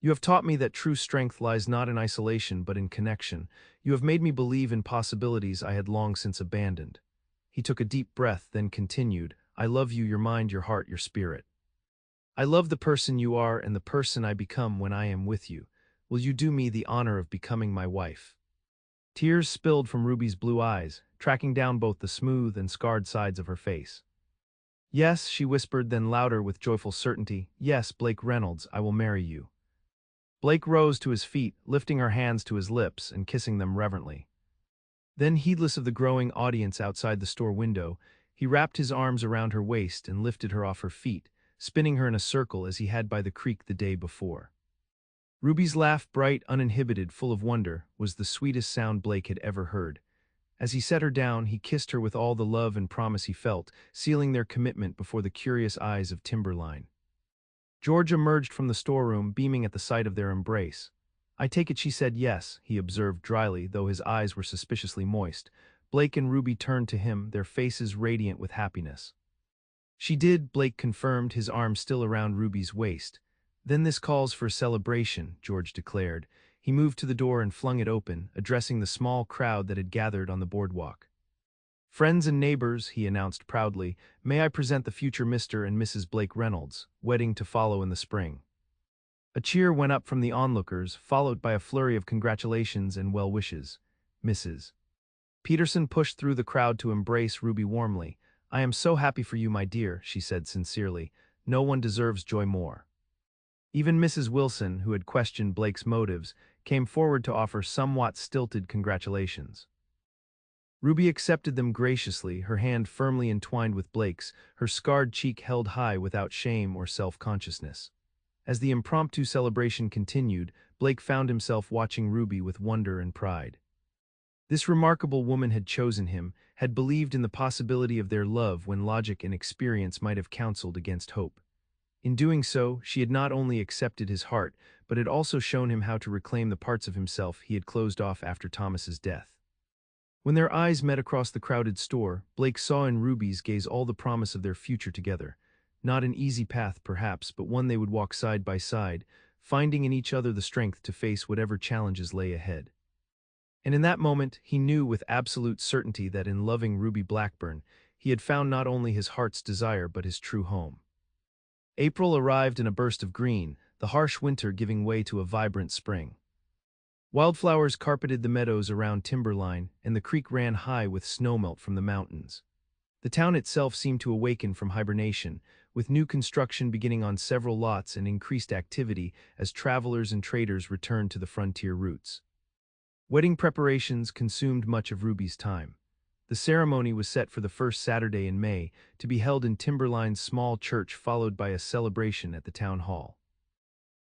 S1: You have taught me that true strength lies not in isolation but in connection. You have made me believe in possibilities I had long since abandoned. He took a deep breath, then continued, I love you, your mind, your heart, your spirit. I love the person you are and the person I become when I am with you. Will you do me the honor of becoming my wife? Tears spilled from Ruby's blue eyes, tracking down both the smooth and scarred sides of her face. Yes, she whispered, then louder with joyful certainty, yes, Blake Reynolds, I will marry you. Blake rose to his feet, lifting her hands to his lips and kissing them reverently. Then, heedless of the growing audience outside the store window, he wrapped his arms around her waist and lifted her off her feet, spinning her in a circle as he had by the creek the day before. Ruby's laugh, bright, uninhibited, full of wonder, was the sweetest sound Blake had ever heard. As he set her down, he kissed her with all the love and promise he felt, sealing their commitment before the curious eyes of Timberline. George emerged from the storeroom, beaming at the sight of their embrace. I take it she said yes, he observed dryly, though his eyes were suspiciously moist. Blake and Ruby turned to him, their faces radiant with happiness. She did, Blake confirmed, his arm still around Ruby's waist. Then this calls for a celebration, George declared. He moved to the door and flung it open, addressing the small crowd that had gathered on the boardwalk. Friends and neighbors, he announced proudly, may I present the future Mr. and Mrs. Blake Reynolds, wedding to follow in the spring. A cheer went up from the onlookers, followed by a flurry of congratulations and well wishes. Mrs. Peterson pushed through the crowd to embrace Ruby warmly. I am so happy for you, my dear, she said sincerely. No one deserves joy more. Even Mrs. Wilson, who had questioned Blake's motives, came forward to offer somewhat stilted congratulations. Ruby accepted them graciously, her hand firmly entwined with Blake's, her scarred cheek held high without shame or self-consciousness. As the impromptu celebration continued, Blake found himself watching Ruby with wonder and pride. This remarkable woman had chosen him, had believed in the possibility of their love when logic and experience might have counseled against hope. In doing so, she had not only accepted his heart, but had also shown him how to reclaim the parts of himself he had closed off after Thomas's death. When their eyes met across the crowded store, Blake saw in Ruby's gaze all the promise of their future together. Not an easy path, perhaps, but one they would walk side by side, finding in each other the strength to face whatever challenges lay ahead. And in that moment, he knew with absolute certainty that in loving Ruby Blackburn, he had found not only his heart's desire but his true home. April arrived in a burst of green, the harsh winter giving way to a vibrant spring. Wildflowers carpeted the meadows around Timberline, and the creek ran high with snowmelt from the mountains. The town itself seemed to awaken from hibernation, with new construction beginning on several lots and increased activity as travelers and traders returned to the frontier routes. Wedding preparations consumed much of Ruby's time. The ceremony was set for the first Saturday in May, to be held in Timberline's small church, followed by a celebration at the town hall.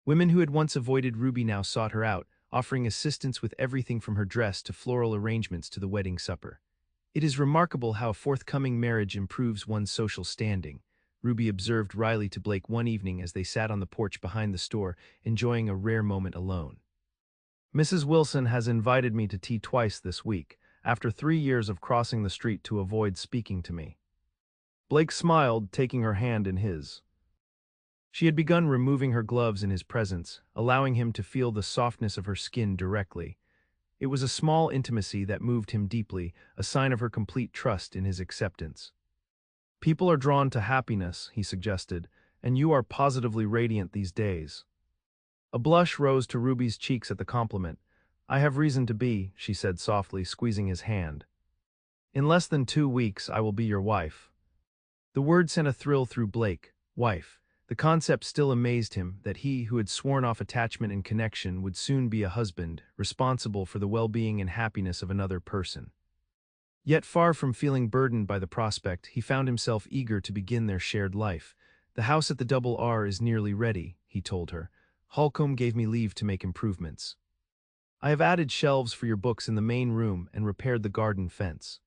S1: Women who had once avoided Ruby now sought her out, offering assistance with everything from her dress to floral arrangements to the wedding supper. It is remarkable how a forthcoming marriage improves one's social standing, Ruby observed wryly to Blake one evening as they sat on the porch behind the store, enjoying a rare moment alone. Mrs. Wilson has invited me to tea twice this week, after 3 years of crossing the street to avoid speaking to me. Blake smiled, taking her hand in his. She had begun removing her gloves in his presence, allowing him to feel the softness of her skin directly. It was a small intimacy that moved him deeply, a sign of her complete trust in his acceptance. People are drawn to happiness, he suggested, and you are positively radiant these days. A blush rose to Ruby's cheeks at the compliment. I have reason to be, she said softly, squeezing his hand. In less than 2 weeks I will be your wife. The word sent a thrill through Blake. Wife. The concept still amazed him, that he who had sworn off attachment and connection would soon be a husband, responsible for the well-being and happiness of another person. Yet far from feeling burdened by the prospect, he found himself eager to begin their shared life. The house at the Double R is nearly ready, he told her. Holcomb gave me leave to make improvements. I have added shelves for your books in the main room and repaired the garden fence.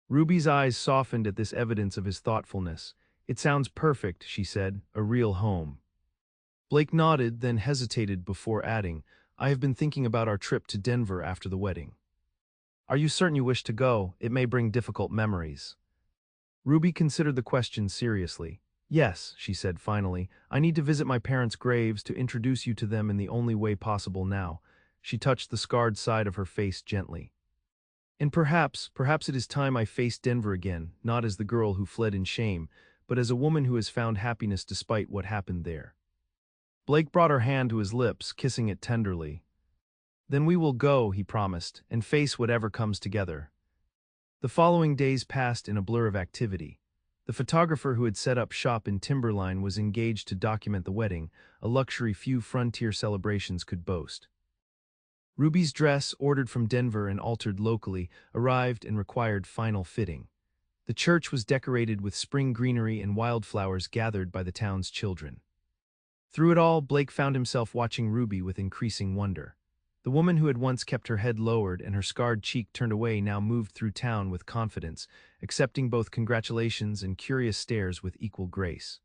S1: Ruby's eyes softened at this evidence of his thoughtfulness. It sounds perfect, she said, a real home. Blake nodded, then hesitated before adding, I have been thinking about our trip to Denver after the wedding. Are you certain you wish to go? It may bring difficult memories. Ruby considered the question seriously. Yes, she said finally, I need to visit my parents' graves to introduce you to them in the only way possible now. She touched the scarred side of her face gently. And perhaps it is time I faced Denver again, not as the girl who fled in shame, but as a woman who has found happiness despite what happened there. Blake brought her hand to his lips, kissing it tenderly. Then we will go, he promised, and face whatever comes together. The following days passed in a blur of activity. The photographer who had set up shop in Timberline was engaged to document the wedding, a luxury few frontier celebrations could boast. Ruby's dress, ordered from Denver and altered locally, arrived and required final fitting. The church was decorated with spring greenery and wildflowers gathered by the town's children. Through it all, Blake found himself watching Ruby with increasing wonder. The woman who had once kept her head lowered and her scarred cheek turned away now moved through town with confidence, accepting both congratulations and curious stares with equal grace.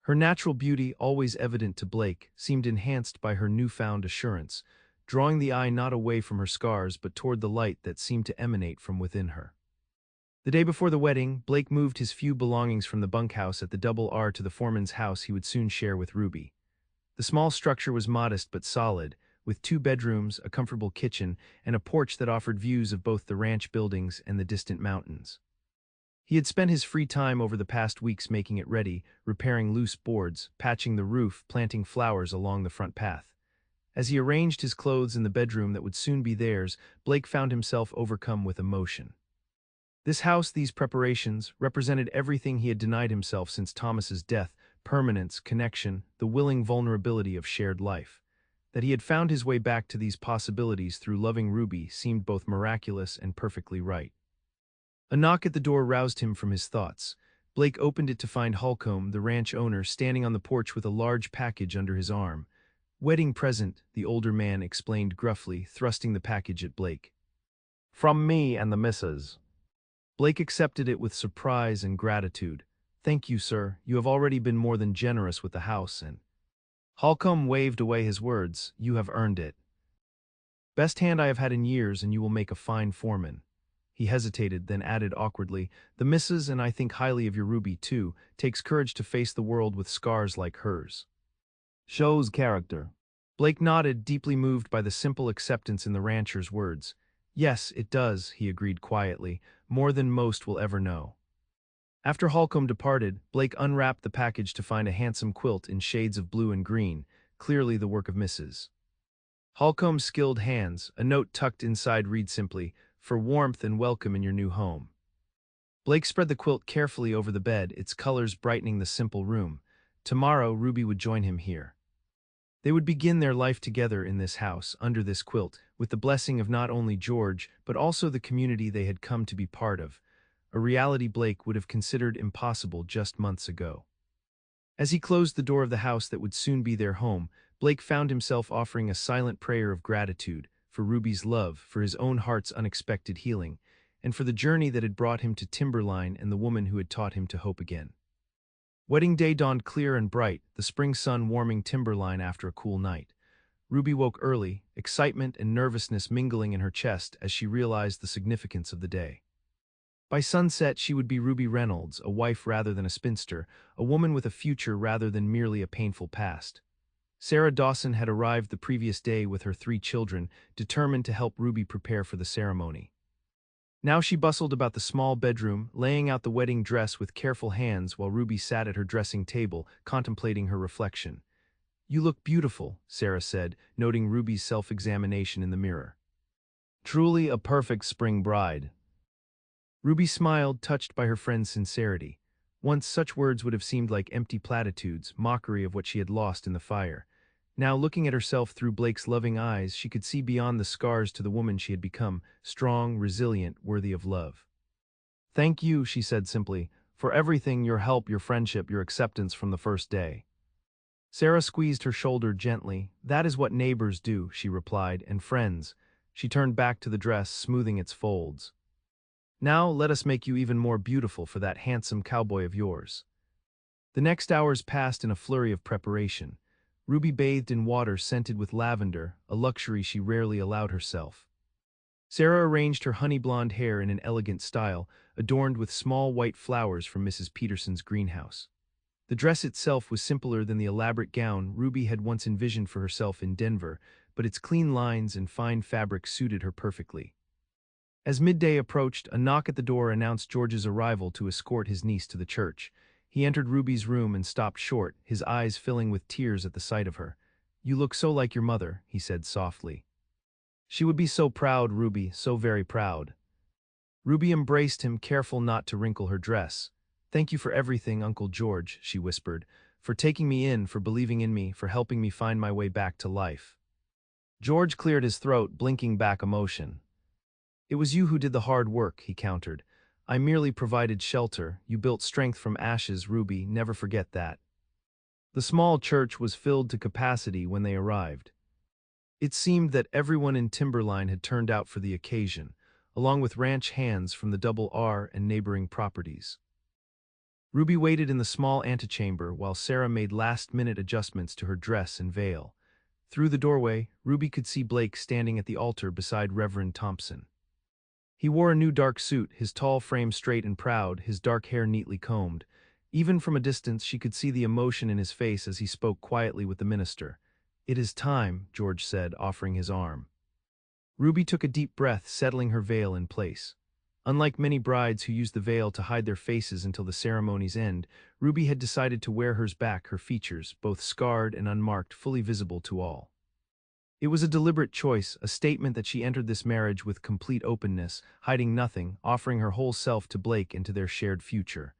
S1: Her natural beauty, always evident to Blake, seemed enhanced by her newfound assurance, drawing the eye not away from her scars but toward the light that seemed to emanate from within her. The day before the wedding, Blake moved his few belongings from the bunkhouse at the Double R to the foreman's house he would soon share with Ruby. The small structure was modest but solid, with 2 bedrooms, a comfortable kitchen, and a porch that offered views of both the ranch buildings and the distant mountains. He had spent his free time over the past weeks making it ready, repairing loose boards, patching the roof, planting flowers along the front path. As he arranged his clothes in the bedroom that would soon be theirs, Blake found himself overcome with emotion. This house, these preparations, represented everything he had denied himself since Thomas's death: permanence, connection, the willing vulnerability of shared life. That he had found his way back to these possibilities through loving Ruby seemed both miraculous and perfectly right. A knock at the door roused him from his thoughts. Blake opened it to find Holcomb, the ranch owner, standing on the porch with a large package under his arm. "Wedding present," the older man explained gruffly, thrusting the package at Blake. "From me and the missus." Blake accepted it with surprise and gratitude. "Thank you, sir. You have already been more than generous with the house and—" Holcomb waved away his words. "You have earned it. Best hand I have had in years, and you will make a fine foreman." He hesitated, then added awkwardly, "The missus, and I think highly of your Ruby too, takes courage to face the world with scars like hers. Shows character." Blake nodded, deeply moved by the simple acceptance in the rancher's words. "Yes, it does," he agreed quietly, "more than most will ever know." After Holcomb departed, Blake unwrapped the package to find a handsome quilt in shades of blue and green, clearly the work of Mrs. Holcomb's skilled hands. A note tucked inside read simply, "For warmth and welcome in your new home." Blake spread the quilt carefully over the bed, its colors brightening the simple room. Tomorrow, Ruby would join him here. They would begin their life together in this house, under this quilt, with the blessing of not only George, but also the community they had come to be part of, a reality Blake would have considered impossible just months ago. As he closed the door of the house that would soon be their home, Blake found himself offering a silent prayer of gratitude for Ruby's love, for his own heart's unexpected healing, and for the journey that had brought him to Timberline and the woman who had taught him to hope again. Wedding day dawned clear and bright, the spring sun warming Timberline after a cool night. Ruby woke early, excitement and nervousness mingling in her chest as she realized the significance of the day. By sunset, she would be Ruby Reynolds, a wife rather than a spinster, a woman with a future rather than merely a painful past. Sarah Dawson had arrived the previous day with her 3 children, determined to help Ruby prepare for the ceremony. Now she bustled about the small bedroom, laying out the wedding dress with careful hands while Ruby sat at her dressing table, contemplating her reflection. "You look beautiful," Sarah said, noting Ruby's self-examination in the mirror. "Truly a perfect spring bride." Ruby smiled, touched by her friend's sincerity. Once such words would have seemed like empty platitudes, mockery of what she had lost in the fire. Now, looking at herself through Blake's loving eyes, she could see beyond the scars to the woman she had become, strong, resilient, worthy of love. "Thank you," she said simply, "for everything, your help, your friendship, your acceptance from the first day." Sarah squeezed her shoulder gently. "That is what neighbors do," she replied, "and friends." She turned back to the dress, smoothing its folds. "Now let us make you even more beautiful for that handsome cowboy of yours." The next hours passed in a flurry of preparation. Ruby bathed in water scented with lavender, a luxury she rarely allowed herself. Sarah arranged her honey-blonde hair in an elegant style, adorned with small white flowers from Mrs. Peterson's greenhouse. The dress itself was simpler than the elaborate gown Ruby had once envisioned for herself in Denver, but its clean lines and fine fabric suited her perfectly. As midday approached, a knock at the door announced George's arrival to escort his niece to the church. He entered Ruby's room and stopped short, his eyes filling with tears at the sight of her. "You look so like your mother," he said softly. "She would be so proud, Ruby, so very proud." Ruby embraced him, careful not to wrinkle her dress. "Thank you for everything, Uncle George," she whispered, "for taking me in, for believing in me, for helping me find my way back to life." George cleared his throat, blinking back emotion. "It was you who did the hard work," he countered. "I merely provided shelter. You built strength from ashes, Ruby, never forget that." The small church was filled to capacity when they arrived. It seemed that everyone in Timberline had turned out for the occasion, along with ranch hands from the Double R and neighboring properties. Ruby waited in the small antechamber while Sarah made last-minute adjustments to her dress and veil. Through the doorway, Ruby could see Blake standing at the altar beside Reverend Thompson. He wore a new dark suit, his tall frame straight and proud, his dark hair neatly combed. Even from a distance, she could see the emotion in his face as he spoke quietly with the minister. "It is time," George said, offering his arm. Ruby took a deep breath, settling her veil in place. Unlike many brides who use the veil to hide their faces until the ceremony's end, Ruby had decided to wear hers back, her features, both scarred and unmarked, fully visible to all. It was a deliberate choice, a statement that she entered this marriage with complete openness, hiding nothing, offering her whole self to Blake and to their shared future.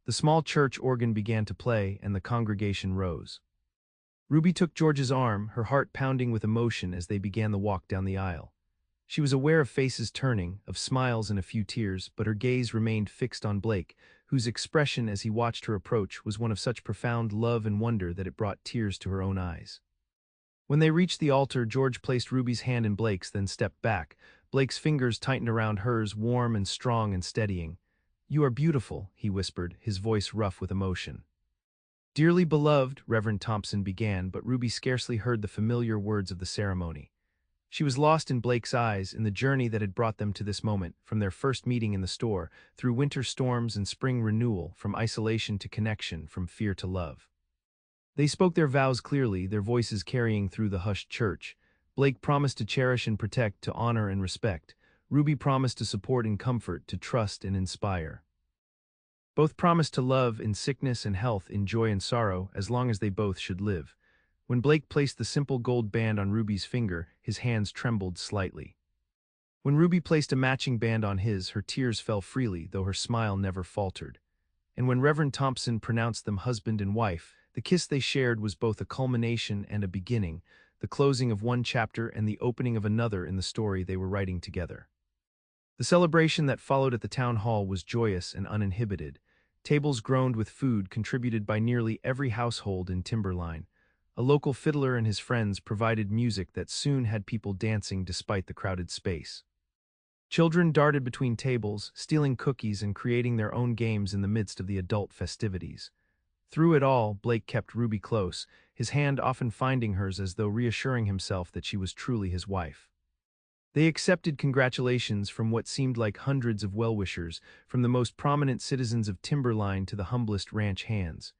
S1: The small church organ began to play, and the congregation rose. Ruby took George's arm, her heart pounding with emotion as they began the walk down the aisle. She was aware of faces turning, of smiles and a few tears, but her gaze remained fixed on Blake, whose expression as he watched her approach was one of such profound love and wonder that it brought tears to her own eyes. When they reached the altar, George placed Ruby's hand in Blake's, then stepped back. Blake's fingers tightened around hers, warm and strong and steadying. "You are beautiful," he whispered, his voice rough with emotion. "Dearly beloved," Reverend Thompson began, but Ruby scarcely heard the familiar words of the ceremony. She was lost in Blake's eyes, in the journey that had brought them to this moment, from their first meeting in the store, through winter storms and spring renewal, from isolation to connection, from fear to love. They spoke their vows clearly, their voices carrying through the hushed church. Blake promised to cherish and protect, to honor and respect. Ruby promised to support and comfort, to trust and inspire. Both promised to love in sickness and health, in joy and sorrow, as long as they both should live. When Blake placed the simple gold band on Ruby's finger, his hands trembled slightly. When Ruby placed a matching band on his, her tears fell freely, though her smile never faltered. And when Reverend Thompson pronounced them husband and wife, the kiss they shared was both a culmination and a beginning, the closing of one chapter and the opening of another in the story they were writing together. The celebration that followed at the town hall was joyous and uninhibited. Tables groaned with food contributed by nearly every household in Timberline. A local fiddler and his friends provided music that soon had people dancing despite the crowded space. Children darted between tables, stealing cookies and creating their own games in the midst of the adult festivities. Through it all, Blake kept Ruby close, his hand often finding hers as though reassuring himself that she was truly his wife. They accepted congratulations from what seemed like hundreds of well-wishers, from the most prominent citizens of Timberline to the humblest ranch hands.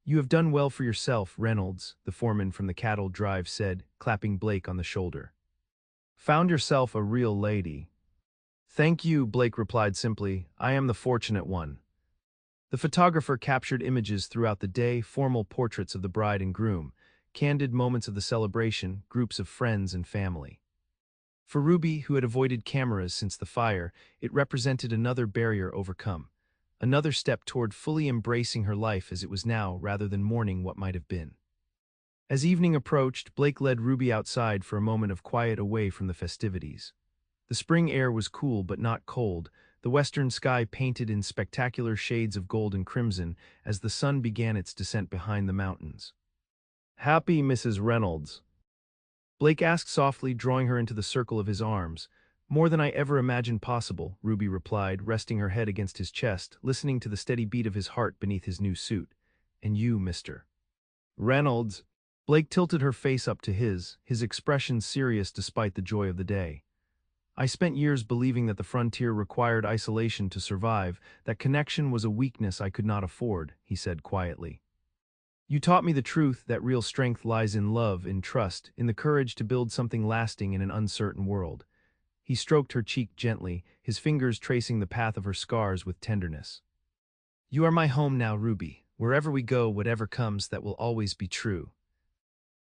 S1: "You have done well for yourself," Reynolds, the foreman from the cattle drive, said, clapping Blake on the shoulder. "Found yourself a real lady." "Thank you," Blake replied simply. "I am the fortunate one." The photographer captured images throughout the day, formal portraits of the bride and groom, candid moments of the celebration, groups of friends and family. For Ruby, who had avoided cameras since the fire, it represented another barrier overcome, another step toward fully embracing her life as it was now rather than mourning what might have been. As evening approached, Blake led Ruby outside for a moment of quiet away from the festivities. The spring air was cool but not cold, the western sky painted in spectacular shades of gold and crimson as the sun began its descent behind the mountains. "Happy, Mrs. Reynolds?" Blake asked softly, drawing her into the circle of his arms. "More than I ever imagined possible," Ruby replied, resting her head against his chest, listening to the steady beat of his heart beneath his new suit. "And you, Mr. Reynolds?" Blake tilted her face up to his expression serious despite the joy of the day. "I spent years believing that the frontier required isolation to survive, that connection was a weakness I could not afford," he said quietly. "You taught me the truth that real strength lies in love, in trust, in the courage to build something lasting in an uncertain world." He stroked her cheek gently, his fingers tracing the path of her scars with tenderness. "You are my home now, Ruby. Wherever we go, whatever comes, that will always be true."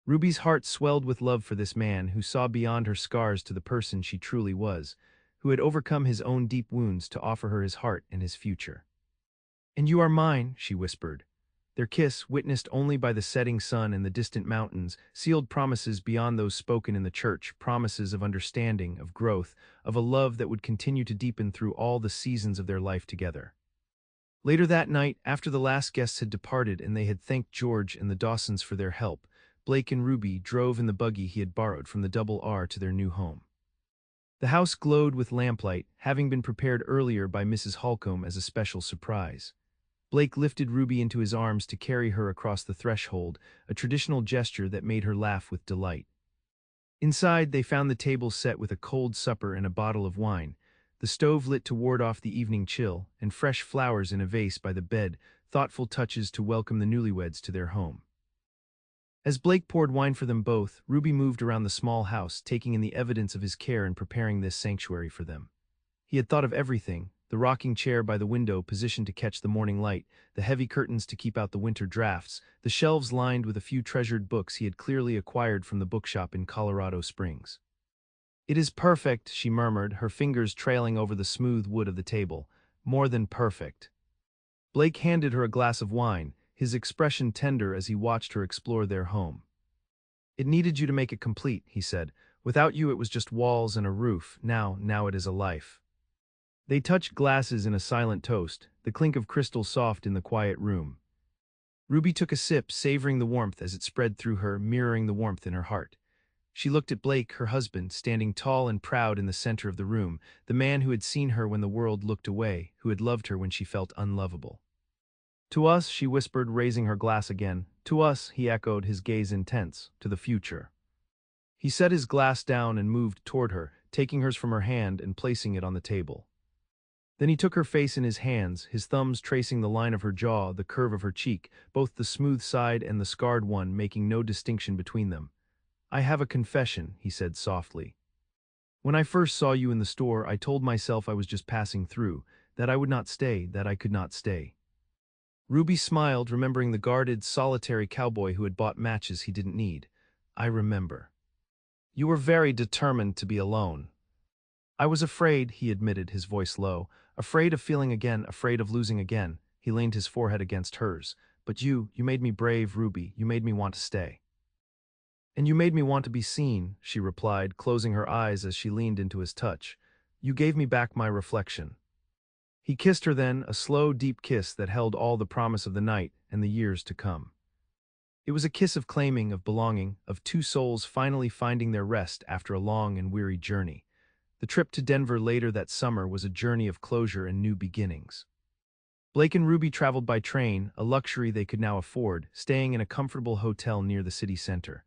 S1: Ruby's heart swelled with love for this man who saw beyond her scars to the person she truly was, who had overcome his own deep wounds to offer her his heart and his future. "And you are mine," she whispered. Their kiss, witnessed only by the setting sun and the distant mountains, sealed promises beyond those spoken in the church, promises of understanding, of growth, of a love that would continue to deepen through all the seasons of their life together. Later that night, after the last guests had departed and they had thanked George and the Dawsons for their help, Blake and Ruby drove in the buggy he had borrowed from the Double R to their new home. The house glowed with lamplight, having been prepared earlier by Mrs. Holcomb as a special surprise. Blake lifted Ruby into his arms to carry her across the threshold, a traditional gesture that made her laugh with delight. Inside, they found the table set with a cold supper and a bottle of wine, the stove lit to ward off the evening chill, and fresh flowers in a vase by the bed, thoughtful touches to welcome the newlyweds to their home. As Blake poured wine for them both, Ruby moved around the small house, taking in the evidence of his care in preparing this sanctuary for them. He had thought of everything: the rocking chair by the window positioned to catch the morning light, the heavy curtains to keep out the winter drafts, the shelves lined with a few treasured books he had clearly acquired from the bookshop in Colorado Springs. "It is perfect," she murmured, her fingers trailing over the smooth wood of the table. "More than perfect." Blake handed her a glass of wine, his expression tender as he watched her explore their home. "It needed you to make it complete," he said. "Without you it was just walls and a roof. Now it is a life." They touched glasses in a silent toast, the clink of crystal soft in the quiet room. Ruby took a sip, savoring the warmth as it spread through her, mirroring the warmth in her heart. She looked at Blake, her husband, standing tall and proud in the center of the room, the man who had seen her when the world looked away, who had loved her when she felt unlovable. "To us," she whispered, raising her glass again. "To us," he echoed, his gaze intense. "To the future." He set his glass down and moved toward her, taking hers from her hand and placing it on the table. Then he took her face in his hands, his thumbs tracing the line of her jaw, the curve of her cheek, both the smooth side and the scarred one, making no distinction between them. "I have a confession," he said softly. "When I first saw you in the store, I told myself I was just passing through, that I would not stay, that I could not stay." Ruby smiled, remembering the guarded, solitary cowboy who had bought matches he didn't need. "I remember. You were very determined to be alone." "I was afraid," he admitted, his voice low. "Afraid of feeling again, afraid of losing again." He leaned his forehead against hers. "But you made me brave, Ruby. You made me want to stay." "And you made me want to be seen," she replied, closing her eyes as she leaned into his touch. "You gave me back my reflection." He kissed her then, a slow, deep kiss that held all the promise of the night and the years to come. It was a kiss of claiming, of belonging, of two souls finally finding their rest after a long and weary journey. The trip to Denver later that summer was a journey of closure and new beginnings. Blake and Ruby traveled by train, a luxury they could now afford, staying in a comfortable hotel near the city center.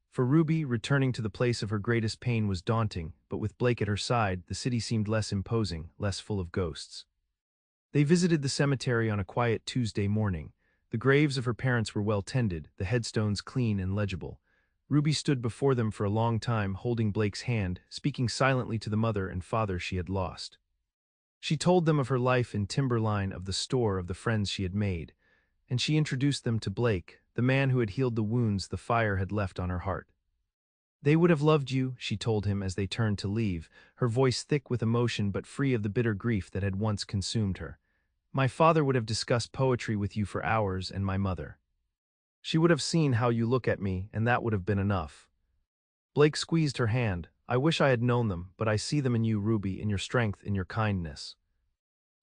S1: For Ruby, returning to the place of her greatest pain was daunting, but with Blake at her side, the city seemed less imposing, less full of ghosts. They visited the cemetery on a quiet Tuesday morning. The graves of her parents were well tended, the headstones clean and legible. Ruby stood before them for a long time, holding Blake's hand, speaking silently to the mother and father she had lost. She told them of her life in Timberline, of the store, of the friends she had made. And she introduced them to Blake, the man who had healed the wounds the fire had left on her heart. "They would have loved you," she told him as they turned to leave, her voice thick with emotion but free of the bitter grief that had once consumed her. "My father would have discussed poetry with you for hours, and my mother. She would have seen how you look at me, and that would have been enough." Blake squeezed her hand. "I wish I had known them, but I see them in you, Ruby, in your strength, in your kindness."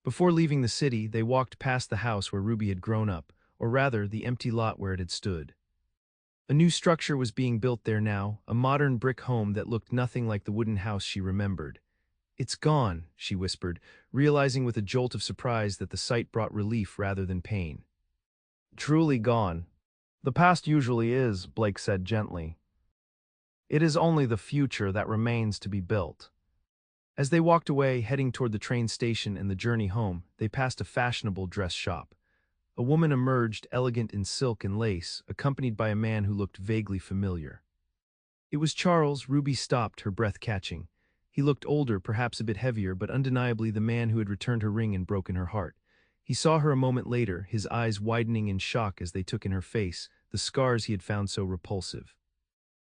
S1: Before leaving the city, they walked past the house where Ruby had grown up, or rather, the empty lot where it had stood. A new structure was being built there now, a modern brick home that looked nothing like the wooden house she remembered. "It's gone," she whispered, realizing with a jolt of surprise that the sight brought relief rather than pain. "Truly gone. The past usually is," Blake said gently. "It is only the future that remains to be built." As they walked away, heading toward the train station and the journey home, they passed a fashionable dress shop. A woman emerged, elegant in silk and lace, accompanied by a man who looked vaguely familiar. It was Charles. Ruby stopped, her breath catching. He looked older, perhaps a bit heavier, but undeniably the man who had returned her ring and broken her heart. He saw her a moment later, his eyes widening in shock as they took in her face, the scars he had found so repulsive.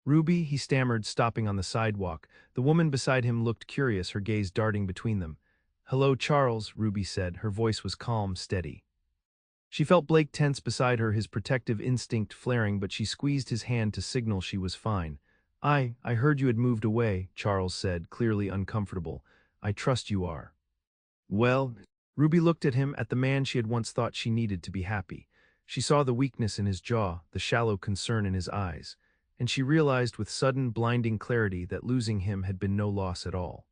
S1: "Ruby," he stammered, stopping on the sidewalk. The woman beside him looked curious, her gaze darting between them. "Hello, Charles," Ruby said. Her voice was calm, steady. She felt Blake tense beside her, his protective instinct flaring, but she squeezed his hand to signal she was fine. I heard you had moved away," Charles said, clearly uncomfortable. "I trust you are." "Well," Ruby looked at him, at the man she had once thought she needed to be happy. She saw the weakness in his jaw, the shallow concern in his eyes, and she realized with sudden, blinding clarity that losing him had been no loss at all.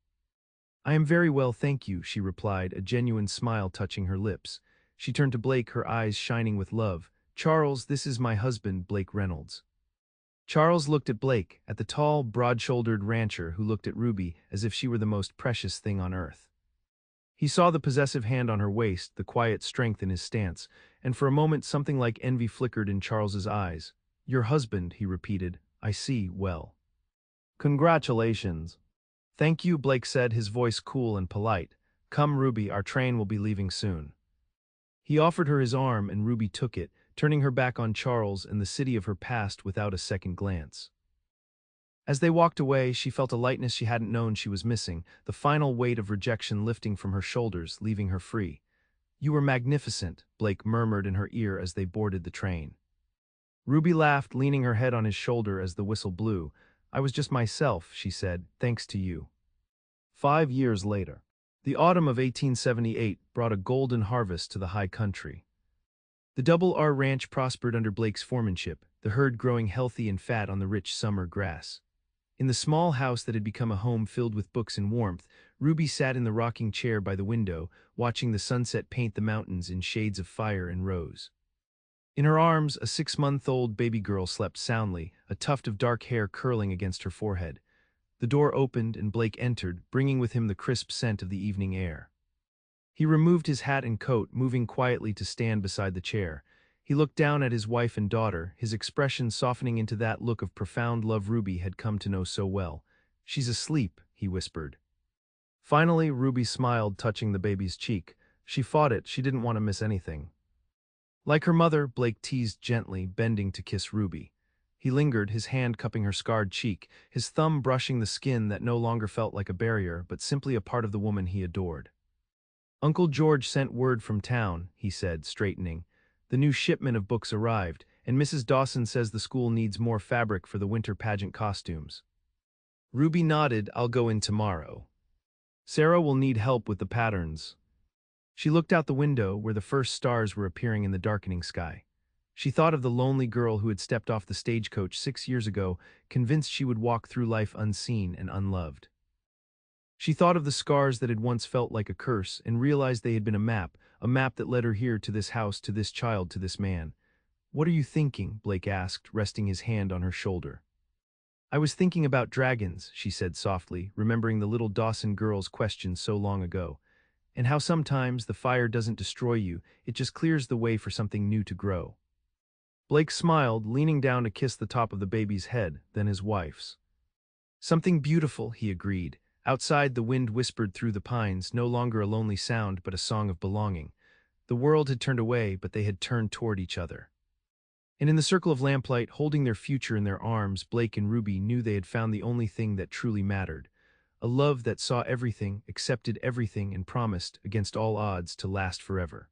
S1: "I am very well, thank you," she replied, a genuine smile touching her lips. She turned to Blake, her eyes shining with love. "Charles, this is my husband, Blake Reynolds." Charles looked at Blake, at the tall, broad-shouldered rancher who looked at Ruby as if she were the most precious thing on earth. He saw the possessive hand on her waist, the quiet strength in his stance, and for a moment something like envy flickered in Charles's eyes. Your husband, he repeated. I see, well. Congratulations. Thank you, Blake said, his voice cool and polite. Come, Ruby, our train will be leaving soon. He offered her his arm and Ruby took it, turning her back on Charles and the city of her past without a second glance. As they walked away, she felt a lightness she hadn't known she was missing, the final weight of rejection lifting from her shoulders, leaving her free. You were magnificent, Blake murmured in her ear as they boarded the train. Ruby laughed, leaning her head on his shoulder as the whistle blew. I was just myself, she said, thanks to you. 5 years later. The autumn of 1878 brought a golden harvest to the high country. The Double R Ranch prospered under Blake's foremanship, the herd growing healthy and fat on the rich summer grass. In the small house that had become a home filled with books and warmth, Ruby sat in the rocking chair by the window, watching the sunset paint the mountains in shades of fire and rose. In her arms, a 6-month-old baby girl slept soundly, a tuft of dark hair curling against her forehead. The door opened and Blake entered, bringing with him the crisp scent of the evening air. He removed his hat and coat, moving quietly to stand beside the chair. He looked down at his wife and daughter, his expression softening into that look of profound love Ruby had come to know so well. She's asleep, he whispered. Finally, Ruby smiled, touching the baby's cheek. She fought it, she didn't want to miss anything. Like her mother, Blake teased gently, bending to kiss Ruby. He lingered, his hand cupping her scarred cheek, his thumb brushing the skin that no longer felt like a barrier, but simply a part of the woman he adored. Uncle George sent word from town, he said, straightening. The new shipment of books arrived, and Mrs. Dawson says the school needs more fabric for the winter pageant costumes. Ruby nodded. I'll go in tomorrow. Sarah will need help with the patterns. She looked out the window where the first stars were appearing in the darkening sky. She thought of the lonely girl who had stepped off the stagecoach 6 years ago, convinced she would walk through life unseen and unloved. She thought of the scars that had once felt like a curse and realized they had been a map that led her here, to this house, to this child, to this man. What are you thinking? Blake asked, resting his hand on her shoulder. I was thinking about dragons, she said softly, remembering the little Dawson girl's question so long ago, and how sometimes the fire doesn't destroy you, it just clears the way for something new to grow. Blake smiled, leaning down to kiss the top of the baby's head, then his wife's. Something beautiful, he agreed. Outside, the wind whispered through the pines, no longer a lonely sound but a song of belonging. The world had turned away, but they had turned toward each other. And in the circle of lamplight, holding their future in their arms, Blake and Ruby knew they had found the only thing that truly mattered. A love that saw everything, accepted everything, and promised, against all odds, to last forever.